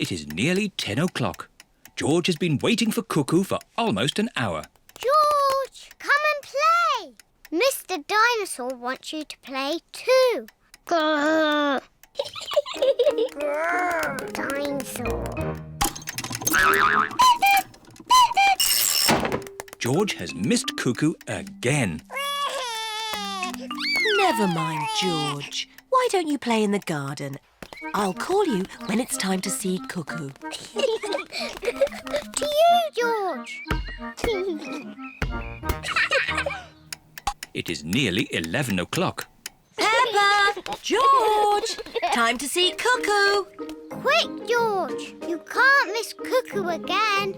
It is nearly 10 o'clock. George has been waiting for Cuckoo for almost an hour. George, come and play. Mr. Dinosaur wants you to play too. Grrr. Grrr, dinosaur. George has missed Cuckoo again. Never mind, George. Why don't you play in the garden? I'll call you when it's time to see Cuckoo. To you, George. It is nearly 11 o'clock. Peppa! George! Time to see Cuckoo! Quick, George. You can't miss Cuckoo again.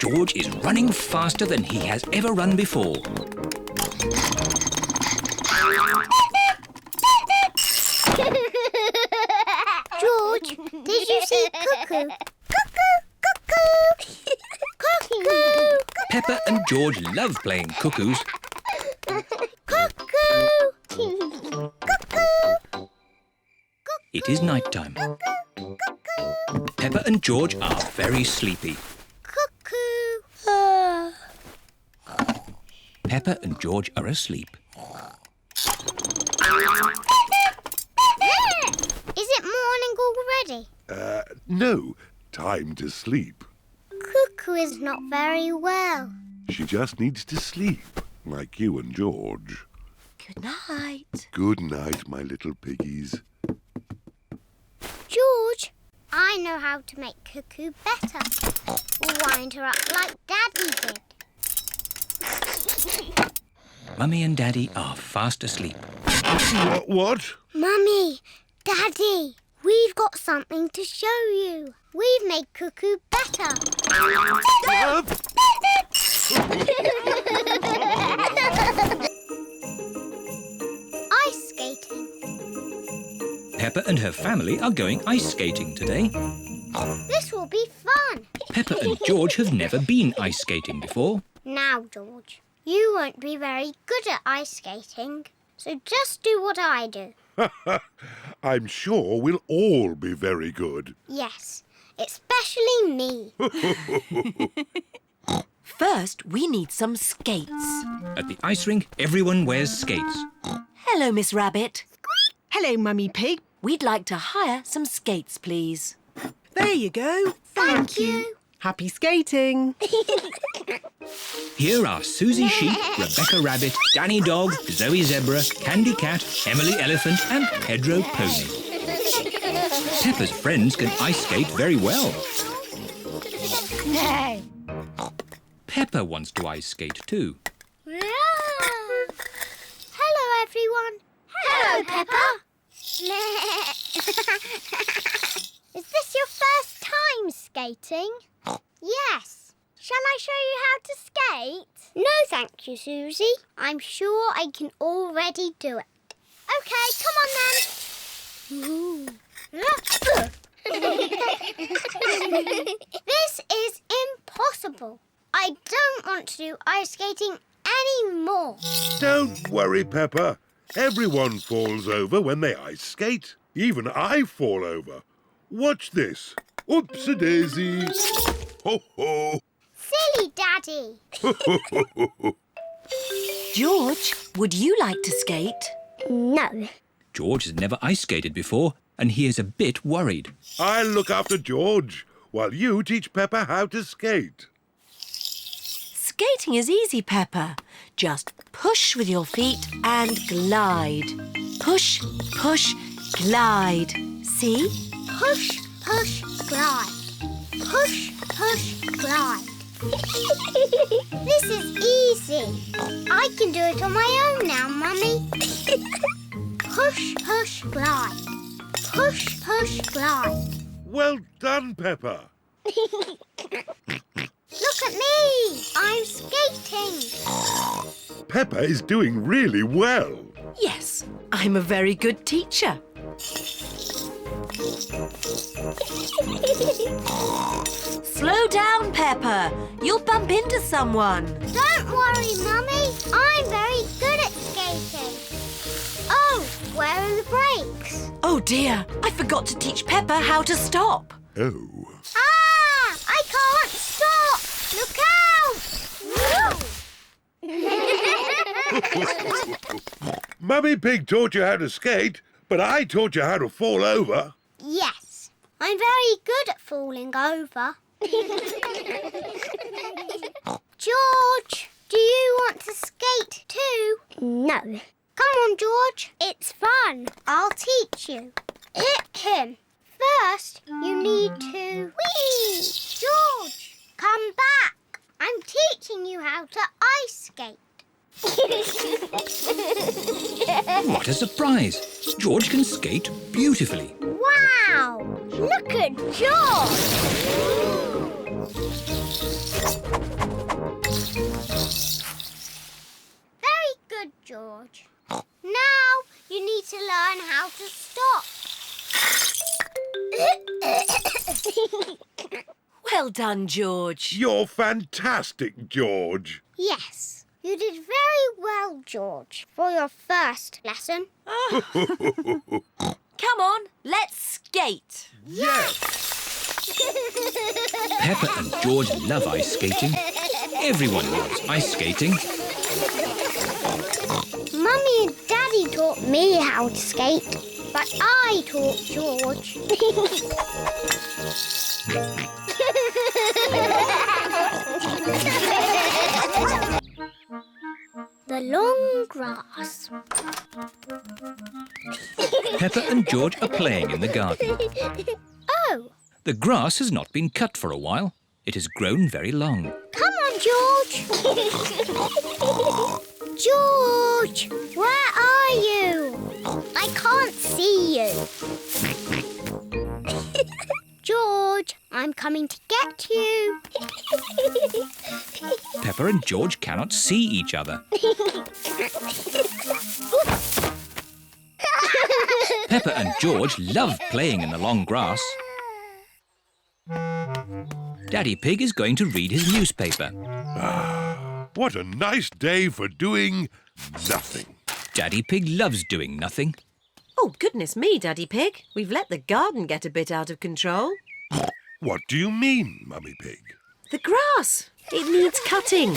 George is running faster than he has ever run before. George, did you see Cuckoo? Cuckoo, cuckoo, cuckoo. Peppa and George love playing cuckoos. Cuckoo. Cuckoo. It is night time. Peppa and George are very sleepy. Cuckoo. Peppa and George are asleep. Is it morning already? No. Time to sleep. Cuckoo is not very well. She just needs to sleep, like you and George. Good night. Good night, my little piggies. George, I know how to make Cuckoo better. Wind her up like Daddy did. Mummy and Daddy are fast asleep. What? Mummy, Daddy, we've got something to show you. We've made Cuckoo better. Ice skating. Peppa and her family are going ice skating today. This will be fun. Peppa and George have never been ice skating before. Now, George, you won't be very good at ice skating, so just do what I do. I'm sure we'll all be very good. Yes, especially me. First, we need some skates. At the ice rink, everyone wears skates. Hello, Miss Rabbit. Hello, Mummy Pig. We'd like to hire some skates, please. There you go. Thank you. Happy skating. Here are Susie Sheep, Rebecca Rabbit, Danny Dog, Zoe Zebra, Candy Cat, Emily Elephant and Pedro Pony. Peppa's friends can ice skate very well. No. Peppa wants to ice skate too. Hello, everyone. Hello, Peppa. Is this your first time skating? Yes. Shall I show you how to skate? No, thank you, Susie. I'm sure I can already do it. OK, come on then. This is impossible. I don't want to do ice skating anymore. Don't worry, Peppa. Everyone falls over when they ice skate. Even I fall over. Watch this. Oops-a-daisy. Ho-ho. Silly Daddy. George, would you like to skate? No. George has never ice skated before and he is a bit worried. I'll look after George while you teach Peppa how to skate. Skating is easy, Peppa. Just push with your feet and glide. Push, push, glide. See? Push, push, glide. Push, push, glide. This is easy. I can do it on my own now, Mummy. Push, push, glide. Push, push, glide. Well done, Peppa. Look at me! I'm skating. Peppa is doing really well. Yes, I'm a very good teacher. Slow down, Peppa. You'll bump into someone. Don't worry, Mummy. I'm very good at skating. Oh, where are the brakes? Oh dear, I forgot to teach Peppa how to stop. Oh. Ah! I can't stop! Look out! Mummy Pig taught you how to skate, but I taught you how to fall over. Yes, I'm very good at falling over. George, do you want to skate too? No. Come on, George. It's fun. I'll teach you. First, you need to... Whee! George, come back. I'm teaching you how to ice skate. What a surprise! George can skate beautifully. Wow! Look at George! Very good, George. Now you need to learn how to stop. Well done, George. You're fantastic, George. Yes, you did very well, George, for your first lesson. Come on, let's skate. Yes! Peppa and George love ice skating. Everyone loves ice skating. Mummy and Daddy taught me how to skate, but I taught George. The long grass. Peppa and George are playing in the garden. Oh, The grass has not been cut for a while. It has grown very long. come on, George. George, where are you? I can't see you. George, I'm coming to get you. Peppa and George cannot see each other. Peppa and George love playing in the long grass. Daddy Pig is going to read his newspaper. What a nice day for doing nothing. Daddy Pig loves doing nothing. Oh, goodness me, Daddy Pig. We've let the garden get a bit out of control. What do you mean, Mummy Pig? The grass. It needs cutting.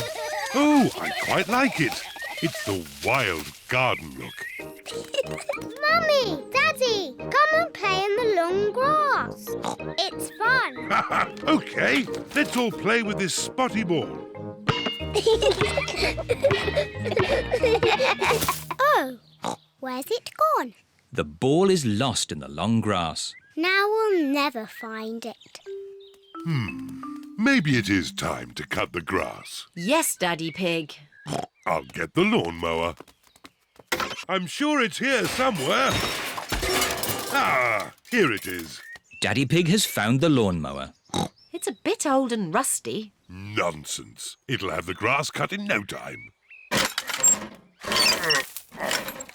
Oh, I quite like it. It's the wild garden look. Mummy, Daddy, come and play in the long grass. It's fun. OK, let's all play with this spotty ball. Oh, where's it gone? The ball is lost in the long grass. Now we'll never find it. Maybe it is time to cut the grass. Yes, Daddy Pig. I'll get the lawnmower. I'm sure it's here somewhere. Ah, here it is. Daddy Pig has found the lawnmower. It's a bit old and rusty. Nonsense. It'll have the grass cut in no time.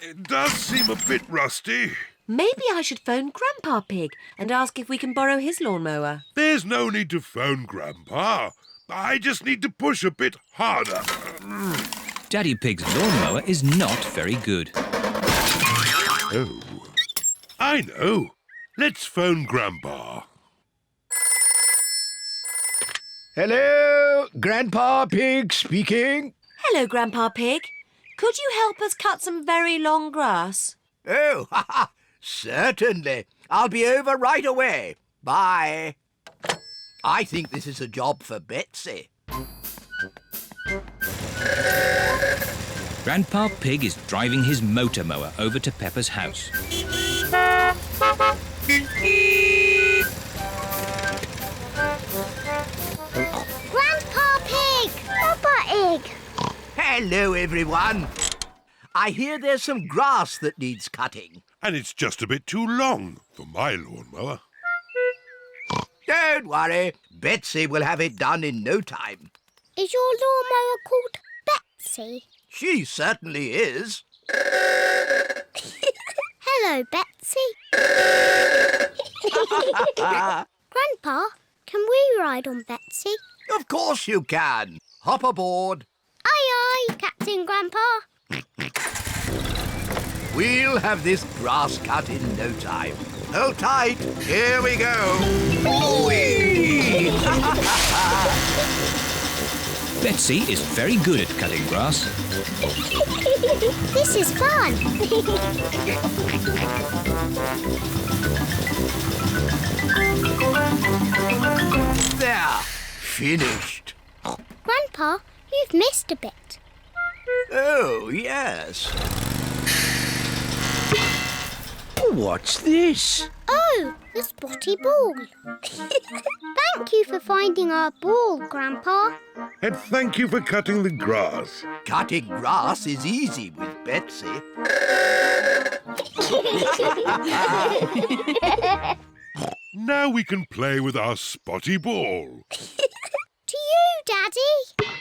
It does seem a bit rusty. Maybe I should phone Grandpa Pig and ask if we can borrow his lawnmower. There's no need to phone Grandpa. I just need to push a bit harder. Daddy Pig's lawnmower is not very good. Oh, I know. Let's phone Grandpa. Hello, Grandpa Pig speaking. Hello, Grandpa Pig. Could you help us cut some very long grass? Oh, certainly. I'll be over right away. Bye. I think this is a job for Betsy. Grandpa Pig is driving his motor mower over to Peppa's house. Grandpa Pig! Peppa Pig! Hello, everyone. I hear there's some grass that needs cutting. And it's just a bit too long for my lawnmower. Don't worry. Betsy will have it done in no time. Is your lawnmower called Betsy? She certainly is. Hello, Betsy. Grandpa, can we ride on Betsy? Of course you can. Hop aboard. Aye, aye, Captain Grandpa. We'll have this grass cut in no time. Hold tight. Here we go. Whee! Betsy is very good at cutting grass. This is fun. There. Finished. Grandpa, you've missed a bit. Oh, yes. What's this? Oh, the spotty ball. Thank you for finding our ball, Grandpa. And thank you for cutting the grass. Cutting grass is easy with Betsy. Now we can play with our spotty ball. To you, Daddy.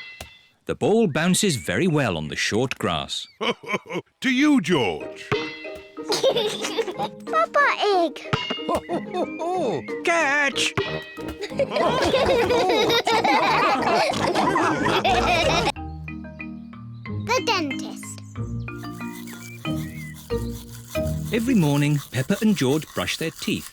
The ball bounces very well on the short grass. To you, George. Peppa Pig. Catch! The dentist. Every morning, Peppa and George brush their teeth.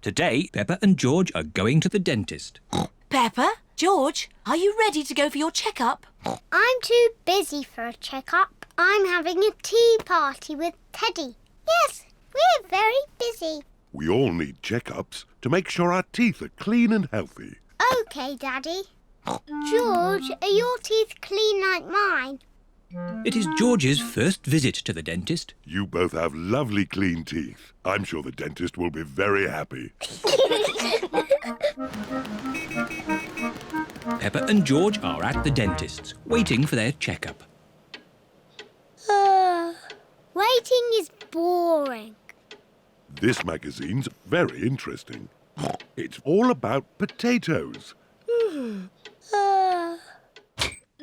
Today, Peppa and George are going to the dentist. Peppa, George, are you ready to go for your checkup? I'm too busy for a checkup. I'm having a tea party with Teddy. Yes, we're very busy. We all need checkups to make sure our teeth are clean and healthy. OK, Daddy. George, are your teeth clean like mine? It is George's first visit to the dentist. You both have lovely clean teeth. I'm sure the dentist will be very happy. Peppa and George are at the dentist's, waiting for their checkup. Waiting is boring. This magazine's very interesting. It's all about potatoes.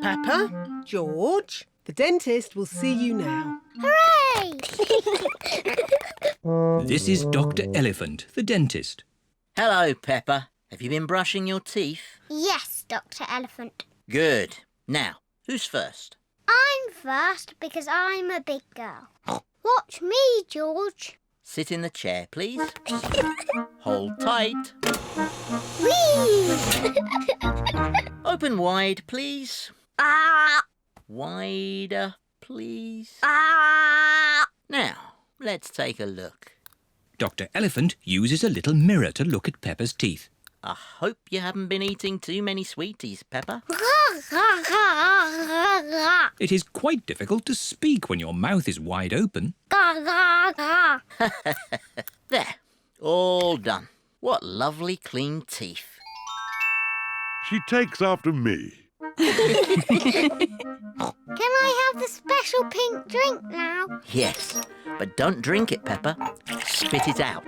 Peppa, George, the dentist will see you now. Hooray! This is Dr. Elephant, the dentist. Hello, Peppa. Have you been brushing your teeth? Yes, Dr. Elephant. Good. Now, who's first? I'm first because I'm a big girl. Watch me, George. Sit in the chair, please. Hold tight. Whee! Open wide, please. Ah! wider, please? Now, let's take a look. Dr. Elephant uses a little mirror to look at Peppa's teeth. I hope you haven't been eating too many sweeties, Peppa. It is quite difficult to speak when your mouth is wide open. There, all done. What lovely clean teeth. She takes after me. Can I have the special pink drink now? Yes, but don't drink it, Peppa. Spit it out.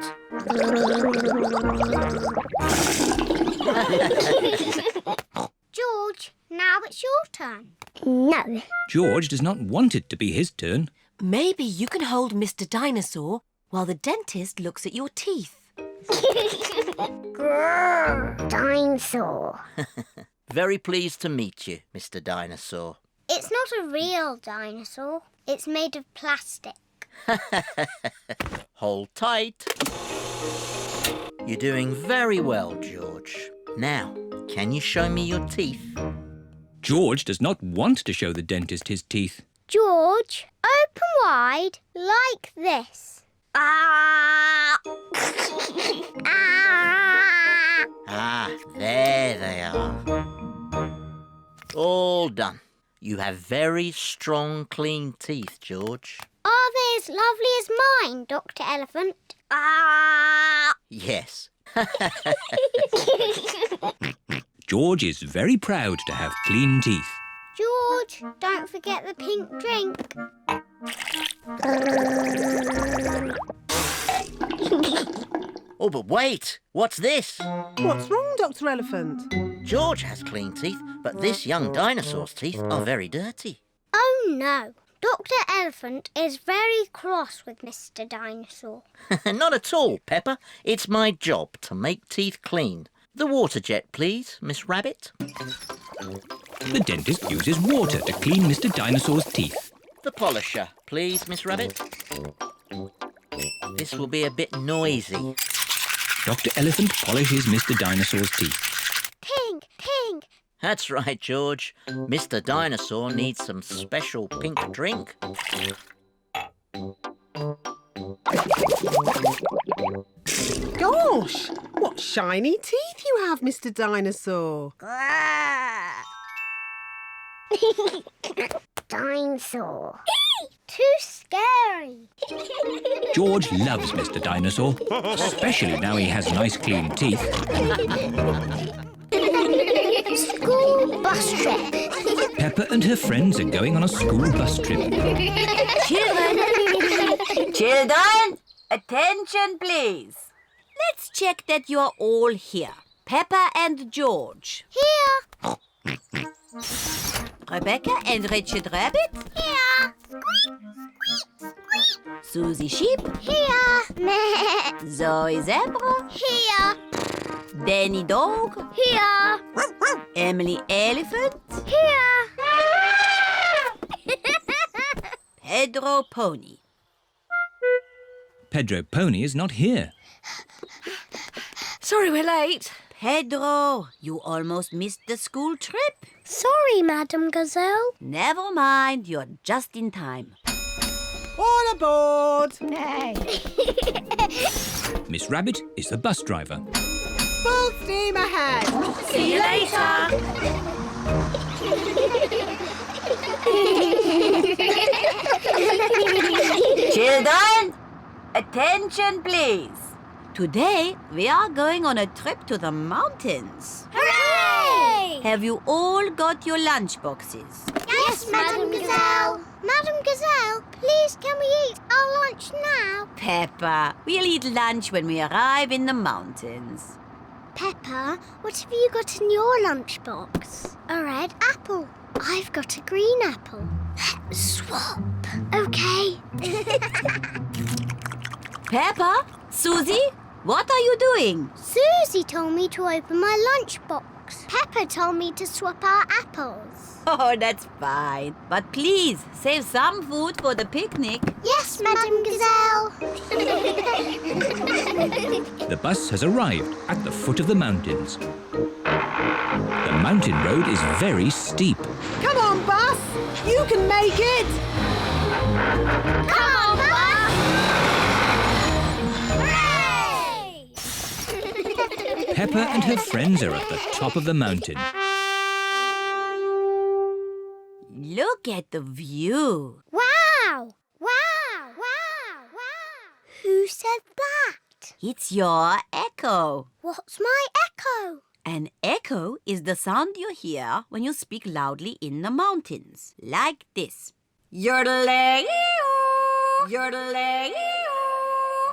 George, now it's your turn. No. George does not want it to be his turn. Maybe you can hold Mr. Dinosaur while the dentist looks at your teeth. Grrr, dinosaur. Very pleased to meet you, Mr. Dinosaur. It's not a real dinosaur. It's made of plastic. Hold tight. You're doing very well, George. Now, can you show me your teeth? George does not want to show the dentist his teeth. George, open wide like this. There they are. All done. You have very strong, clean teeth, George. Are they as lovely as mine, Dr. Elephant? Yes. George is very proud to have clean teeth. George, don't forget the pink drink. Oh, but wait! What's this? What's wrong, Dr. Elephant? George has clean teeth, but this young dinosaur's teeth are very dirty. Oh, no. Dr. Elephant is very cross with Mr. Dinosaur. Not at all, Peppa. It's my job to make teeth clean. The water jet, please, Miss Rabbit. The dentist uses water to clean Mr. Dinosaur's teeth. The polisher, please, Miss Rabbit. This will be a bit noisy. Dr. Elephant polishes Mr. Dinosaur's teeth. Pink, pink. That's right, George. Mr. Dinosaur needs some special pink drink. Gosh, what shiny teeth you have, Mr. Dinosaur. Dinosaur. Too scary. George loves Mr. Dinosaur, especially now he has nice clean teeth. School bus trip. Peppa and her friends are going on a school bus trip. Children, attention please. Let's check that you are all here. Peppa and George. Here. Rebecca and Richard Rabbit. Here. Squeak, squeak, squeak. Susie Sheep. Here. Zoe Zebra. Here. Danny Dog. Here. Emily Elephant. Here. Pedro Pony. Pedro Pony is not here. Sorry we're late. Pedro, you almost missed the school trip. Sorry, Madam Gazelle. Never mind, you're just in time. All aboard! Nay. Miss Rabbit is the bus driver. Full steam ahead! See you later. Children, attention please. Today we are going on a trip to the mountains. Hooray! Have you all got your lunch boxes? Yes, Madam Gazelle. Madam Gazelle, please can we eat our lunch now? Peppa, we'll eat lunch when we arrive in the mountains. Peppa, what have you got in your lunchbox? A red apple. I've got a green apple. Let's swap. Okay. Peppa, Susie, what are you doing? Susie told me to open my lunchbox. Peppa told me to swap our apples. Oh, that's fine. But please, save some food for the picnic. Yes, Madam Gazelle. The bus has arrived at the foot of the mountains. The mountain road is very steep. Come on, bus! You can make it! Come on, Buzz! Hooray! Peppa and her friends are at the top of the mountain. Look at the view. Wow! Wow! Wow! Wow! Who said that? It's your echo. What's my echo? An echo is the sound you hear when you speak loudly in the mountains. Like this. Yodelay-oo, yodelay-oo,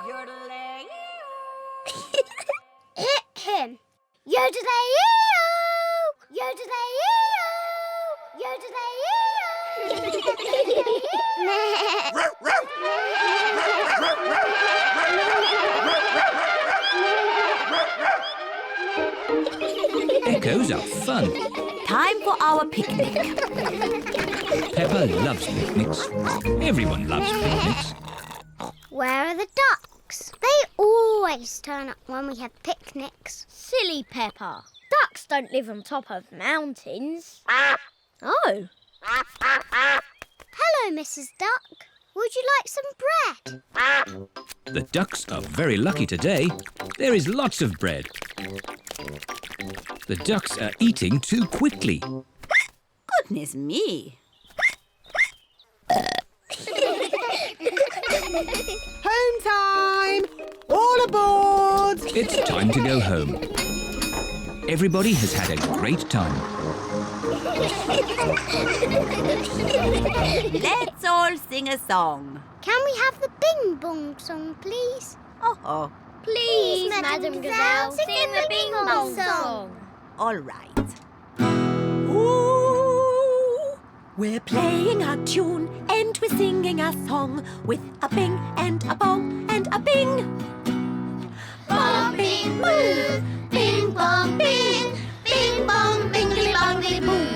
yodelay-oo. Hit him! Yodelay-ee-oo! Yodelay-ee-oo! Yodelay-ee-oo! Echoes are fun. Time for our picnic. Peppa loves picnics. Everyone loves picnics. Where are the ducks? They always turn up when we have picnics. Silly Peppa. Ducks don't live on top of mountains. Oh. Hello, Mrs. Duck. Would you like some bread? The ducks are very lucky today. There is lots of bread. The ducks are eating too quickly. Goodness me. Home time! All aboard! It's time to go home. Everybody has had a great time. Let's all sing a song. Can we have the Bing Bong song, please? Oh. Please, Madam Gazelle, sing the Bing Bong song. All right. Ooh, we're playing a tune and we're singing a song with a bing and a bong and a bing. Bong, bing, boo. Bing, bong, bing. Bing, bong, bingly, bongly, boo.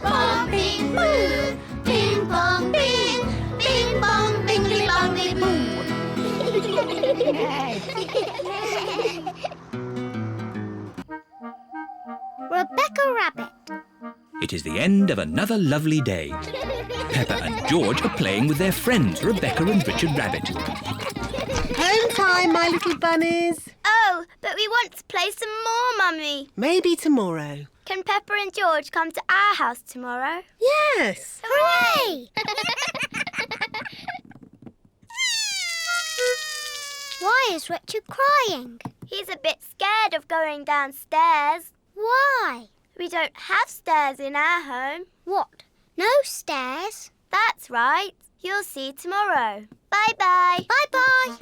Bong, bing, boo. Bing, bong, bing. Bing, bong, bingly, bongly, boo. Rebecca Rabbit. It is the end of another lovely day. Peppa and George are playing with their friends, Rebecca and Richard Rabbit. Home time, my little bunnies. Oh, but we want to play some more, Mummy. Maybe tomorrow. Can Peppa and George come to our house tomorrow? Yes. Hooray! Why is Richard crying? He's a bit scared of going downstairs. Why? We don't have stairs in our home. What? No stairs? That's right. You'll see tomorrow. Bye-bye. Bye-bye.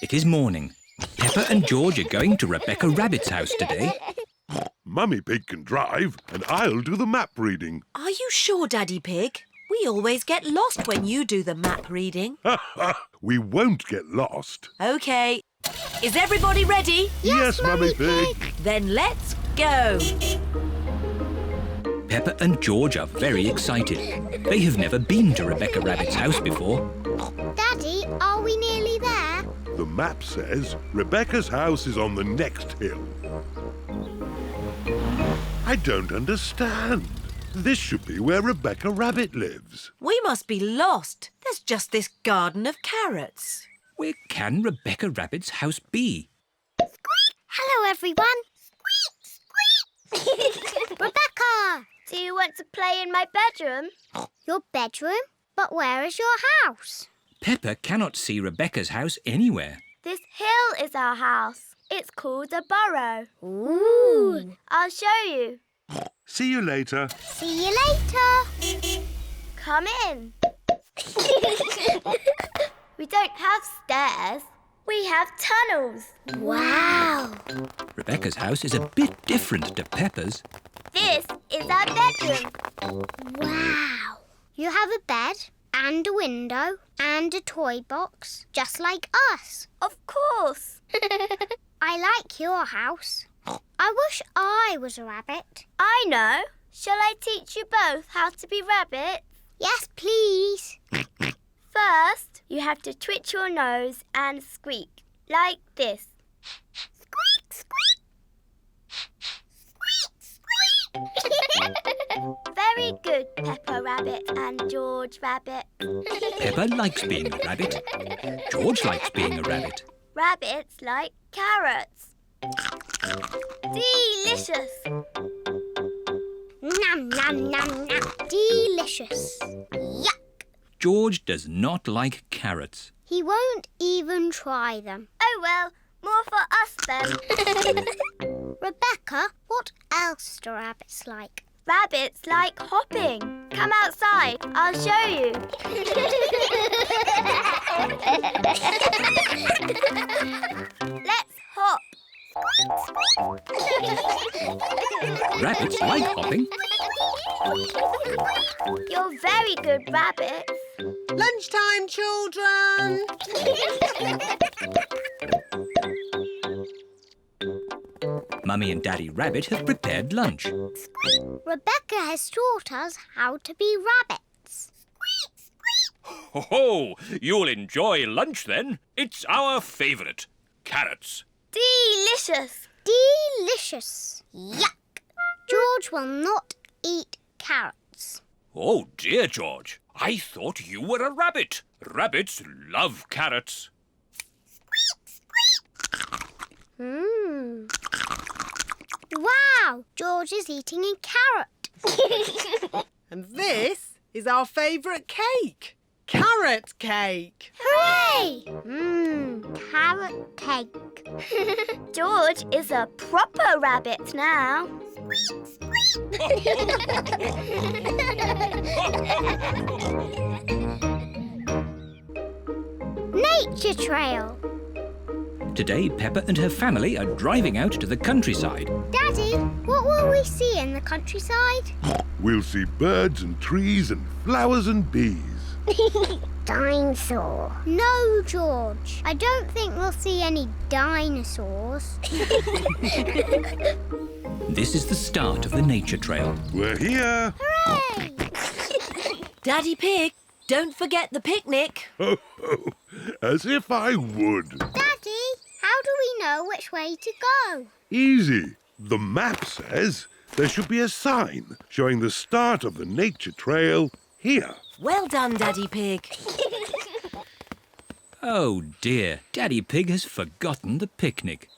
It is morning. Peppa and George are going to Rebecca Rabbit's house today. Mummy Pig can drive, and I'll do the map reading. Are you sure, Daddy Pig? We always get lost when you do the map reading. We won't get lost. OK. Is everybody ready? Yes, Mummy Pig. Then let's go. Peppa and George are very excited. They have never been to Rebecca Rabbit's house before. Daddy, are we nearly there? The map says Rebecca's house is on the next hill. I don't understand. This should be where Rebecca Rabbit lives. We must be lost. There's just this garden of carrots. Where can Rebecca Rabbit's house be? Hello, everyone. Squeak, squeak. Rebecca! Do you want to play in my bedroom? Your bedroom? But where is your house? Peppa cannot see Rebecca's house anywhere. This hill is our house. It's called a burrow. Ooh. I'll show you. See you later. See you later. Come in. We don't have stairs. We have tunnels. Wow. Rebecca's house is a bit different to Peppa's. This is our bedroom. Wow. You have a bed and a window and a toy box, just like us. Of course. I like your house. I wish I was a rabbit. I know. Shall I teach you both how to be rabbits? Yes, please. First, you have to twitch your nose and squeak, like this. Very good, Peppa Rabbit and George Rabbit. Peppa likes being a rabbit. George likes being a rabbit. Rabbits like carrots. Delicious. Nom, nom, nom, nom. Delicious. Yuck. George does not like carrots. He won't even try them. Oh well, more for us then. Rebecca, what else do rabbits like? Rabbits like hopping. Come outside, I'll show you. Let's hop. Rabbits like hopping. You're very good rabbits. Lunchtime, children! Mummy and Daddy Rabbit have prepared lunch. Rebecca has taught us how to be rabbits. Ho ho! You'll enjoy lunch then. It's our favourite. Carrots. Delicious. Delicious. Yuck. George will not eat carrots. Oh dear, George. I thought you were a rabbit. Rabbits love carrots. Wow, George is eating a carrot. And this is our favourite cake. Carrot cake. Hooray! Carrot cake. George is a proper rabbit now. Nature trail. Today, Peppa and her family are driving out to the countryside. Daddy, what will we see in the countryside? We'll see birds and trees and flowers and bees. Dinosaur. No, George. I don't think we'll see any dinosaurs. This is the start of the nature trail. We're here. Hooray! Daddy Pig, don't forget the picnic. Ho, ho. As if I would. Daddy, how do we know which way to go? Easy. The map says there should be a sign showing the start of the nature trail here. Well done, Daddy Pig. Oh dear, Daddy Pig has forgotten the picnic.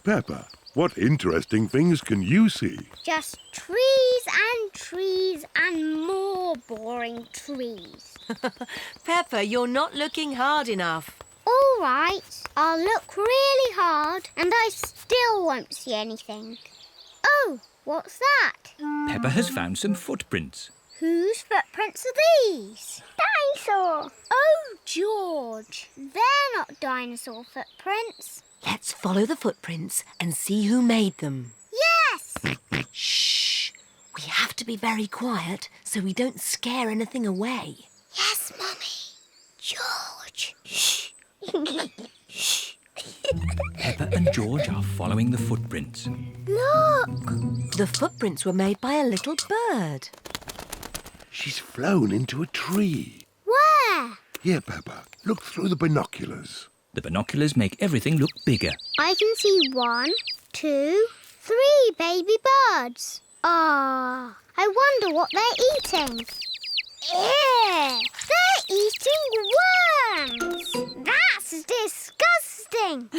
Peppa, what interesting things can you see? Just trees and trees and more boring trees. Peppa, you're not looking hard enough. All right, I'll look really hard and I still won't see anything. Oh, what's that? Peppa has found some footprints. Whose footprints are these? Dinosaur. Oh, George, they're not dinosaur footprints. Let's follow the footprints and see who made them. Yes! Shh! We have to be very quiet so we don't scare anything away. Yes, Mummy. George. Shh. Shh. Peppa and George are following the footprints. Look! The footprints were made by a little bird. She's flown into a tree. Where? Here, Peppa. Look through the binoculars. The binoculars make everything look bigger. I can see 1, 2, 3 baby birds. Ah, I wonder what they're eating. Ew! They're eating worms! That's disgusting!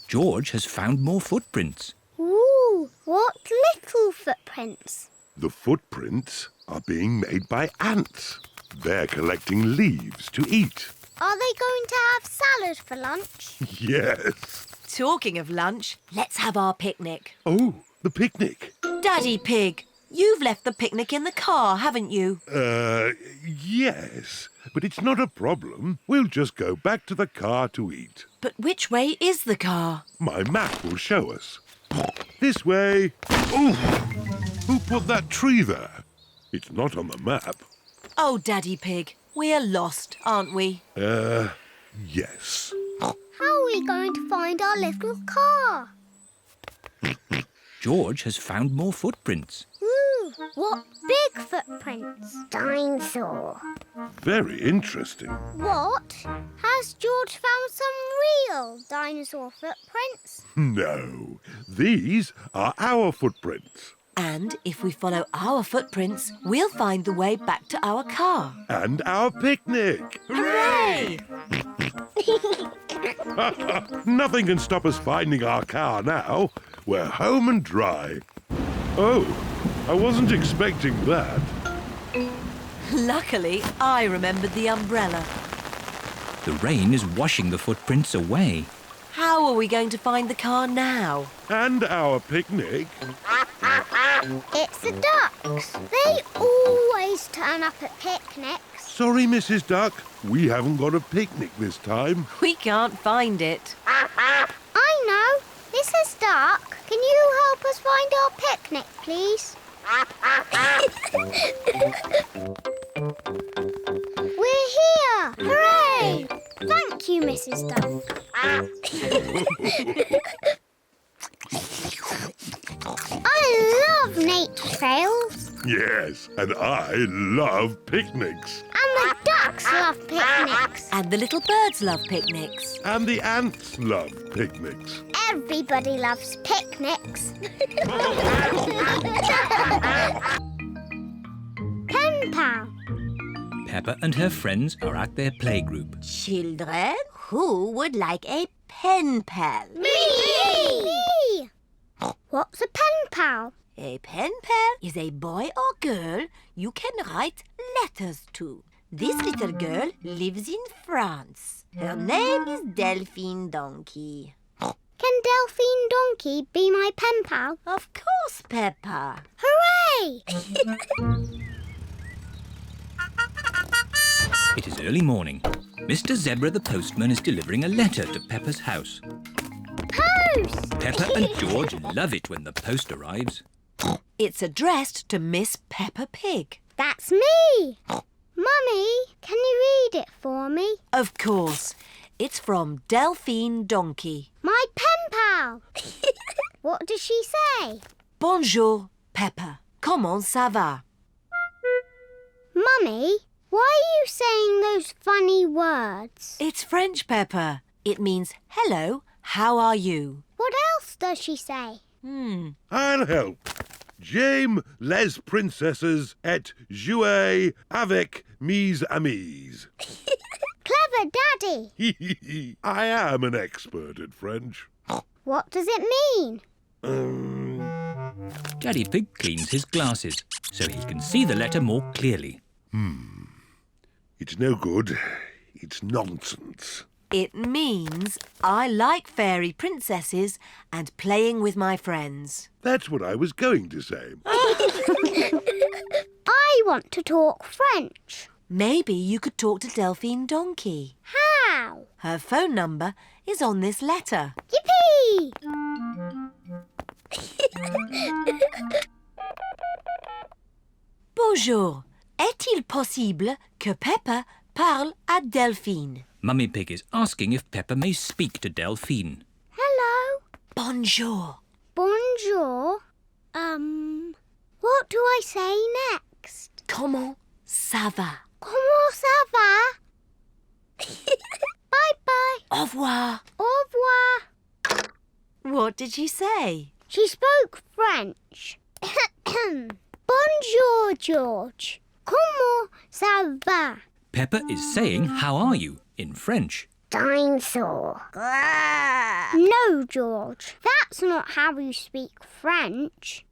George has found more footprints. Ooh, what little footprints? The footprints are being made by ants. They're collecting leaves to eat. Are they going to have salad for lunch? Yes. Talking of lunch, let's have our picnic. Oh, the picnic. Daddy Pig, you've left the picnic in the car, haven't you? Yes. But it's not a problem. We'll just go back to the car to eat. But which way is the car? My map will show us. This way. Oh! Who put that tree there? It's not on the map. Oh, Daddy Pig, we're lost, aren't we? Yes. How are we going to find our little car? George has found more footprints. Ooh, What big footprints? Dinosaur. Very interesting. What? Has George found some real dinosaur footprints? No, these are our footprints. And if we follow our footprints, we'll find the way back to our car. And our picnic. Hooray! Nothing can stop us finding our car now. We're home and dry. Oh, I wasn't expecting that. Luckily, I remembered the umbrella. The rain is washing the footprints away. How are we going to find the car now? And our picnic. It's the ducks. They always turn up at picnics. Sorry, Mrs. Duck. We haven't got a picnic this time. We can't find it. I know. Mrs. Duck, can you help us find our picnic, please? We're here! Hooray! Thank you, Mrs. Duck. I love nature trails. Yes, and I love picnics. And the ducks love picnics. And the little birds love picnics. And the ants love picnics. Everybody loves picnics. Pen pal. Peppa and her friends are at their playgroup. Children, who would like a pen pal? Me! What's a pen pal? A pen pal is a boy or girl you can write letters to. This little girl lives in France. Her name is Delphine Donkey. Can Delphine Donkey be my pen pal? Of course, Peppa. Hooray! It is early morning. Mr. Zebra the postman is delivering a letter to Peppa's house. Post! Peppa and George love it when the post arrives. It's addressed to Miss Peppa Pig. That's me! Mummy, can you read it for me? Of course. It's from Delphine Donkey. My pen pal! What does she say? Bonjour, Peppa. Comment ça va? Mummy, why are you saying those funny words? It's French, Peppa. It means hello, how are you? What else does she say? I'll help. J'aime les princesses et jouer avec mes amis. Clever Daddy! I am an expert at French. What does it mean? Daddy Pig cleans his glasses so he can see the letter more clearly. It's no good. It's nonsense. It means I like fairy princesses and playing with my friends. That's what I was going to say. I want to talk French. Maybe you could talk to Delphine Donkey. How? Her phone number is on this letter. Yippee! Bonjour. Est-il possible que Peppa parle à Delphine? Mummy Pig is asking if Peppa may speak to Delphine. Hello. Bonjour. Bonjour. What do I say next? Comment ça va? Comment ça va? Bye-bye. Au revoir. Au revoir. What did she say? She spoke French. Bonjour, George. Comment ça va? Peppa is saying, how are you, in French. Dinosaur. No, George. That's not how you speak French.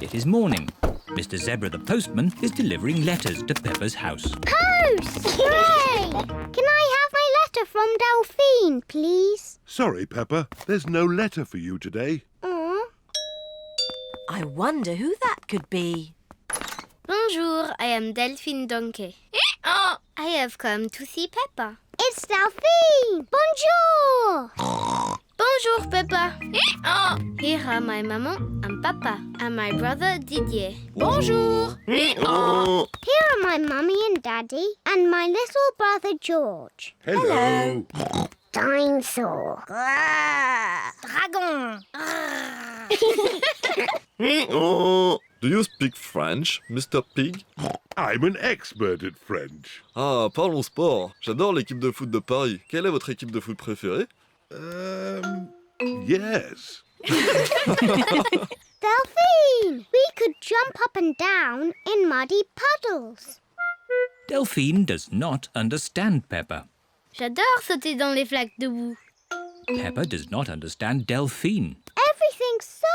It is morning. Mr. Zebra the postman is delivering letters to Peppa's house. Post! Hooray! Can I have my letter from Delphine, please? Sorry, Peppa. There's no letter for you today. Aw. I wonder who that could be. Bonjour, I am Delphine Donkey. I have come to see Peppa. It's Delphine. Bonjour. Bonjour, Peppa. Here are my maman and papa and my brother Didier. Bonjour. Here are my mummy and daddy and my little brother George. Hello. Dinosaur. Dragon. Do you speak French, Mr. Pig? I'm an expert at French. Ah, parlons sport. J'adore l'équipe de foot de Paris. Quelle est votre équipe de foot préférée? Yes. Delphine, we could jump up and down in muddy puddles. Delphine does not understand Peppa. J'adore sauter dans les flaques de boue. Peppa does not understand Delphine. Everything's so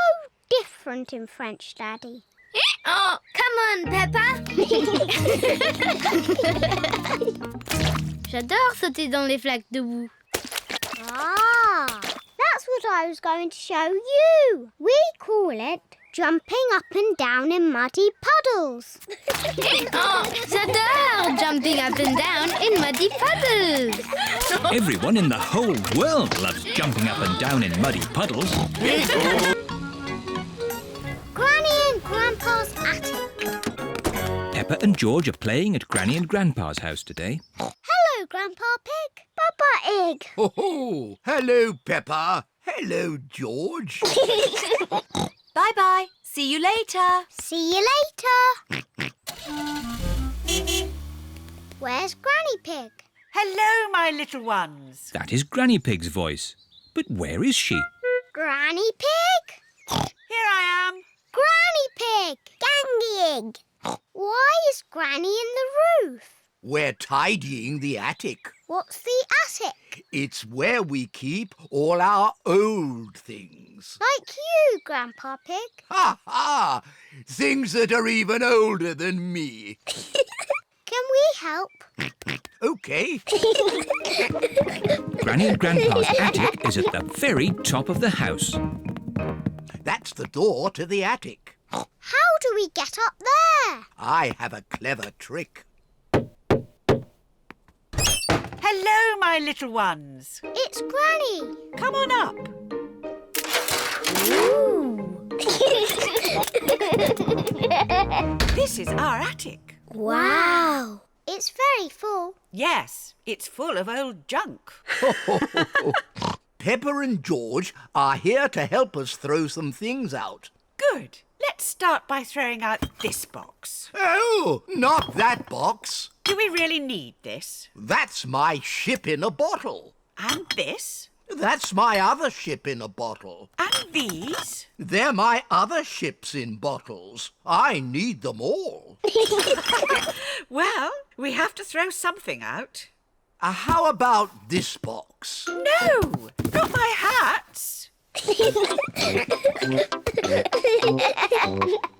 different in French, Daddy. Oh, come on, Peppa. J'adore sauter dans les flaques de boue. Ah, that's what I was going to show you. We call it jumping up and down in muddy puddles. Oh, j'adore jumping up and down in muddy puddles. Everyone in the whole world loves jumping up and down in muddy puddles. Granny and Grandpa's attic. Peppa and George are playing at Granny and Grandpa's house today. Hello, Grandpa Pig. Peppa Egg. Oh, hello, Peppa. Hello, George. Bye-bye. See you later. See you later. Where's Granny Pig? Hello, my little ones. That is Granny Pig's voice. But where is she? Granny Pig? Here I am. Granny Pig! Gangy Egg! Why is Granny in the roof? We're tidying the attic. What's the attic? It's where we keep all our old things. Like you, Grandpa Pig. Ha ha! Things that are even older than me. Can we help? OK. Granny and Grandpa's attic is at the very top of the house. That's the door to the attic. How do we get up there? I have a clever trick. Hello, my little ones. It's Granny. Come on up. Ooh. This is our attic. Wow. It's very full. Yes, it's full of old junk. Peppa and George are here to help us throw some things out. Good. Let's start by throwing out this box. Oh, not that box. Do we really need this? That's my ship in a bottle. And this? That's my other ship in a bottle. And these? They're my other ships in bottles. I need them all. Well, we have to throw something out. How about this box? No, not my hats.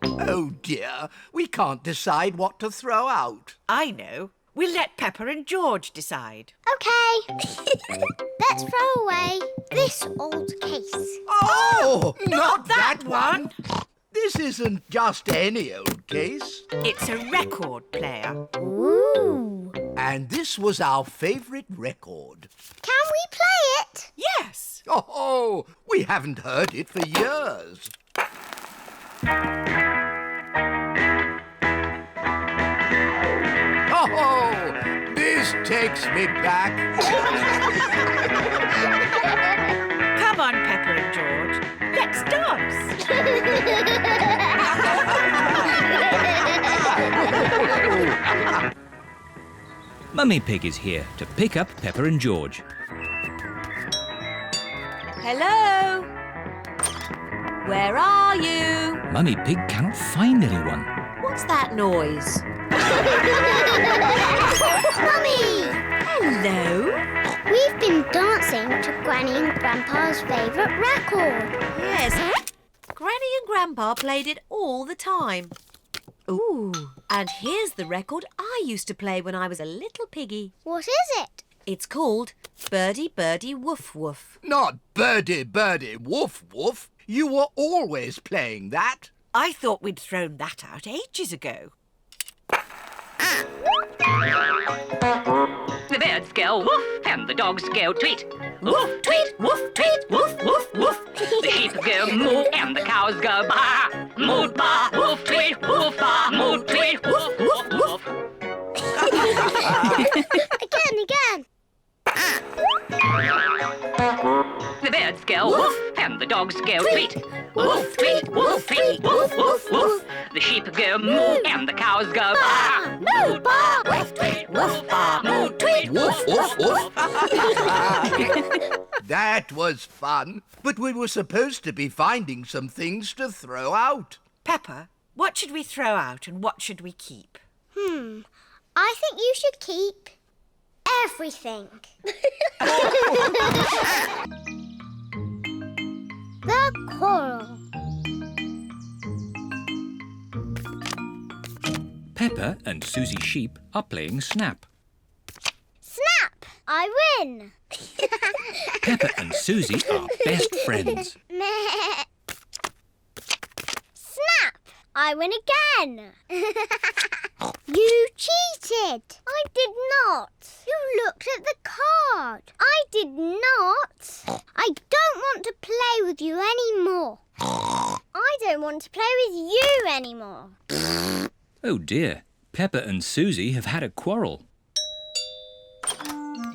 Oh dear, we can't decide what to throw out. I know. We'll let Peppa and George decide. OK. Let's throw away this old case. Oh, not that one. This isn't just any old case. It's a record player. Ooh. And this was our favourite record. Can we play it? Yes. Oh, we haven't heard it for years. Oh, this takes me back. Come on, Peppa and George. Let's dance. Mummy Pig is here to pick up Peppa and George. Hello? Where are you? Mummy Pig cannot find anyone. What's that noise? Mummy! Hello? We've been dancing to Granny and Grandpa's favourite record. Yes. Granny and Grandpa played it all the time. Ooh, and here's the record I used to play when I was a little piggy. What is it? It's called Birdie Birdie Woof Woof. Not Birdie Birdie Woof Woof. You were always playing that. I thought we'd thrown that out ages ago. The birds go woof and the dogs go tweet. Woof, tweet, woof, tweet, woof, woof, woof. The sheep go moo and the cows go baa. Moo, baa, woof, tweet, woof, baa, moo, tweet, woof, woof, woof. Again. dogs go tweet. Woof, tweet, woof, tweet, woof, woof, woof. The sheep go moo and the cows go baa. Moo, baa, woof, tweet, woof, baa. Moo, tweet, Woof, woof, woof. That was fun, but we were supposed to be finding some things to throw out. Peppa, what should we throw out and what should we keep? I think you should keep everything. The coral. Peppa and Susie Sheep are playing Snap. Snap! I win. Peppa and Susie are best friends. Snap! I win again. You cheated. I did not. You looked at the card. I did not. I don't want to play with you anymore. I don't want to play with you anymore. Oh dear, Peppa and Susie have had a quarrel.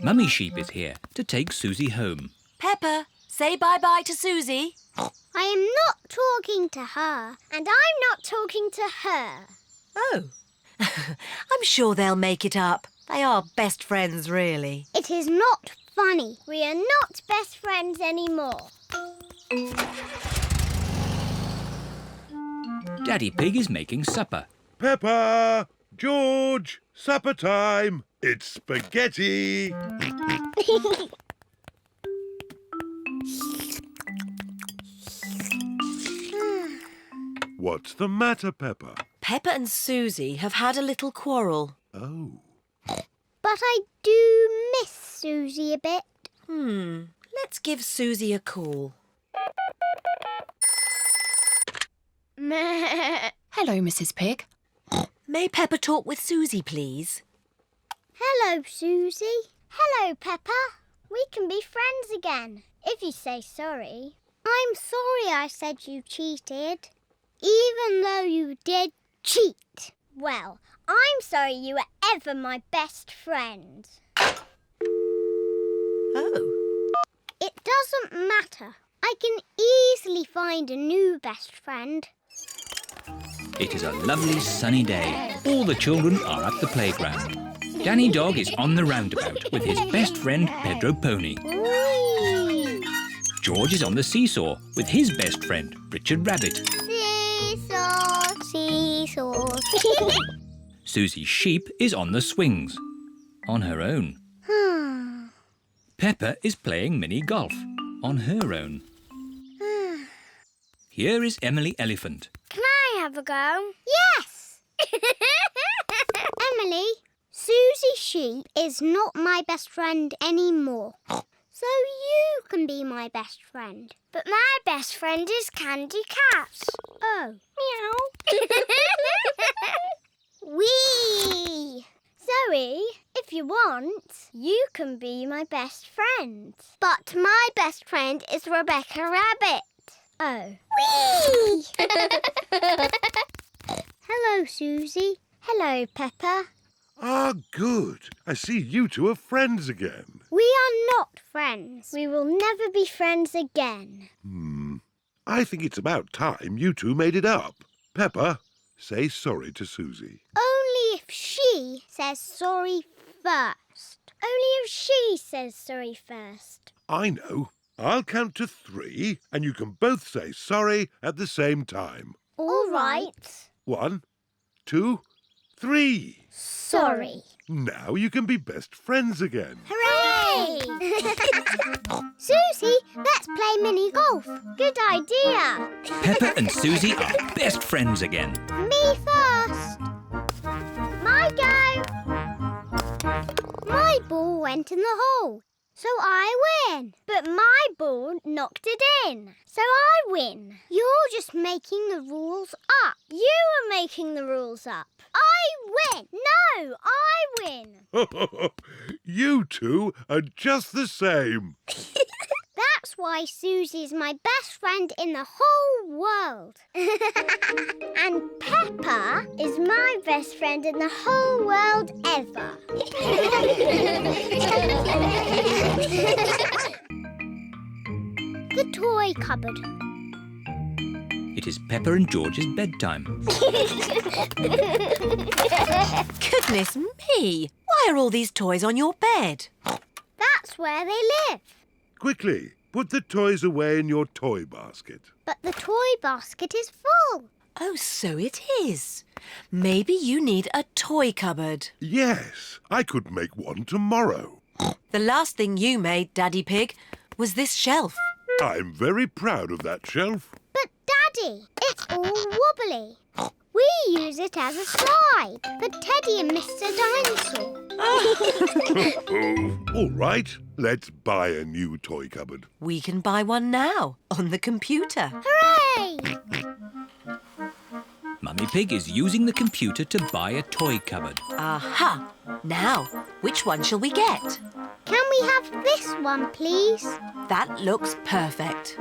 Mummy Sheep is here to take Susie home. Peppa, say bye-bye to Susie. I am not talking to her, and I'm not talking to her. Oh. I'm sure they'll make it up. They are best friends, really. It is not funny. We are not best friends anymore. Daddy Pig is making supper. Peppa! George! Supper time! It's spaghetti! What's the matter, Peppa? Peppa and Susie have had a little quarrel. Oh. But I do miss Susie a bit. Let's give Susie a call. Hello, Mrs. Pig. May Peppa talk with Susie, please? Hello, Susie. Hello, Peppa. We can be friends again, if you say sorry. I'm sorry I said you cheated, even though you did cheat. Well, I'm sorry you were ever my best friend. Oh. It doesn't matter. I can easily find a new best friend. It is a lovely sunny day. All the children are at the playground. Danny Dog is on the roundabout with his best friend Pedro Pony. Whee! George is on the seesaw with his best friend Richard Rabbit. Seesaw, seesaw. Susie Sheep is on the swings, on her own. Peppa is playing mini golf, on her own. Here is Emily Elephant. Can I have a go? Yes! Emily, Susie Sheep is not my best friend anymore. So you can be my best friend. But my best friend is Candy Cat. Oh. Meow. Wee! Zoe, if you want, you can be my best friend. But my best friend is Rebecca Rabbit. Oh. Whee! Hello, Susie. Hello, Peppa. Ah, good. I see you two are friends again. We are not friends. We will never be friends again. I think it's about time you two made it up. Peppa, say sorry to Susie. Only if she says sorry first. Only if she says sorry first. I know. I'll count to 3 and you can both say sorry at the same time. All right. 1, 2, 3. Sorry. Now you can be best friends again. Hooray! Susie, let's play mini golf. Good idea. Peppa and Susie are best friends again. Me first. My go. My ball went in the hole, so I win. But my ball knocked it in, so I win. You're just making the rules up. You are making the rules up. I win. No, I win. You two are just the same. That's why Susie's my best friend in the whole world. And Peppa is my best friend in the whole world ever. the toy cupboard. It is Peppa and George's bedtime. Goodness me! Why are all these toys on your bed? That's where they live. Quickly, put the toys away in your toy basket. But the toy basket is full. Oh, so it is. Maybe you need a toy cupboard. Yes, I could make one tomorrow. The last thing you made, Daddy Pig, was this shelf. I'm very proud of that shelf. But, Daddy, it's all wobbly. We use it as a slide for Teddy and Mr. Dinosaur. All right, let's buy a new toy cupboard. We can buy one now on the computer. Hooray! Mummy Pig is using the computer to buy a toy cupboard. Aha! Now, which one shall we get? Can we have this one, please? That looks perfect.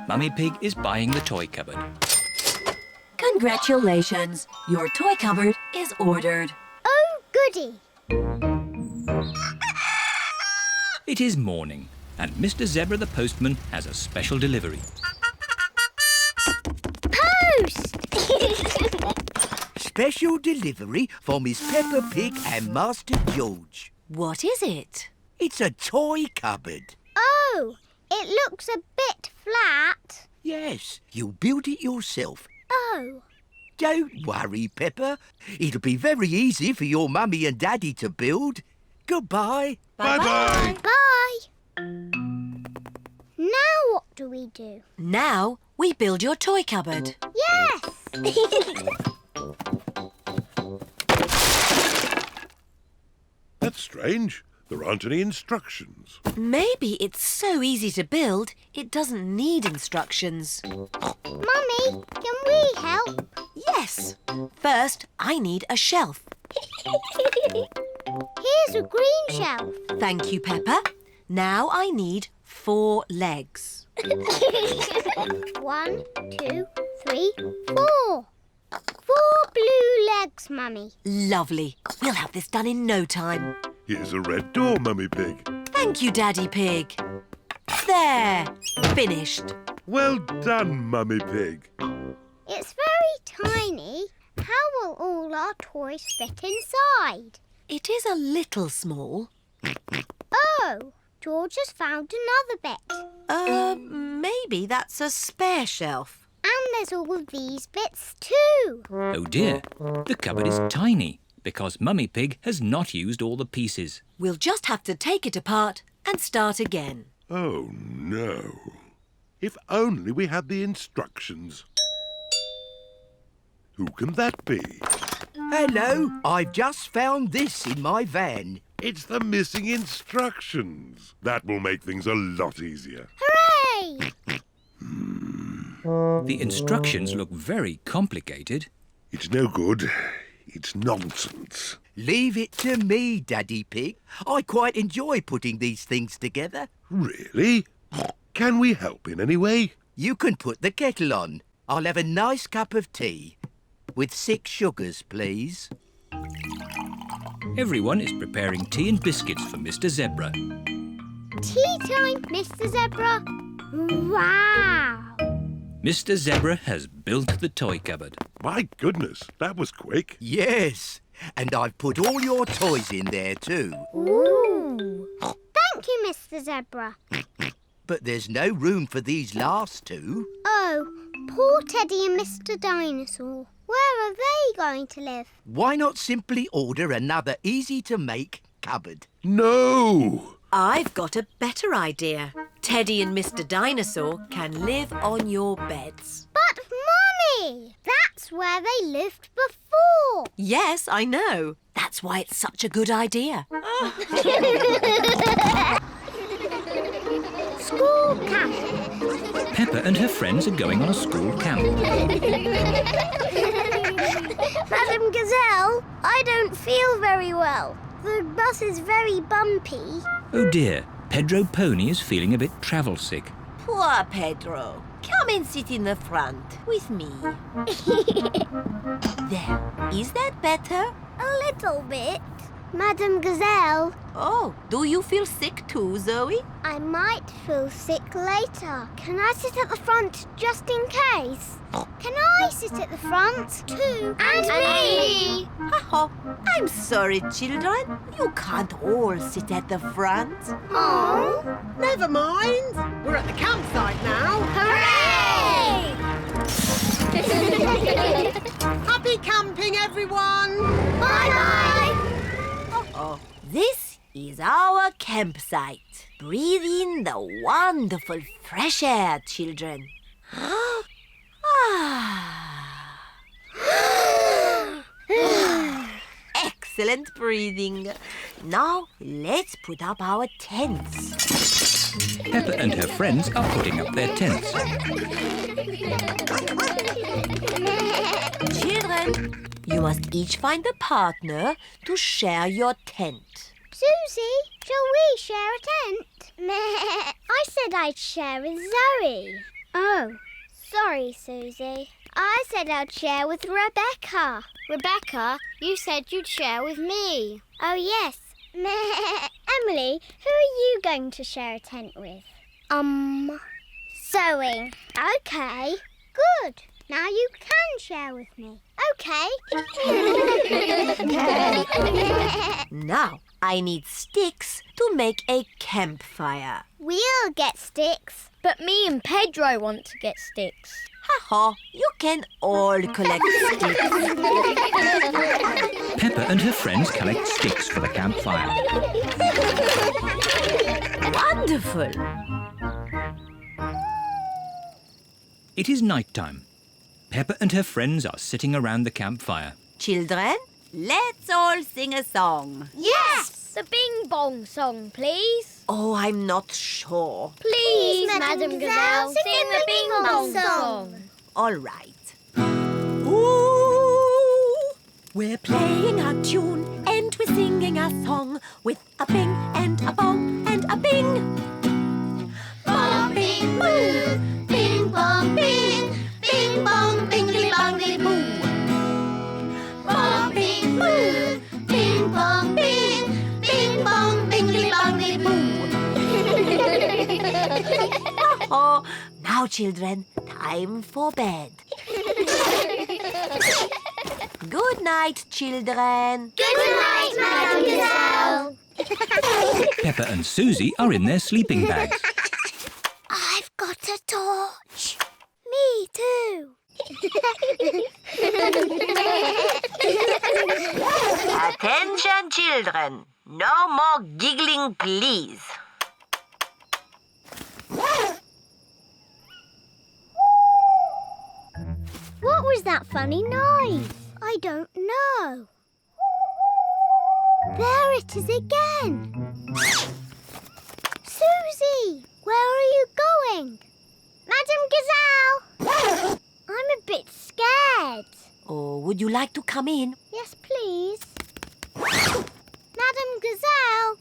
Mummy Pig is buying the toy cupboard. Congratulations! Your toy cupboard is ordered. Oh, goody! It is morning, and Mr. Zebra the postman has a special delivery. Post! Special delivery for Miss Peppa Pig and Master George. What is it? It's a toy cupboard. Oh, it looks a bit flat. Yes, you built it yourself. Oh. Don't worry, Peppa. It'll be very easy for your mummy and daddy to build. Goodbye. Bye-bye. Bye. Now what do we do? Now we build your toy cupboard. Yes! That's strange. There aren't any instructions. Maybe it's so easy to build, it doesn't need instructions. Mummy, can we help? Yes. First, I need a shelf. Here's a green shelf. Thank you, Peppa. Now I need 4 legs. 1, 2, 3, 4. 4 blue legs, Mummy. Lovely. We'll have this done in no time. Here's a red door, Mummy Pig. Thank you, Daddy Pig. There. Finished. Well done, Mummy Pig. It's very tiny. How will all our toys fit inside? It is a little small. Oh, George has found another bit. Maybe that's a spare shelf. And there's all these bits too. Oh dear, the cupboard is tiny because Mummy Pig has not used all the pieces. We'll just have to take it apart and start again. Oh, no. If only we had the instructions. Who can that be? Hello, I've just found this in my van. It's the missing instructions. That will make things a lot easier. Hooray! The instructions look very complicated. It's no good. It's nonsense. Leave it to me, Daddy Pig. I quite enjoy putting these things together. Really? Can we help in any way? You can put the kettle on. I'll have a nice cup of tea. With 6 sugars, please. Everyone is preparing tea and biscuits for Mr. Zebra. Tea time, Mr. Zebra. Wow! Mr. Zebra has built the toy cupboard. My goodness, that was quick. Yes, and I've put all your toys in there too. Ooh! Thank you, Mr. Zebra. But there's no room for these last 2. Oh, poor Teddy and Mr. Dinosaur. Where are they going to live? Why not simply order another easy-to-make cupboard? No! I've got a better idea. Teddy and Mr. Dinosaur can live on your beds. But, Mummy, that's where they lived before. Yes, I know. That's why it's such a good idea. School camp. Peppa and her friends are going on a school camp. Madam Gazelle, I don't feel very well. The bus is very bumpy. Oh dear, Pedro Pony is feeling a bit travel sick. Poor Pedro. Come and sit in the front with me. There. Is that better? A little bit. Madam Gazelle, Oh, do you feel sick too, Zoe? I might feel sick later. Can I sit at the front just in case? Can I sit at the front too? And me! Oh, I'm sorry, children. You can't all sit at the front. Oh, Never mind. We're at the campsite now. hooray! Happy camping, everyone. Bye-bye! Oh, this is our campsite. Breathe in the wonderful fresh air, children. Excellent breathing. Now let's put up our tents. Peppa and her friends are putting up their tents. Children, you must each find a partner to share your tent. Susie, shall we share a tent? Meh. I said I'd share with Zoe. Oh, sorry, Susie. I said I'd share with Rebecca. Rebecca, you said you'd share with me. Oh, yes. Meh. Emily, who are you going to share a tent with? Zoe. Okay, good. Now you can share with me. Okay. Now I need sticks to make a campfire. We'll get sticks. But me and Pedro want to get sticks. Ha-ha, you can all collect sticks. Peppa and her friends collect sticks for the campfire. Wonderful. It is night time. Peppa and her friends are sitting around the campfire. Children, let's all sing a song. Yes! The Bing Bong song, please. Oh, I'm not sure. Please, Madam Gazelle, sing the Bing Bong song. All right. Ooh, we're playing a tune and we're singing a song with a bing and a bong and a bing. Bong, bing, boo. Bing, bong, bing. Bing, bong, bingly, bongly, boo. Bong, bing, boo. Bing, bong, bing. Bing, bong, bingly, bongly, boo. Oh, now, children, time for bed. Good night, children. Good night, Madam Gazelle. Peppa and Susie are in their sleeping bags. I've got a torch. Me too. Attention, children. No more giggling, please. What was that funny noise? I don't know. There it is again. Susie, where are you going? Madam Gazelle! I'm a bit scared. Oh, would you like to come in? Yes, please. Madam Gazelle,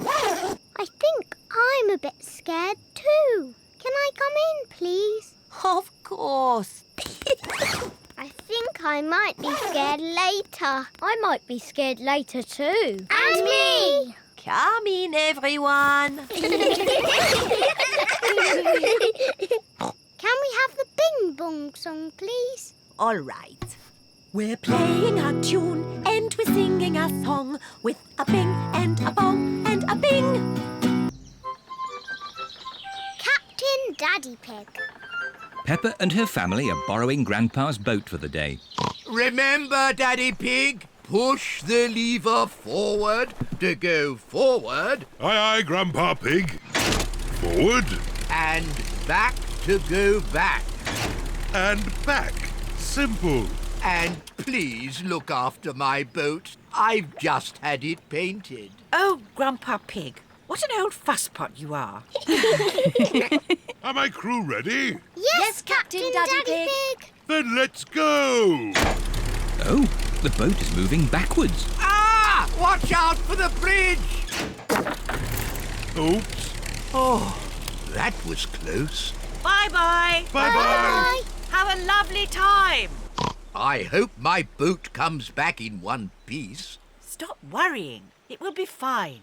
I think I'm a bit scared too. Can I come in, please? Of course. I think I might be scared later. I might be scared later too. And me! Come in, everyone. Can we have the Bing Bong song, please? All right. We're playing a tune and we're singing a song with a bing and a bong and a bing. Captain Daddy Pig. Peppa and her family are borrowing Grandpa's boat for the day. Remember, Daddy Pig, push the lever forward to go forward. Aye, aye, Grandpa Pig. Forward. And back to go back. And back. Simple. And please look after my boat. I've just had it painted. Oh, Grandpa Pig, what an old fusspot you are. Are my crew ready? Yes, Captain Daddy Pig. Then let's go. Oh, the boat is moving backwards. Ah! Watch out for the bridge! Oops. Oh, that was close. Bye-bye. Bye-bye. Have a lovely time. I hope my boat comes back in one piece. Stop worrying. It will be fine.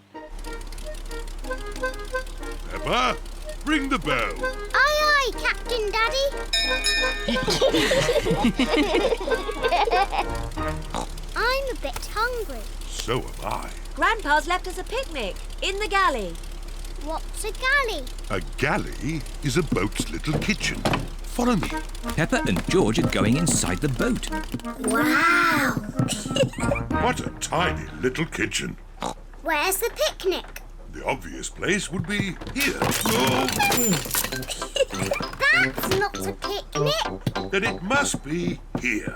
Peppa, ring the bell. Aye, aye, Captain Daddy. I'm a bit hungry. So am I. Grandpa's left us a picnic in the galley. What's a galley? A galley is a boat's little kitchen. Follow me. Peppa and George are going inside the boat. Wow! What a tiny little kitchen. Where's the picnic? The obvious place would be here. Oh. That's not a picnic. Then it must be here.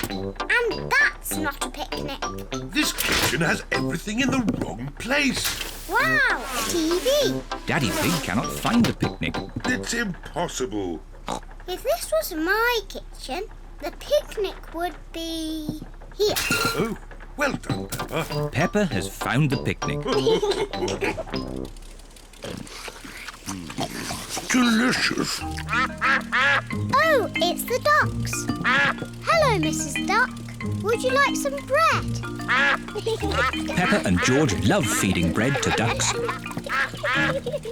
And that's not a picnic. This kitchen has everything in the wrong place. Wow, a TV. Daddy Pig cannot find the picnic. It's impossible. If this was my kitchen, the picnic would be here. Oh, well done, Peppa. Peppa has found the picnic. Delicious. Oh, it's the ducks. Hello, Mrs. Duck. Would you like some bread? Peppa and George love feeding bread to ducks.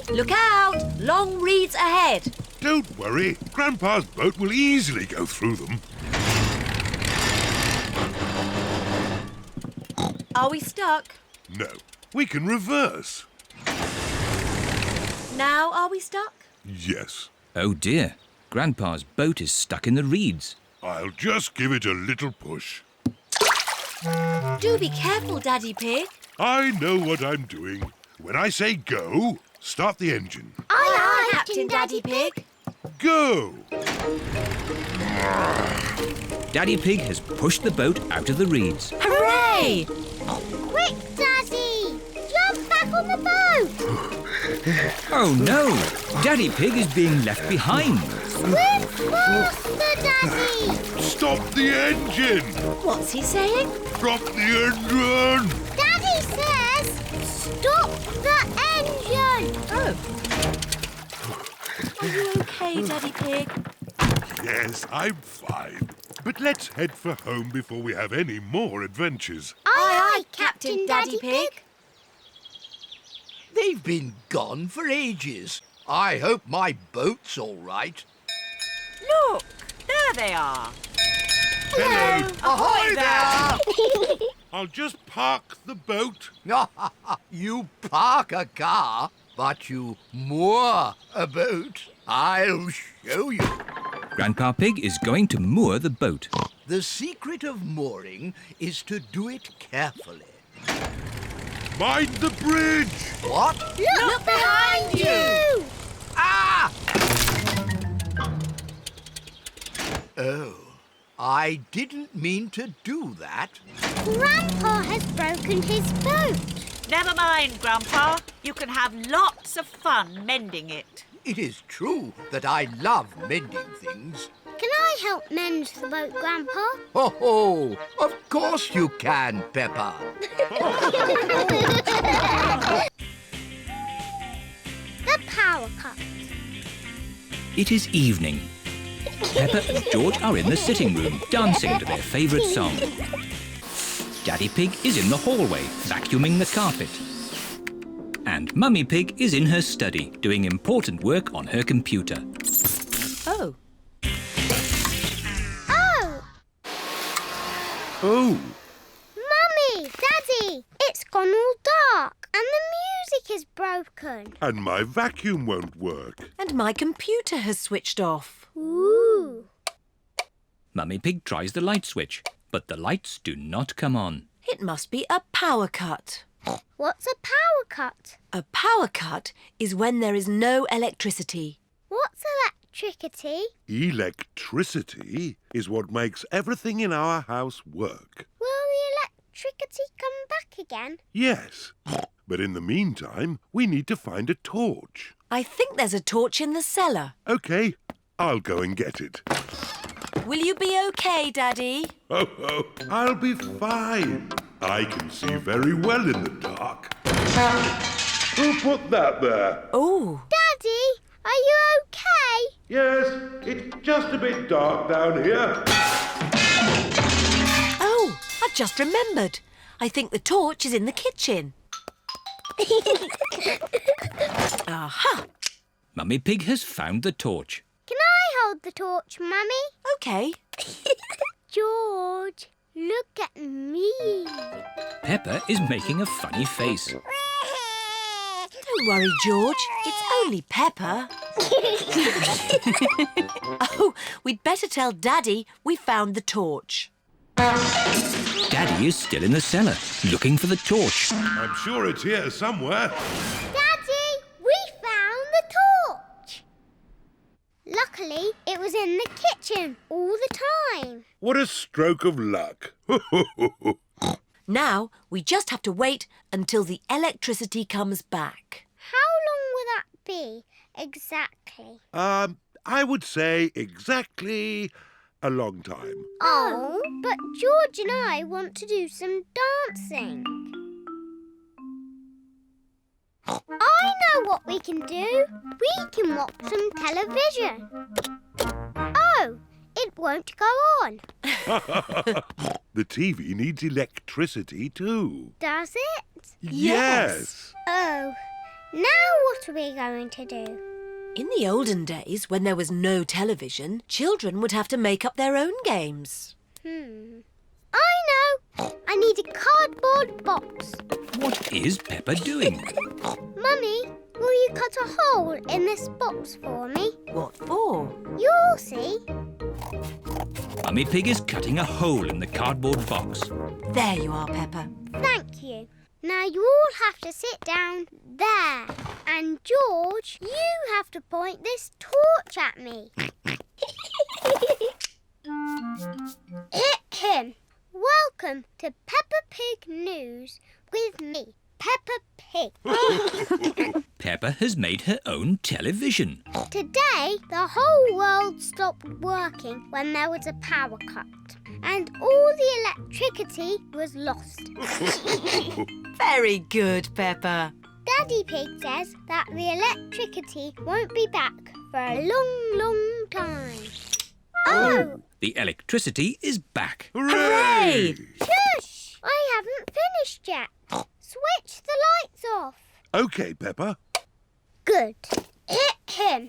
Look out! Long reeds ahead. Don't worry. Grandpa's boat will easily go through them. Are we stuck? No, we can reverse. Now are we stuck? Yes. Oh dear, Grandpa's boat is stuck in the reeds. I'll just give it a little push. Do be careful, Daddy Pig. I know what I'm doing. When I say go, start the engine. Aye, aye, Captain Daddy Pig. Go! Daddy Pig has pushed the boat out of the reeds. Hooray! Quick, Daddy! Jump back on the boat! Oh no! Daddy Pig is being left behind. Swim faster, Daddy! Stop the engine! What's he saying? Stop the engine! Daddy says, stop the engine! Oh. Are you okay, Daddy Pig? Yes, I'm fine. But let's head for home before we have any more adventures. Aye, aye, Captain Daddy Pig. They've been gone for ages. I hope my boat's all right. Look, there they are. Hello. Ahoy there! I'll just park the boat. You park a car, but you moor a boat. I'll show you. Grandpa Pig is going to moor the boat. The secret of mooring is to do it carefully. Mind the bridge! What? Look behind you! Ah! Oh, I didn't mean to do that. Grandpa has broken his boat. Never mind, Grandpa. You can have lots of fun mending it. It is true that I love mending things. Can I help mend the boat, Grandpa? Oh, of course you can, Peppa. The power cut. It is evening. Peppa and George are in the sitting room, dancing to their favourite song. Daddy Pig is in the hallway, vacuuming the carpet. And Mummy Pig is in her study, doing important work on her computer. Oh. Oh! Oh! Mummy, Daddy, it's gone all dark and the music is broken. And my vacuum won't work. And my computer has switched off. Ooh. Mummy Pig tries the light switch, but the lights do not come on. It must be a power cut. What's a power cut? A power cut is when there is no electricity. What's electricity? Electricity is what makes everything in our house work. Will the electricity come back again? Yes. But in the meantime, we need to find a torch. I think there's a torch in the cellar. OK, I'll go and get it. Will you be okay, Daddy? Oh, I'll be fine. I can see very well in the dark. Who put that there? Oh. Daddy, are you okay? Yes, it's just a bit dark down here. Oh, I've just remembered. I think the torch is in the kitchen. Aha! Mummy Pig has found the torch. Can I hold the torch, Mummy? OK. George, look at me. Peppa is making a funny face. Don't worry, George. It's only Peppa. Oh, we'd better tell Daddy we found the torch. Daddy is still in the cellar, looking for the torch. I'm sure it's here somewhere. Daddy, we found the torch. Luckily, it was in the kitchen all the time. What a stroke of luck. Now we just have to wait until the electricity comes back. How long will that be, exactly? I would say exactly a long time. Oh, but George and I want to do some dancing. I know what we can do. We can watch some television. Oh, it won't go on. The TV needs electricity too. Does it? Yes. Oh, now what are we going to do? In the olden days, when there was no television, children would have to make up their own games. I know. I need a cardboard box. What is Peppa doing? Mummy, will you cut a hole in this box for me? What for? You'll see. Mummy Pig is cutting a hole in the cardboard box. There you are, Peppa. Thank you. Now you all have to sit down there. And George, you have to point this torch at me. Welcome to Peppa Pig News with me, Peppa Pig. Peppa has made her own television. Today, the whole world stopped working when there was a power cut. And all the electricity was lost. Very good, Peppa. Daddy Pig says that the electricity won't be back for a long, long time. Oh! The electricity is back. Hooray! Shush! I haven't finished yet. Switch the lights off. OK, Peppa. Good.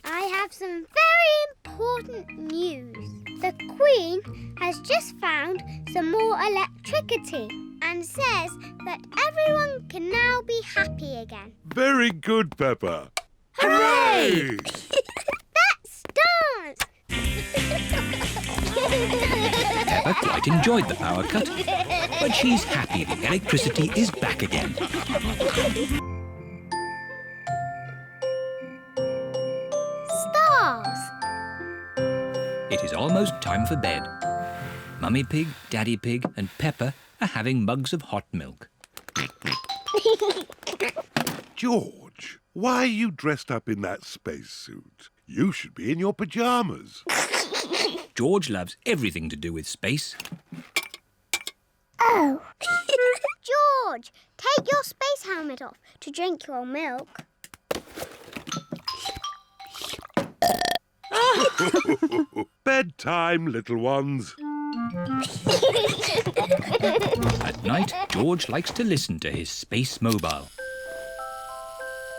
I have some very important news. The Queen has just found some more electricity and says that everyone can now be happy again. Very good, Peppa. Hooray! Let's dance! Peppa quite enjoyed the power cut, but she's happy the electricity is back again. Stars! It is almost time for bed. Mummy Pig, Daddy Pig and Peppa are having mugs of hot milk. George, why are you dressed up in that spacesuit? You should be in your pyjamas. George loves everything to do with space. Oh! George, take your space helmet off to drink your milk. Bedtime, little ones. At night, George likes to listen to his space mobile.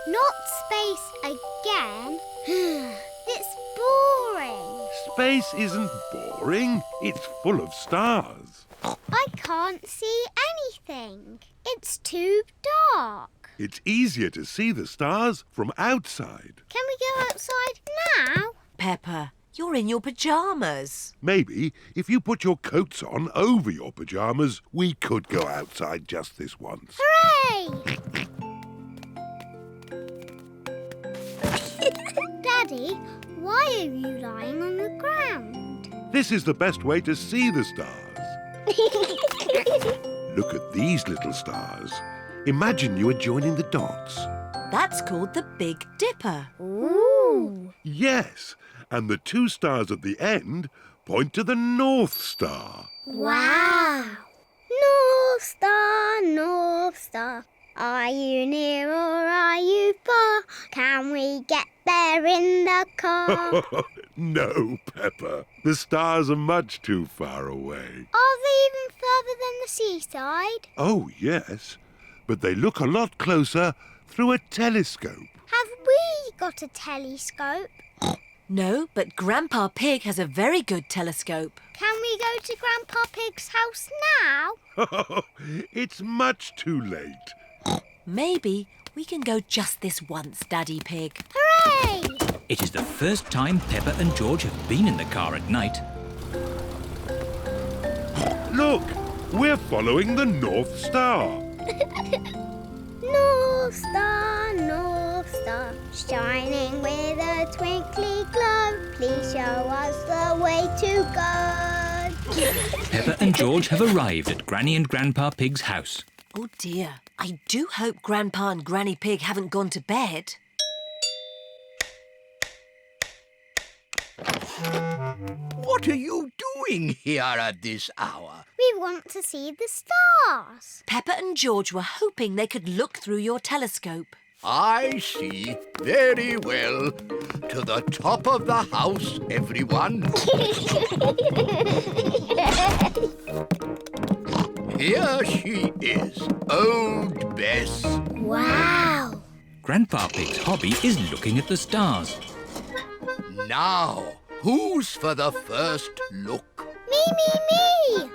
Not space again. It's boring. Space isn't boring. It's full of stars. I can't see anything. It's too dark. It's easier to see the stars from outside. Can we go outside now? Peppa, you're in your pyjamas. Maybe if you put your coats on over your pyjamas, we could go outside just this once. Hooray! Daddy, why are you lying on the ground? This is the best way to see the stars. Look at these little stars. Imagine you are joining the dots. That's called the Big Dipper. Ooh! Yes, and the two stars at the end point to the North Star. Wow! North Star, North Star, are you near or are you far? Can we get there in the car? No, Peppa. The stars are much too far away. Are they even further than the seaside? Oh, yes. But they look a lot closer through a telescope. Have we got a telescope? No, but Grandpa Pig has a very good telescope. Can we go to Grandpa Pig's house now? It's much too late. Maybe we can go just this once, Daddy Pig. Hooray! It is the first time Peppa and George have been in the car at night. Look, we're following the North Star. North Star, shining with a twinkly glow. Please show us the way to go. Peppa and George have arrived at Granny and Grandpa Pig's house. Oh dear, I do hope Grandpa and Granny Pig haven't gone to bed. What are you doing here at this hour? We want to see the stars. Peppa and George were hoping they could look through your telescope. I see. Very well. To the top of the house, everyone. Here she is, Old Bess. Wow! Grandpa Pig's hobby is looking at the stars. Now, who's for the first look? Me!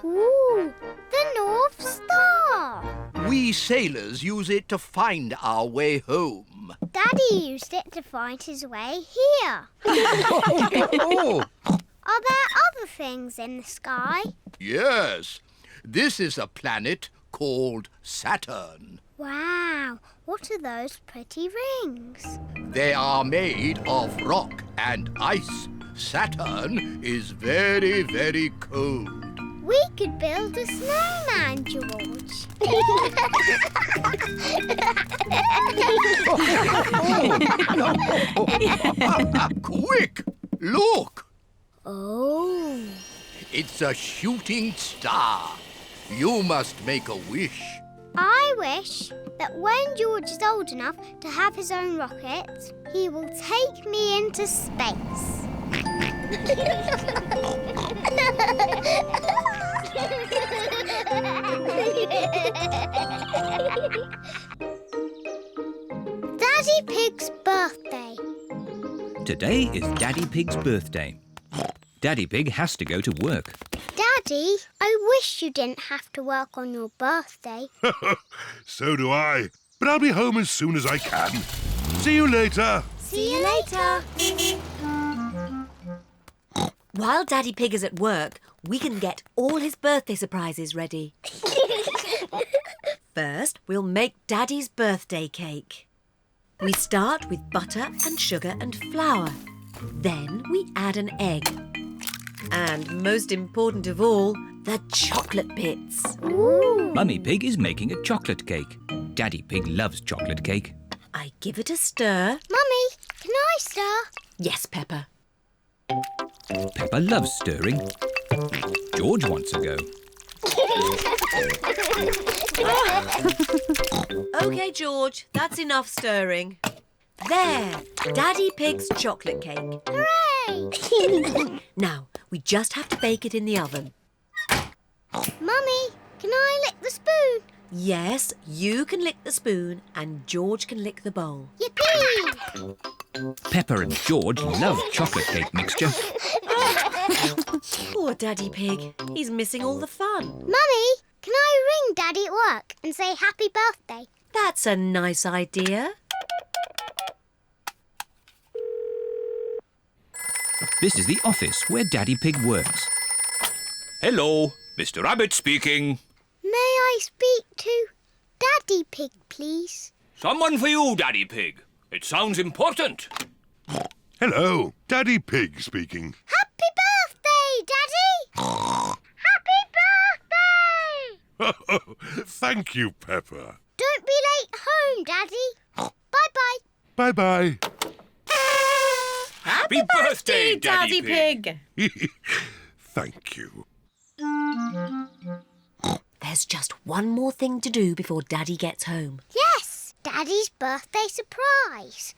Ooh, the North Star. We sailors use it to find our way home. Daddy used it to find his way here. Oh, Are there other things in the sky? yes. This is a planet called Saturn. Wow, what are those pretty rings? They are made of rock and ice. Saturn is very, very cold. We could build a snowman, George. Quick! Look! Oh. It's a shooting star. You must make a wish. I wish that when George is old enough to have his own rocket, he will take me into space. Daddy Pig's birthday. Today is Daddy Pig's birthday. Daddy Pig has to go to work. Daddy, I wish you didn't have to work on your birthday. So do I. But I'll be home as soon as I can. See you later. See you later. While Daddy Pig is at work, we can get all his birthday surprises ready. First, we'll make Daddy's birthday cake. We start with butter and sugar and flour. Then we add an egg. And most important of all, the chocolate bits. Ooh. Mummy Pig is making a chocolate cake. Daddy Pig loves chocolate cake. I give it a stir. Mummy, can I stir? Yes, Peppa. Peppa loves stirring. George wants a go. OK, George, that's enough stirring. There, Daddy Pig's chocolate cake. Hooray! Now, we just have to bake it in the oven. Mummy, can I lick the spoon? Yes, you can lick the spoon and George can lick the bowl. Yippee! Peppa and George love chocolate cake mixture. Poor Daddy Pig. He's missing all the fun. Mummy, can I ring Daddy at work and say happy birthday? That's a nice idea. This is the office where Daddy Pig works. Hello, Mr. Rabbit speaking. May I speak to Daddy Pig, please? Someone for you, Daddy Pig. It sounds important. Hello, Daddy Pig speaking. Happy birthday, Daddy! Happy birthday! Thank you, Peppa. Don't be late home, Daddy. Bye-bye. Bye-bye. Happy birthday, Daddy Pig. Thank you. There's just one more thing to do before Daddy gets home. Yes, Daddy's birthday surprise.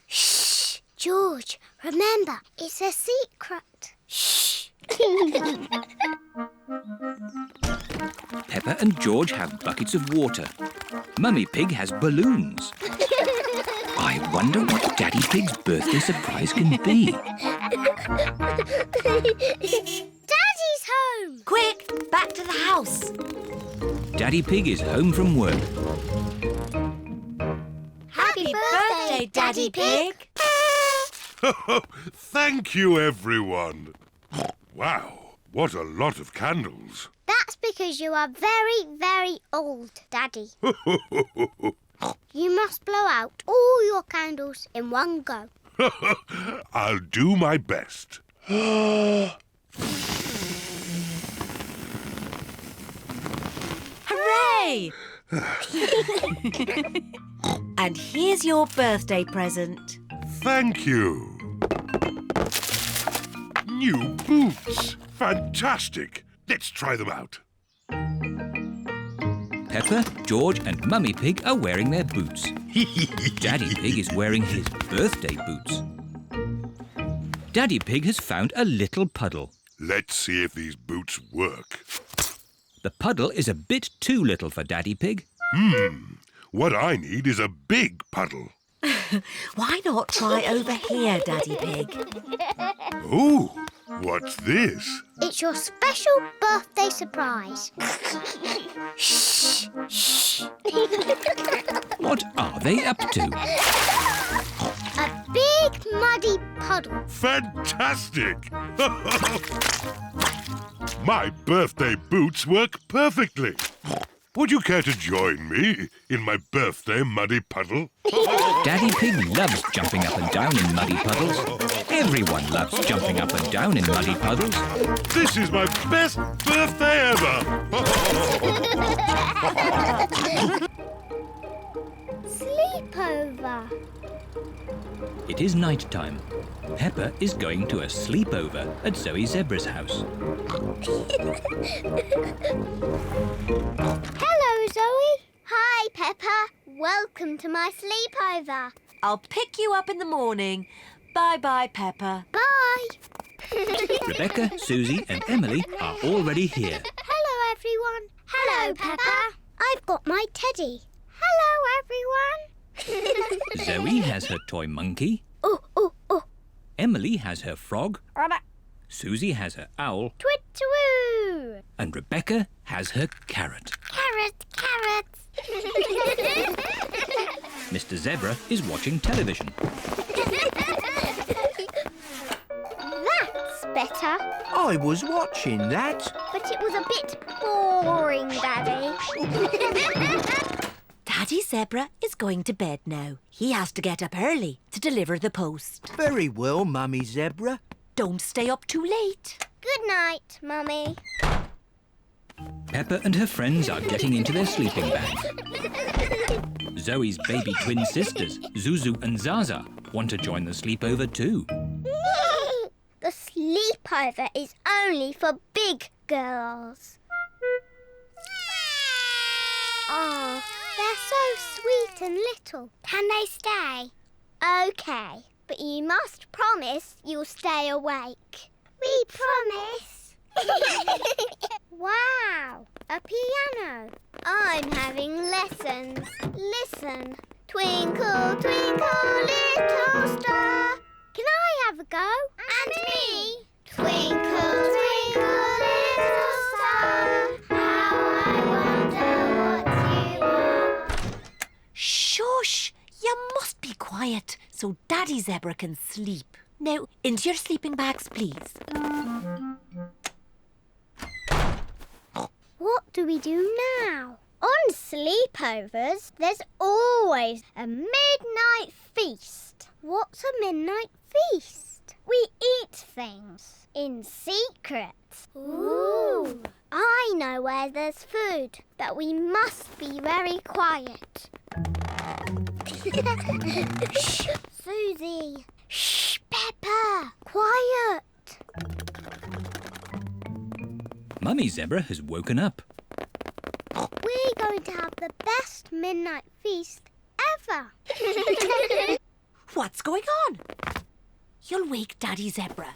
Shh, George, remember, it's a secret. Shh. Peppa and George have buckets of water. Mummy Pig has balloons. I wonder what Daddy Pig's birthday surprise can be. Daddy's home! Quick, back to the house. Daddy Pig is home from work. Happy birthday, Daddy Pig. Thank you, everyone. Wow, what a lot of candles. That's because you are very, very old, Daddy. You must blow out all your candles in one go. I'll do my best. Hooray! And here's your birthday present. Thank you. New boots. Fantastic. Let's try them out. Peppa, George and Mummy Pig are wearing their boots. Daddy Pig is wearing his birthday boots. Daddy Pig has found a little puddle. Let's see if these boots work. The puddle is a bit too little for Daddy Pig. What I need is a big puddle. Why not try over here, Daddy Pig? Ooh, what's this? It's your special birthday surprise. Shh, shh. What are they up to? A big muddy puddle. Fantastic! My birthday boots work perfectly. Would you care to join me in my birthday muddy puddle? Daddy Pig loves jumping up and down in muddy puddles. Everyone loves jumping up and down in muddy puddles. This is my best birthday ever! Sleepover. It is night time. Peppa is going to a sleepover at Zoe Zebra's house. Hello, Zoe. Hi, Peppa. Welcome to my sleepover. I'll pick you up in the morning. Bye-bye, Peppa. Bye. Rebecca, Susie and Emily are already here. Hello, everyone. Hello, Peppa. I've got my teddy. Hello, everyone. Zoe has her toy monkey. Oh, oh, oh. Emily has her frog. Susie has her owl. Twit-twoo. And Rebecca has her carrot. Carrot, carrot. Mr. Zebra is watching television. That's better. I was watching that. But it was a bit boring, Daddy. Daddy Zebra is going to bed now. He has to get up early to deliver the post. Very well, Mummy Zebra. Don't stay up too late. Good night, Mummy. Peppa and her friends are getting into their sleeping bag. Zoe's baby twin sisters, Zuzu and Zaza, want to join the sleepover too. The sleepover is only for big girls. Oh, they're so sweet and little. Can they stay? OK, but you must promise you'll stay awake. We promise. Wow, a piano. I'm having lessons. Listen. Twinkle, twinkle, little star. Can I have a go? And me. Twinkle, twinkle, little star. How I wonder what you are. Shush! You must be quiet so Daddy Zebra can sleep. Now, into your sleeping bags, please. What do we do now? On sleepovers, there's always a midnight feast. What's a midnight feast? We eat things in secret. Ooh. I know where there's food, but we must be very quiet. Shh, Susie. Shh, Peppa. Quiet. Mummy Zebra has woken up. We're going to have the best midnight feast ever. What's going on? You'll wake Daddy Zebra.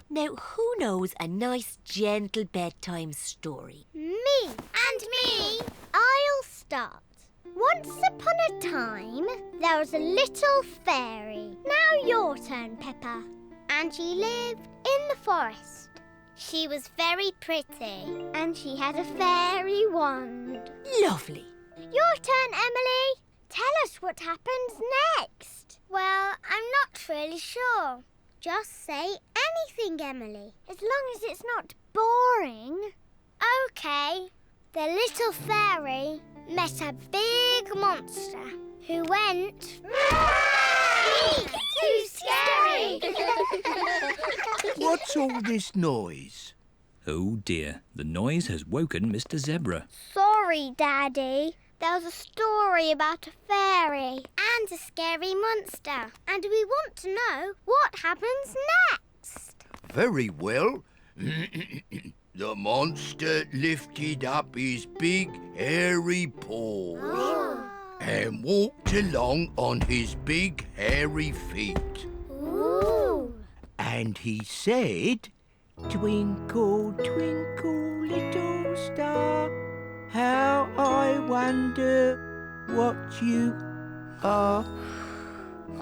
Now, who knows a nice, gentle bedtime story? Me. And me. I'll start. Once upon a time, there was a little fairy. Now your turn, Peppa. And she lived in the forest. She was very pretty. And she had a fairy wand. Lovely. Your turn, Emily. Tell us what happens next. Well, I'm not really sure. Just say anything, Emily, as long as it's not boring. OK. The little fairy met a big monster who went... Too scary! What's all this noise? Oh dear, the noise has woken Mr. Zebra. Sorry, Daddy. There was a story about a fairy and a scary monster. And we want to know what happens next. Very well. The monster lifted up his big, hairy paws and walked along on his big, hairy feet. Ooh. And he said, "Twinkle, twinkle, little star, how I wonder what you are."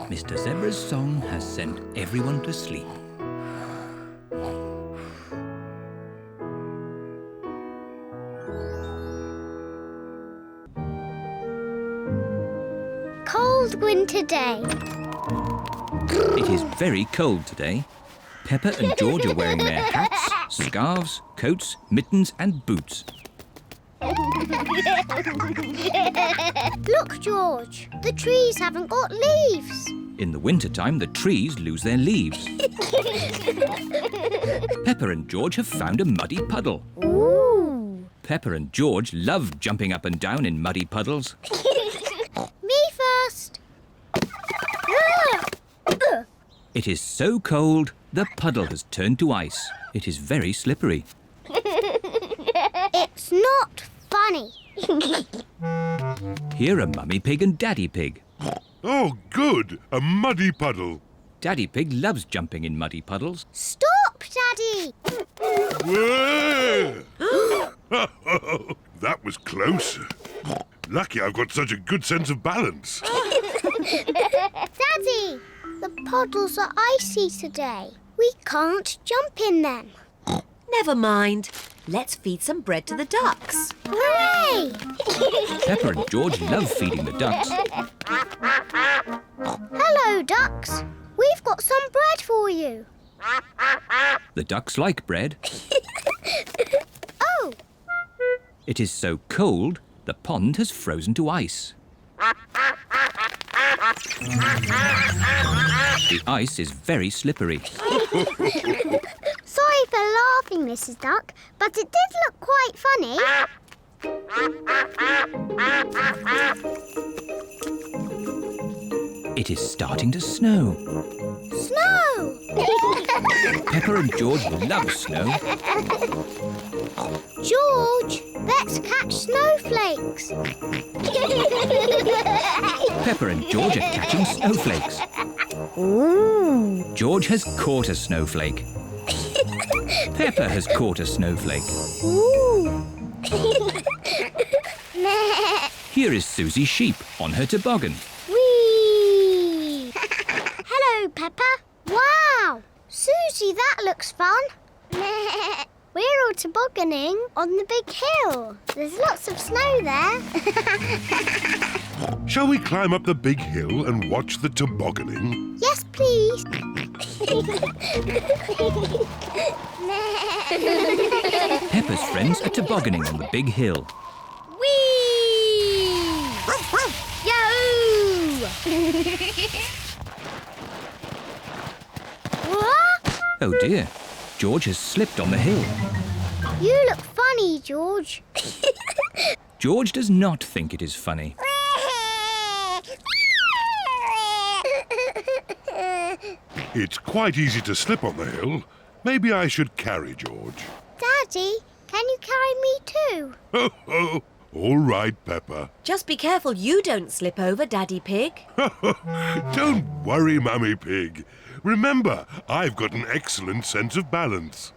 Mr. Zebra's song has sent everyone to sleep. Cold winter day. It is very cold today. Peppa and George are wearing their hats, scarves, coats, mittens and boots. Look, George, the trees haven't got leaves. In the wintertime, the trees lose their leaves. Peppa and George have found a muddy puddle. Ooh. Peppa and George love jumping up and down in muddy puddles. Me first. It is so cold, the puddle has turned to ice. It is very slippery. It's not funny. Here are Mummy Pig and Daddy Pig. Oh, good! A muddy puddle. Daddy Pig loves jumping in muddy puddles. Stop, Daddy! Whoa! That was close. Lucky I've got such a good sense of balance. Daddy, the puddles are icy today. We can't jump in them. Never mind. Let's feed some bread to the ducks. Hooray! Peppa and George love feeding the ducks. Hello, ducks. We've got some bread for you. The ducks like bread. Oh! It is so cold, the pond has frozen to ice. The ice is very slippery. Sorry for laughing, Mrs. Duck, but it did look quite funny. It is starting to snow. Snow! Peppa and George love snow. George, let's catch snowflakes. Peppa and George are catching snowflakes. Ooh. George has caught a snowflake. Peppa has caught a snowflake. Ooh. Here is Susie Sheep on her toboggan. Whee! Hello, Peppa. Wow! Susie, that looks fun. We're all tobogganing on the big hill. There's lots of snow there. Shall we climb up the big hill and watch the tobogganing? Yes, please. Peppa's friends are tobogganing on the big hill. Whee! Yahoo! What? Oh dear, George has slipped on the hill. You look funny, George. George does not think it is funny. It's quite easy to slip on the hill. Maybe I should carry George. Daddy, can you carry me too? Ho, ho. All right, Peppa. Just be careful you don't slip over, Daddy Pig. Don't worry, Mummy Pig. Remember, I've got an excellent sense of balance.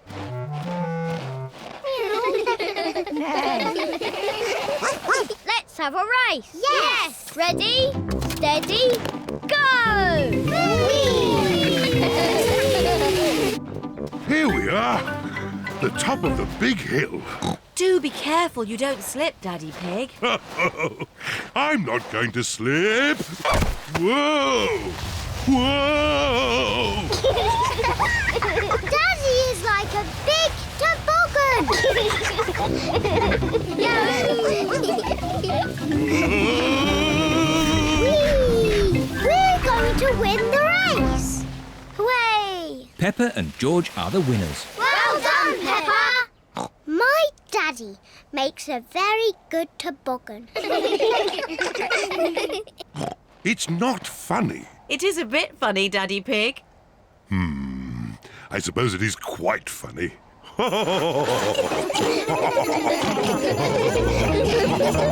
Let's Let's have a race. Yes! Ready, steady, go! Here we are, the top of the big hill. Do be careful you don't slip, Daddy Pig. I'm not going to slip. Whoa! Whoa! Daddy is like a big toboggan. We're going to win the race. Hooray! Peppa and George are the winners. Well done, Peppa. My daddy makes a very good toboggan. It's not funny. It is a bit funny, Daddy Pig. I suppose it is quite funny.